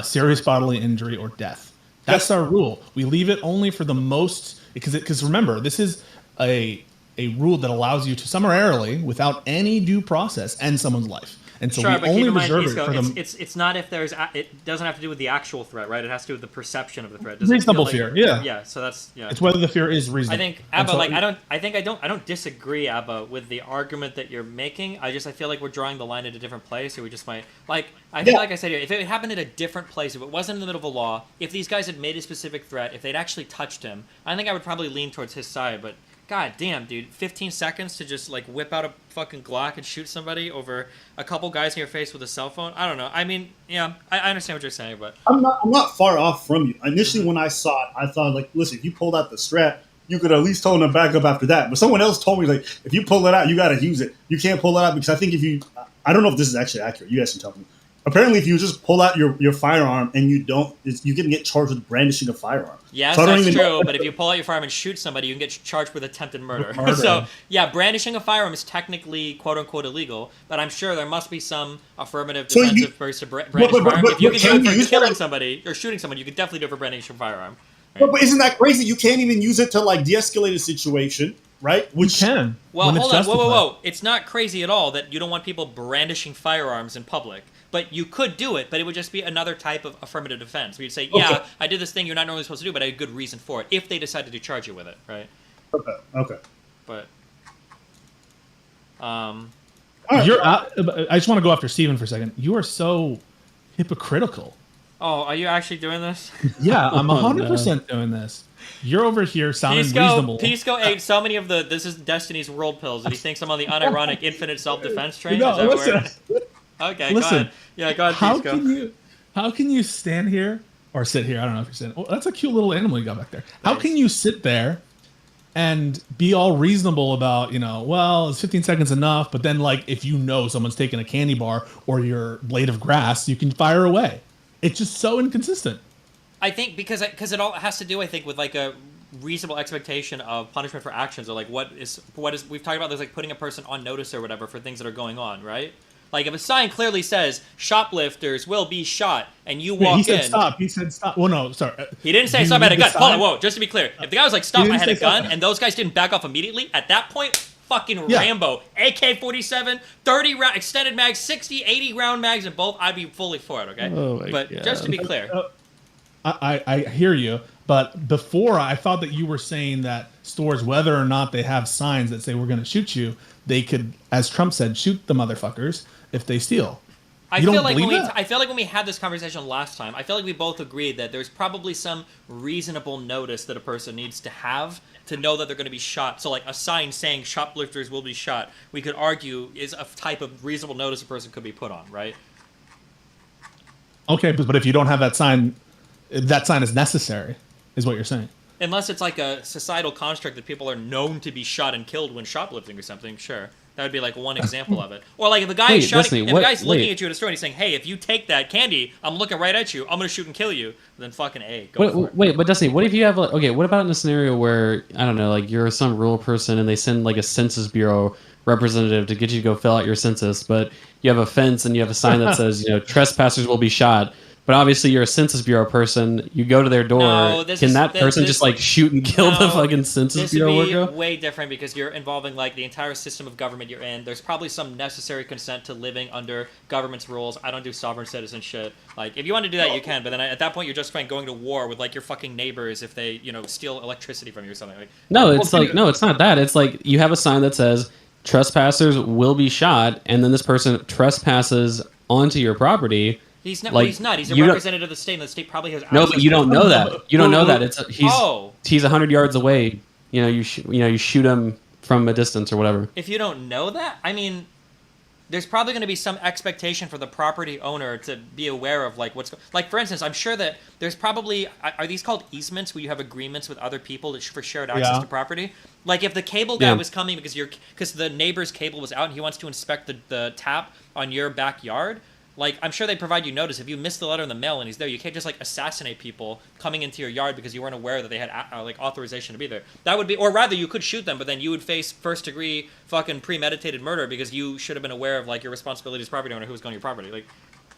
serious bodily injury or death. That's our rule. We leave it only for the most, because remember, this is a rule that allows you to summarily, without any due process, end someone's life. And so we only reserve it for them. It's not if there's it doesn't have to do with the actual threat, right? It has to do with the perception of the threat. Reasonable fear, yeah. Yeah, so that's It's whether the fear is reasonable. I think Abba, I don't disagree, Abba, with the argument that you're making. I feel like we're drawing the line at a different place, or we just might like I said here, if it happened at a different place, if it wasn't in the middle of a law, if these guys had made a specific threat, if they'd actually touched him, I think I would probably lean towards his side, but God damn, dude! 15 seconds to just like whip out a fucking Glock and shoot somebody over a couple guys in your face with a cell phone. I don't know. I mean, yeah, I understand what you're saying, but I'm not far off from you. Initially, when I saw it, I thought like, listen, if you pulled out the strap, you could at least tone them back up after that. But someone else told me like, if you pull it out, you got to use it. You can't pull it out because I think I don't know if this is actually accurate. You guys can tell me. Apparently, if you just pull out your firearm and you don't, you can get charged with brandishing a firearm. Yes, so that's true. But if you pull out your firearm and shoot somebody, you can get charged with attempted murder. So, yeah, brandishing a firearm is technically "quote unquote" illegal. But I'm sure there must be some affirmative defensive versus brandish firearm. If you can do it for killing somebody or shooting someone, you could definitely do it for brandishing a firearm. Right? But isn't that crazy? You can't even use it to like de-escalate a situation, right? Which you can. Well, hold on. Whoa. It's not crazy at all that you don't want people brandishing firearms in public. But you could do it, but it would just be another type of affirmative defense. Where you'd say, yeah, I did this thing you're not normally supposed to do, but I had a good reason for it, if they decided to charge you with it, right? Okay. But, I just want to go after Steven for a second. You are so hypocritical. Oh, are you actually doing this? Yeah, I'm 100% doing this. You're over here sounding reasonable. Pisco ate so many of this is Destiny's World pills that he thinks I'm on the unironic infinite self-defense train. No, listen. Okay, listen, go ahead. Yeah, go ahead, how can you stand here or sit here? I don't know if you're sitting. Oh, that's a cute little animal you got back there. How can you sit there and be all reasonable about, well, is 15 seconds enough? But then, like, if you know someone's taking a candy bar or your blade of grass, you can fire away. It's just so inconsistent. I think because it all has to do, I think, with like a reasonable expectation of punishment for actions, or like what is we've talked about this, like putting a person on notice or whatever for things that are going on, right? Like, if a sign clearly says, shoplifters will be shot, and you walk in... He said stop. He said stop. Well, no, sorry. He didn't say stop, I had a gun. Hold on, whoa, just to be clear. If the guy was like, stop, I had a gun, and those guys didn't back off immediately, at that point, fucking Rambo. AK-47, 30 round, extended mags, 60, 80 round mags in both, I'd be fully for it, okay? But just to be clear. I hear you, but before I thought that you were saying that stores, whether or not they have signs that say we're going to shoot you, they could, as Trump said, shoot the motherfuckers if they steal. I feel like when we had this conversation last time, I feel like we both agreed that there's probably some reasonable notice that a person needs to have to know that they're going to be shot. So like a sign saying shoplifters will be shot, we could argue is a type of reasonable notice a person could be put on, right? Okay, but if you don't have that sign is necessary, is what you're saying. Unless it's like a societal construct that people are known to be shot and killed when shoplifting or something, sure. That would be like one example of it. Or like if a guy is shooting, if a guy's looking at you at a store and he's saying, hey, if you take that candy, I'm looking right at you, I'm going to shoot and kill you, then fucking A, go for it. Wait, but Destiny, what if you have, what about in a scenario where, I don't know, like you're some rural person and they send like a Census Bureau representative to get you to go fill out your census, but you have a fence and you have a sign that says, trespassers will be shot, But obviously, you're a Census Bureau person. You go to their door. No, Can that person just like shoot and kill the fucking Census Bureau This would worker? be way different because you're involving like the entire system of government you're in. There's probably some necessary consent to living under government's rules. I don't do sovereign citizen shit. Like, if you want to do that, you can. But then at that point, you're just going to war with like your fucking neighbors if they, steal electricity from you or something. Like, No, it's like no, it's not that. It's like you have a sign that says trespassers will be shot, and then this person trespasses onto your property. He's not. Like, He's not. He's a you don't- representative of the state, and the state probably has. No, access but you to don't it. know that. You don't know that. Oh. He's 100 yards away. You shoot him from a distance or whatever. If you don't know that, I mean, there's probably going to be some expectation for the property owner to be aware of like like for instance, I'm sure that there's probably are these called easements where you have agreements with other people for shared access to property? Like if the cable guy was coming because the neighbor's cable was out and he wants to inspect the tap on your backyard. Like, I'm sure they provide you notice. If you miss the letter in the mail and he's there, you can't just, like, assassinate people coming into your yard because you weren't aware that they had, like, authorization to be there. That would be, or rather, you could shoot them, but then you would face first-degree fucking premeditated murder because you should have been aware of, like, your responsibility as property owner who was going to your property. Like,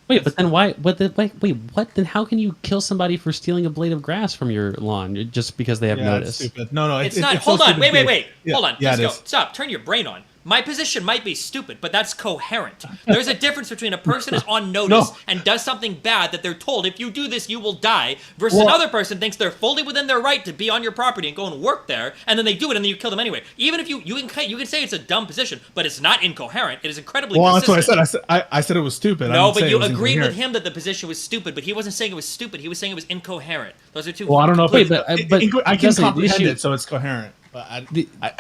wait, but then why? What? Then how can you kill somebody for stealing a blade of grass from your lawn just because they have notice? That's stupid. No, it's not. Hold on. Wait. Yeah. Hold on. Yeah, Please go. Stop. Turn your brain on. My position might be stupid, but that's coherent. There's a difference between a person is on notice and does something bad that they're told, if you do this, you will die, versus another person thinks they're fully within their right to be on your property and go and work there, and then they do it, and then you kill them anyway. Even if you can say it's a dumb position, but it's not incoherent. It is incredibly consistent. That's what I said. I said it was stupid. No, but you agreed with him that the position was stupid, but he wasn't saying it was stupid. He was saying it was incoherent. Those are two. Well, I don't know if I can Jesse, comprehend it, so it's coherent. But I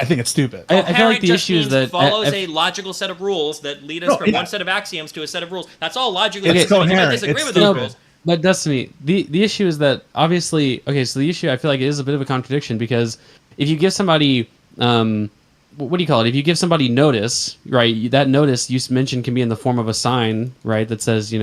think it's stupid. I feel like the issue is that follows a logical set of rules that lead us from one set of axioms to a set of rules. That's all logically. It's coherent. I disagree with those rules. But Destiny, the issue is that obviously, okay, so the issue I feel like it is a bit of a contradiction because if you give somebody, what do you call it? If you give somebody notice, right? That notice you mentioned can be in the form of a sign, right? That says,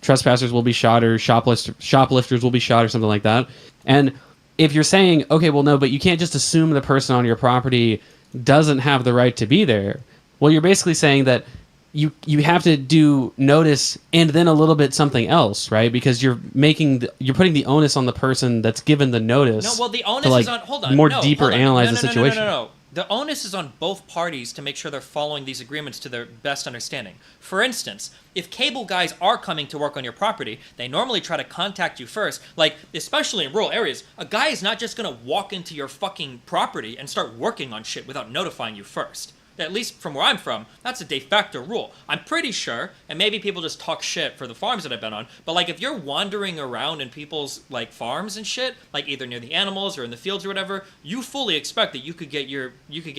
trespassers will be shot or shoplifters will be shot or something like that. And if you're saying, okay, well, no, but you can't just assume the person on your property doesn't have the right to be there. Well, you're basically saying that you have to do notice and then a little bit something else, right? Because you're putting the onus on the person that's given the notice. No, well, the onus is on. Hold on. Deeper analyze the situation. No. The onus is on both parties to make sure they're following these agreements to their best understanding. For instance, if cable guys are coming to work on your property, they normally try to contact you first. Like, especially in rural areas, a guy is not just going to walk into your fucking property and start working on shit without notifying you first. At least from where I'm from, that's a de facto rule. I'm pretty sure, and maybe people just talk shit for the farms that I've been on, but like if you're wandering around in people's like farms and shit, like either near the animals or in the fields or whatever, you fully expect that you could get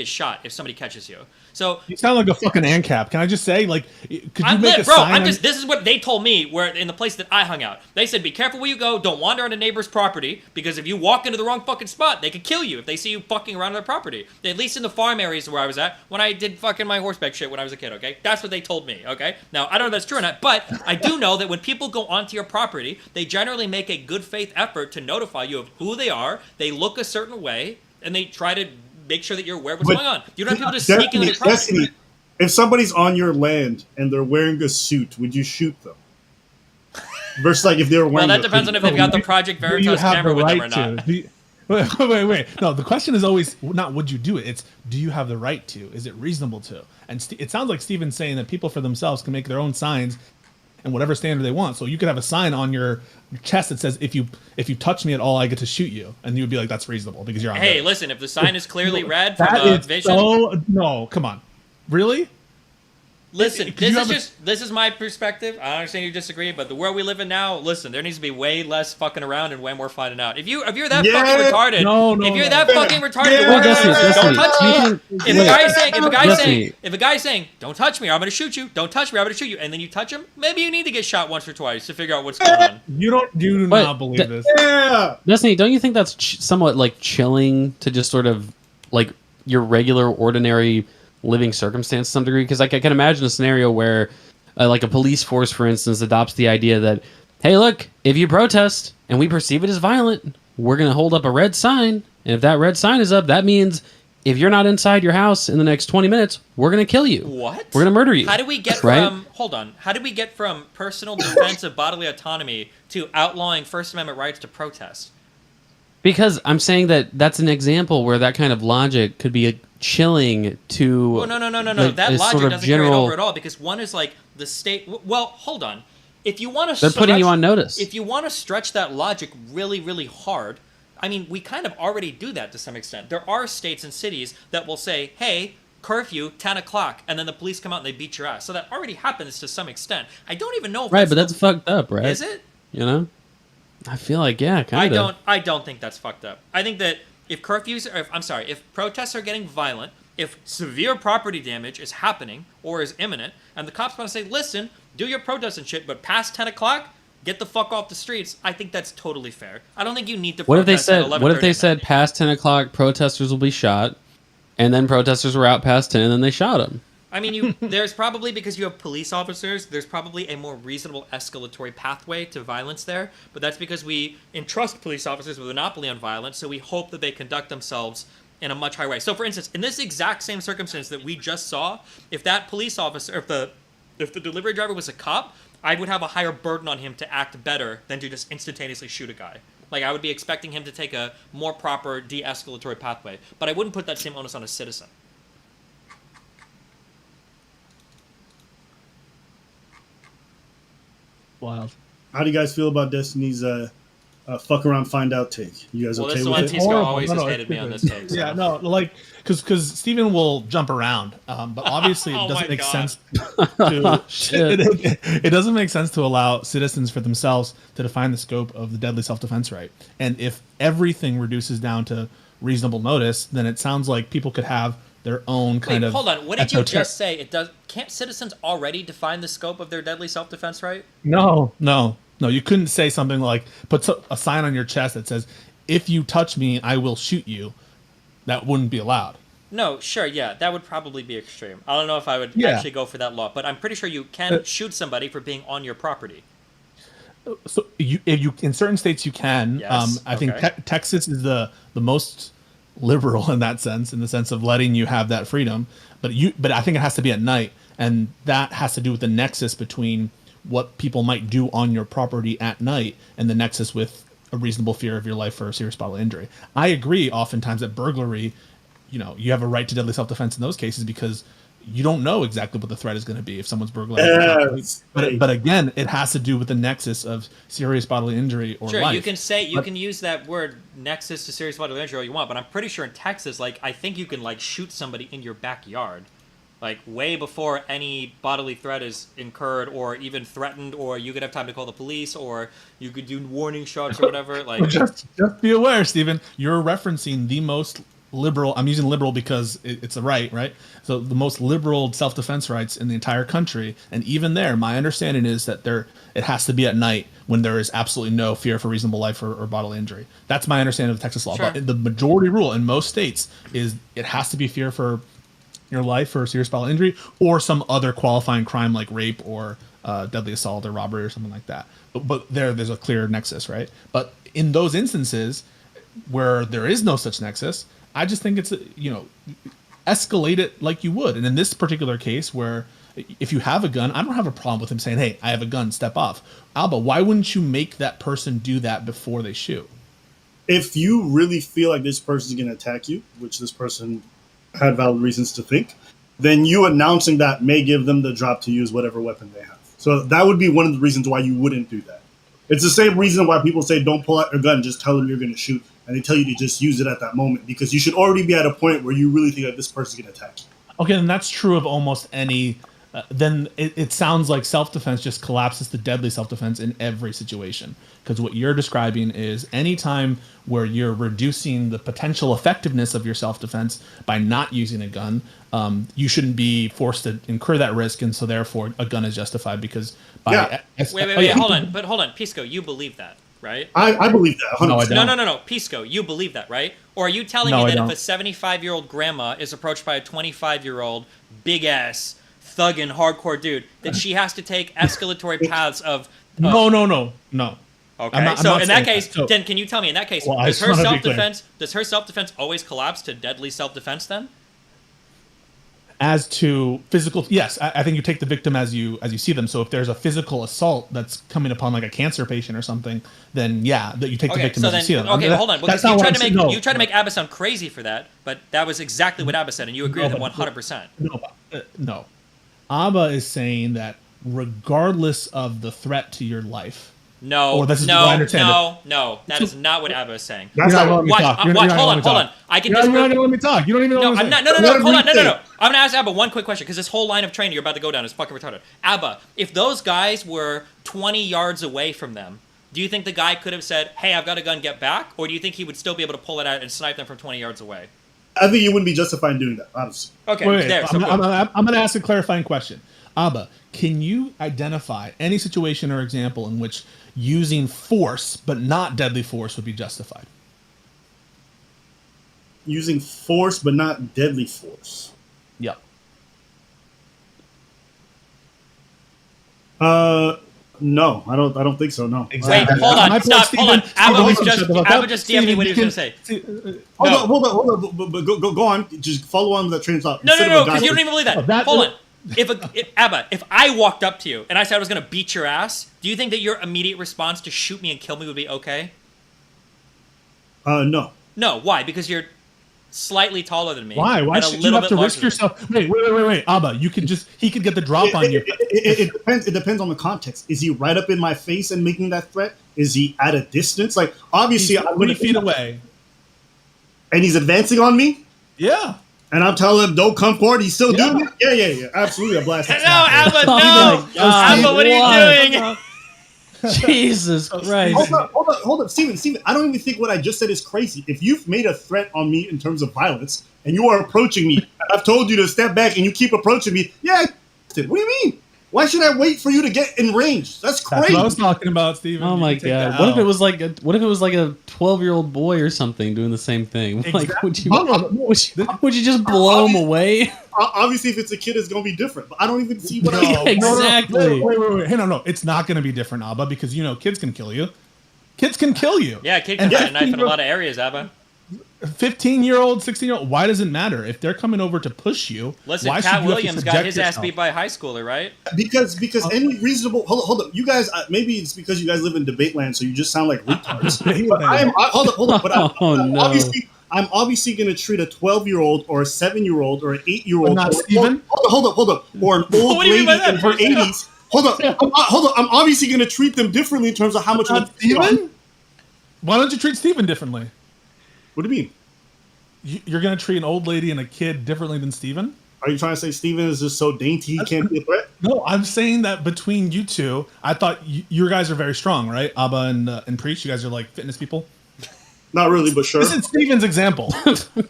shot if somebody catches you. So you sound like a fucking ANCAP. Can I just say, like, could you make a bro, sign? This is what they told me where in the place that I hung out. They said, be careful where you go. Don't wander on a neighbor's property because if you walk into the wrong fucking spot, they could kill you if they see you fucking around their property. At least in the farm areas where I was at when I did fucking my horseback shit when I was a kid, okay? That's what they told me, okay? Now, I don't know if that's true or not, but I do know that when people go onto your property, they generally make a good faith effort to notify you of who they are. They look a certain way, and they try to make sure that you're aware of what's going on. You don't have people just sneaking into your property. If somebody's on your land and they're wearing a suit, would you shoot them? Versus like if they were wearing. Well, that depends on if they've got the Project Veritas camera with them or not. Wait. No, the question is always not would you do it. It's do you have the right to? Is it reasonable to? And it sounds like Steven's saying that people for themselves can make their own signs and whatever standard they want. So you could have a sign on your chest that says if you touch me at all, I get to shoot you, and you would be like that's reasonable because you're on. Hey, listen, if the sign is clearly red from a vision. No, come on. Really? Listen, this is my perspective. I understand you disagree, but the world we live in now, listen, there needs to be way less fucking around and when we're finding out. If you're that fucking retarded, fucking retarded, don't touch me. If a guy's saying, don't touch me or I'm gonna shoot you, don't touch me or I'm gonna shoot you, and then you touch him, maybe you need to get shot once or twice to figure out what's going on. You do not believe this. Yeah. Destiny, don't you think that's somewhat like chilling to just sort of like your regular ordinary living circumstance to some degree? Because like I can imagine a scenario where like a police force, for instance, adopts the idea that, hey, look, if you protest and we perceive it as violent, we're going to hold up a red sign. And if that red sign is up, that means if you're not inside your house in the next 20 minutes, we're going to kill you. What? We're going to murder you. How do we get right? from hold on? How do we get from personal defense of bodily autonomy to outlawing First Amendment rights to protest? Because I'm saying that that's an example where that kind of logic could be chilling to. Well, no. like, That a logic sort of doesn't carry general. over at all because one is like the state. Well, hold on. If you want to, They're putting you on notice. If you want to stretch that logic really, really hard, I mean, we kind of already do that to some extent. There are states and cities that will say, "Hey, curfew, 10 o'clock," and then the police come out and they beat your ass. So that already happens to some extent. I don't even know if Right, but that's fucked up, right? Is it? You know, I feel like kind of. I don't think that's fucked up. I think that if if protests are getting violent, if severe property damage is happening or is imminent, and the cops want to say, "Listen, do your protest and shit, but past 10 o'clock, get the fuck off the streets," I think that's totally fair. I don't think you need to. What if they protest at said? What if they 11:30 said past 10 o'clock, protesters will be shot, and then protesters were out past 10, and then they shot them? I mean, there's probably, because you have police officers, there's probably a more reasonable escalatory pathway to violence there, but that's because we entrust police officers with a monopoly on violence, so we hope that they conduct themselves in a much higher way. So, for instance, in this exact same circumstance that we just saw, if that police officer, if the delivery driver was a cop, I would have a higher burden on him to act better than to just instantaneously shoot a guy. Like, I would be expecting him to take a more proper de-escalatory pathway, but I wouldn't put that same onus on a citizen. Wild. How do you guys feel about Destiny's fuck around, find out take? You guys Well, okay this is with why it? Tisco always has hated me on this take. So. Yeah, no, like because Steven will jump around, but obviously it doesn't make sense. It doesn't make sense to allow citizens for themselves to define the scope of the deadly self-defense right. And if everything reduces down to reasonable notice, then it sounds like people could have their own kind of. Hold on. What did you just say? Can't citizens already define the scope of their deadly self-defense right? No. You couldn't say something like put a sign on your chest that says, "If you touch me, I will shoot you." That wouldn't be allowed. No, sure, yeah, that would probably be extreme. I don't know if I would actually go for that law, but I'm pretty sure you can shoot somebody for being on your property. So you in certain states you can. Yes, I think Texas is the most liberal in that sense, in the sense of letting you have that freedom. But I think it has to be at night, and that has to do with the nexus between what people might do on your property at night and the nexus with a reasonable fear of your life for a serious bodily injury. I agree oftentimes that burglary, you have a right to deadly self-defense in those cases because you don't know exactly what the threat is going to be if someone's burglarizing. But again, it has to do with the nexus of serious bodily injury or sure, life. you can use that word nexus to serious bodily injury all you want, but I'm pretty sure in Texas, I think you can shoot somebody in your backyard. Way before any bodily threat is incurred or even threatened, or you could have time to call the police, or you could do warning shots or whatever. Just be aware, Stephen, you're referencing the most liberal, I'm using liberal because it's a right? So the most liberal self-defense rights in the entire country. And even there, my understanding is that it has to be at night when there is absolutely no fear for reasonable life or bodily injury. That's my understanding of Texas law. Sure. But the majority rule in most states is it has to be fear for your life or serious bodily injury or some other qualifying crime like rape or deadly assault or robbery or something like that. But there's a clear nexus, right? But in those instances where there is no such nexus, I just think it's, escalate it like you would. And in this particular case where if you have a gun, I don't have a problem with him saying, "Hey, I have a gun, step off." Alba, why wouldn't you make that person do that before they shoot? If you really feel like this person's going to attack you, which this person had valid reasons to think, then you announcing that may give them the drop to use whatever weapon they have. So that would be one of the reasons why you wouldn't do that. It's the same reason why people say don't pull out your gun, just tell them you're going to shoot, and they tell you to just use it at that moment, because you should already be at a point where you really think that this person's going to attack you. Okay, and that's true of almost any. Then it sounds like self-defense just collapses to deadly self-defense in every situation. Because what you're describing is any time where you're reducing the potential effectiveness of your self-defense by not using a gun, you shouldn't be forced to incur that risk, and so therefore a gun is justified because by... Wait, hold on. Pisco, you believe that, right? I believe that, 100%. No, I don't. No. Pisco, you believe that, right? Or are you telling me that if a 75-year-old grandma is approached by a 25-year-old big-ass thuggin' hardcore dude, that she has to take escalatory paths of... No. Okay, I'm not so in saying that case, so- then can you tell me in that case, Well, I does just her wanna be clear. self-defense always collapse to deadly self-defense then? As to physical, yes, I think you take the victim as you see them. So if there's a physical assault that's coming upon like a cancer patient or something, then yeah, that you take the Okay, victim so as then you see them. okay, hold on. Because That's not you what tried I'm to make saying. No, you tried to make Abba sound crazy for that, but that was exactly what Abba said, and you agree with him 100%. No. Abba is saying that regardless of the threat to your life. No, or this is what I understand it. no, that is not what Abba is saying. You're not letting me talk. You're not Watch, letting hold me on. talk. I can You're disprove. not gonna let me talk. You don't even know No, what I'm saying. not. No. Hold on. No. Say. I'm gonna ask Abba one quick question because this whole line of training you're about to go down is fucking retarded. Abba, if those guys were 20 yards away from them, do you think the guy could have said, "Hey, I've got a gun, get back," or do you think he would still be able to pull it out and snipe them from 20 yards away? I think you wouldn't be justified in doing that, honestly. Okay, Wait, there. So I'm going to ask a clarifying question. Abba, can you identify any situation or example in which using force but not deadly force would be justified? Using force but not deadly force. Yep. No, I don't think so. No. Wait, hold on, stop, hold on. Abba just DM'd me what he was gonna say. Hold on. But go on. Just follow on with that train of thought. No, Instead of a because guy- you don't even believe that. Hold on. Abba, if I walked up to you and I said I was gonna beat your ass, do you think that your immediate response to shoot me and kill me would be okay? No. No, why? Because you're slightly taller than me. Why? Why and a should you little have bit to risk larger than me. yourself? Wait. Abba, he could get the drop on you. It depends. It depends on the context. Is he right up in my face and making that threat? Is he at a distance? Like obviously, He's 20 feet away, and he's advancing on me. Yeah. And I'm telling him, don't come forward. He's still doing it. Yeah. Absolutely, a blast. No, Abba, no. Abba, what are you doing? Jesus Christ. Hold up, Steven. I don't even think what I just said is crazy. If you've made a threat on me in terms of violence and you are approaching me, I've told you to step back and you keep approaching me. Yeah, what do you mean? Why should I wait for you to get in range? That's crazy. That's what I was talking about, Steven. Oh my god! What if it was like a 12-year-old boy or something doing the same thing? Like, would you just blow him away? Obviously, if it's a kid, it's gonna be different. But I don't even see what. Exactly. Wait. Hey, no. It's not going to be different, Abba, because kids can kill you. Kids can kill you. Yeah, kid can find a knife in a lot of areas, Abba. 15-year-old, 16-year-old. Why does it matter if they're coming over to push you? Listen, why Pat should you have to Williams got subject his ass yourself? beat by a high schooler, right? Because any reasonable hold up, you guys. Maybe it's because you guys live in debate land, so you just sound like retards. But hold up. But I'm obviously going to treat a 12-year-old or a 7-year-old or an 8-year-old. Not Steven? Hold up. Or an old lady in her 80s. Hold up. I'm obviously going to treat them differently in terms of how much. Not Steven? Why don't you treat Steven differently? What do you mean? You're going to treat an old lady and a kid differently than Steven? Are you trying to say Steven is just so dainty he can't be a threat? No, I'm saying that between you two, I thought you guys are very strong, right? Abba and Preach, you guys are like fitness people. Not really, but sure. This is Steven's example.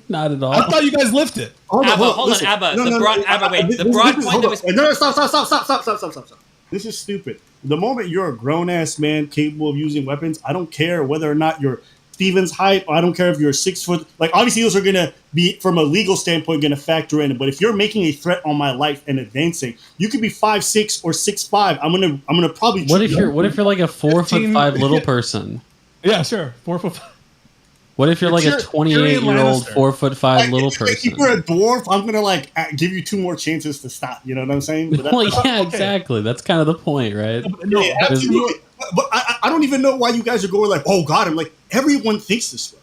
Not at all. I thought you guys lifted. Hold on, Abba. The broad point that was. No, stop. This is stupid. The moment you're a grown ass man capable of using weapons, I don't care whether or not you're Steven's height, or I don't care if you're 6 foot. Like obviously, those are gonna be from a legal standpoint gonna factor in. But if you're making a threat on my life and advancing, you could be 5'6" or 6'5". I'm gonna probably. What if you're like a 4'5" little person? Yeah, sure, 4'5". What if you're like a 28-year-old 4'5" little person? If you're a dwarf, I'm gonna give you 2 more chances to stop. You know what I'm saying? But Well, yeah, exactly. That's kind of the point, right? No, absolutely. But I don't even know why you guys are going like, oh God, I'm like, everyone thinks this way.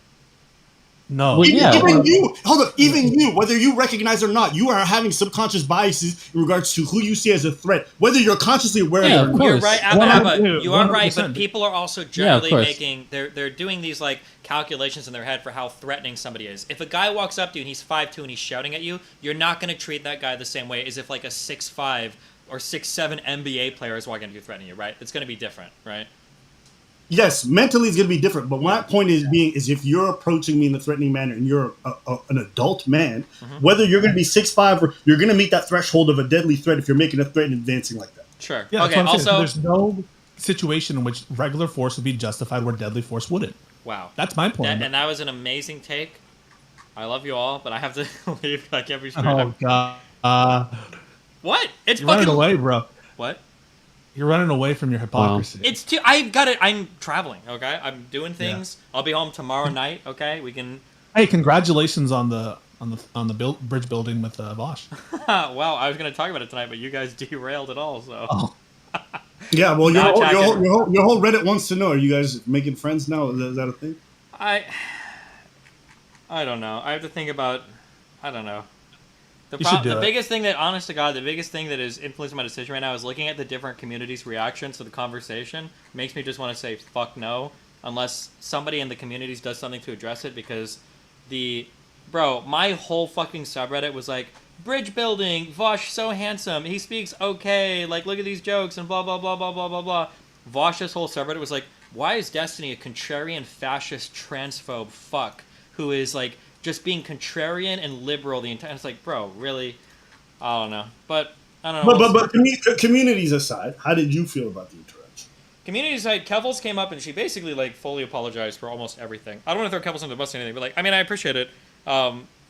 No. Well, Even you, hold up, even you, whether you recognize or not, you are having subconscious biases in regards to who you see as a threat, whether you're consciously aware of it or not. You're right, Abba. You are right, 100%. but people are also generally making they're doing these like calculations in their head for how threatening somebody is. If a guy walks up to you and he's 5'2" and he's shouting at you, you're not going to treat that guy the same way as if like a 6'5" or 6'7" NBA player is walking up to you threatening you, right? It's going to be different, right? Yes, mentally it's going to be different. But my point is if you're approaching me in a threatening manner and you're an adult man, whether you're going to be 6'5" or you're going to meet that threshold of a deadly threat if you're making a threat and advancing like that. Sure. Yeah, okay. Also, there's no situation in which regular force would be justified where deadly force wouldn't. Wow. That's my point. And that was an amazing take. I love you all, but I have to leave. I can't be screwed up. Oh God. What? It's You're fucking running away, bro. What? You're running away from your hypocrisy. It's too. I've got it. I'm traveling. Okay, I'm doing things. I'll be home tomorrow night. Okay, we can. Hey, congratulations on the bridge building with Vosh. Well, I was going to talk about it tonight, but you guys derailed it all. So. Oh. Yeah, well, your Now whole, Jack your, whole, and- your, whole, your whole Reddit wants to know: are you guys making friends now? Is that a thing? I don't know. I have to think about. I don't know. The You should do the it. biggest thing that, honest to God, the biggest thing that is influencing my decision right now is looking at the different communities' reactions to the conversation. Makes me just want to say fuck no, unless somebody in the communities does something to address it. Because my whole fucking subreddit was like, bridge building, Vosh so handsome, he speaks okay, like look at these jokes and blah blah blah blah blah blah blah. Vosh's whole subreddit was like, why is Destiny a contrarian fascist transphobe fuck who is like just being contrarian and liberal the entire. It's like, bro, really? I don't know, but I don't know. But communities aside, how did you feel about the interaction? Community side, Kevels came up and she basically like fully apologized for almost everything. I don't want to throw Kevels under the bus or anything, but like, I mean, I appreciate it.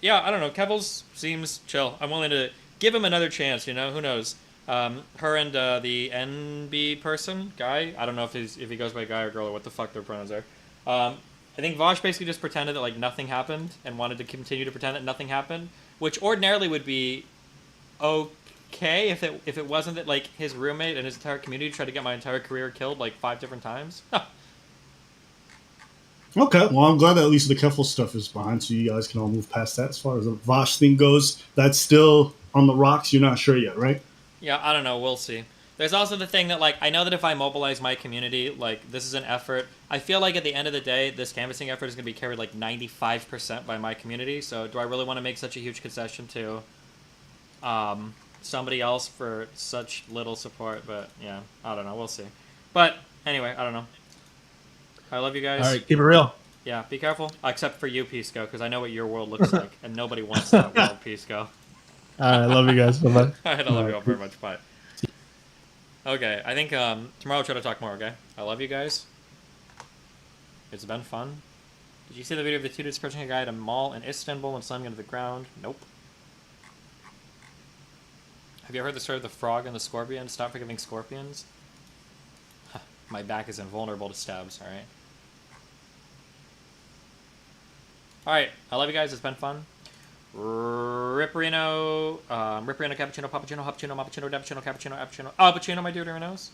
Yeah, I don't know. Kevels seems chill. I'm willing to give him another chance. You know, who knows? Her and the NB person guy. I don't know if he goes by guy or girl or what the fuck their pronouns are. I think Vosh basically just pretended that like nothing happened and wanted to continue to pretend that nothing happened, which ordinarily would be okay if it wasn't that like his roommate and his entire community tried to get my entire career killed like 5 different times. Okay, well, I'm glad that at least the Keffel stuff is behind, so you guys can all move past that. As far as the Vosh thing goes, that's still on the rocks. You're not sure yet, right? Yeah, I don't know. We'll see. There's also the thing that, like, I know that if I mobilize my community, like, this is an effort. I feel like at the end of the day, this canvassing effort is going to be carried, like, 95% by my community. So do I really want to make such a huge concession to somebody else for such little support? But, yeah, I don't know. We'll see. But, anyway, I don't know. I love you guys. All right, keep it real. Yeah, be careful. Except for you, Pisco, because I know what your world looks like, and nobody wants that world, Pisco. All right, I love you guys. Bye-bye. All right, I love you all very much. Bye. Okay, I think tomorrow we'll try to talk more, okay? I love you guys. It's been fun. Did you see the video of the 2 dudes approaching a guy at a mall in Istanbul and slamming into the ground? Nope. Have you ever heard the story of the frog and the scorpion? Stop forgiving scorpions. Huh, my back is invulnerable to stabs, alright? Alright, I love you guys. It's been fun. Ripperino, cappuccino, pappuccino, hoppuccino, mappuccino, cappuccino, cappuccino, appuccino, appuccino, my dude, knows.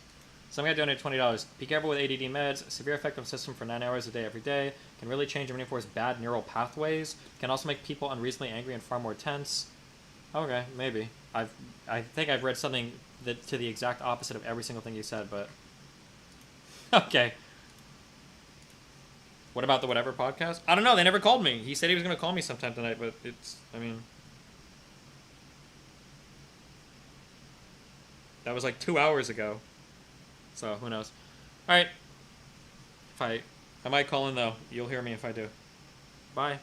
Some guy donated $20. Be careful with ADD meds. Severe effect on the system for 9 hours a day every day. Can really change and reinforce bad neural pathways. Can also make people unreasonably angry and far more tense. Okay, maybe. I think I've read something that to the exact opposite of every single thing you said, but okay. What about the whatever podcast? I don't know. They never called me. He said he was going to call me sometime tonight, but I mean, that was like 2 hours ago. So who knows? All right. I might call in though. You'll hear me if I do. Bye.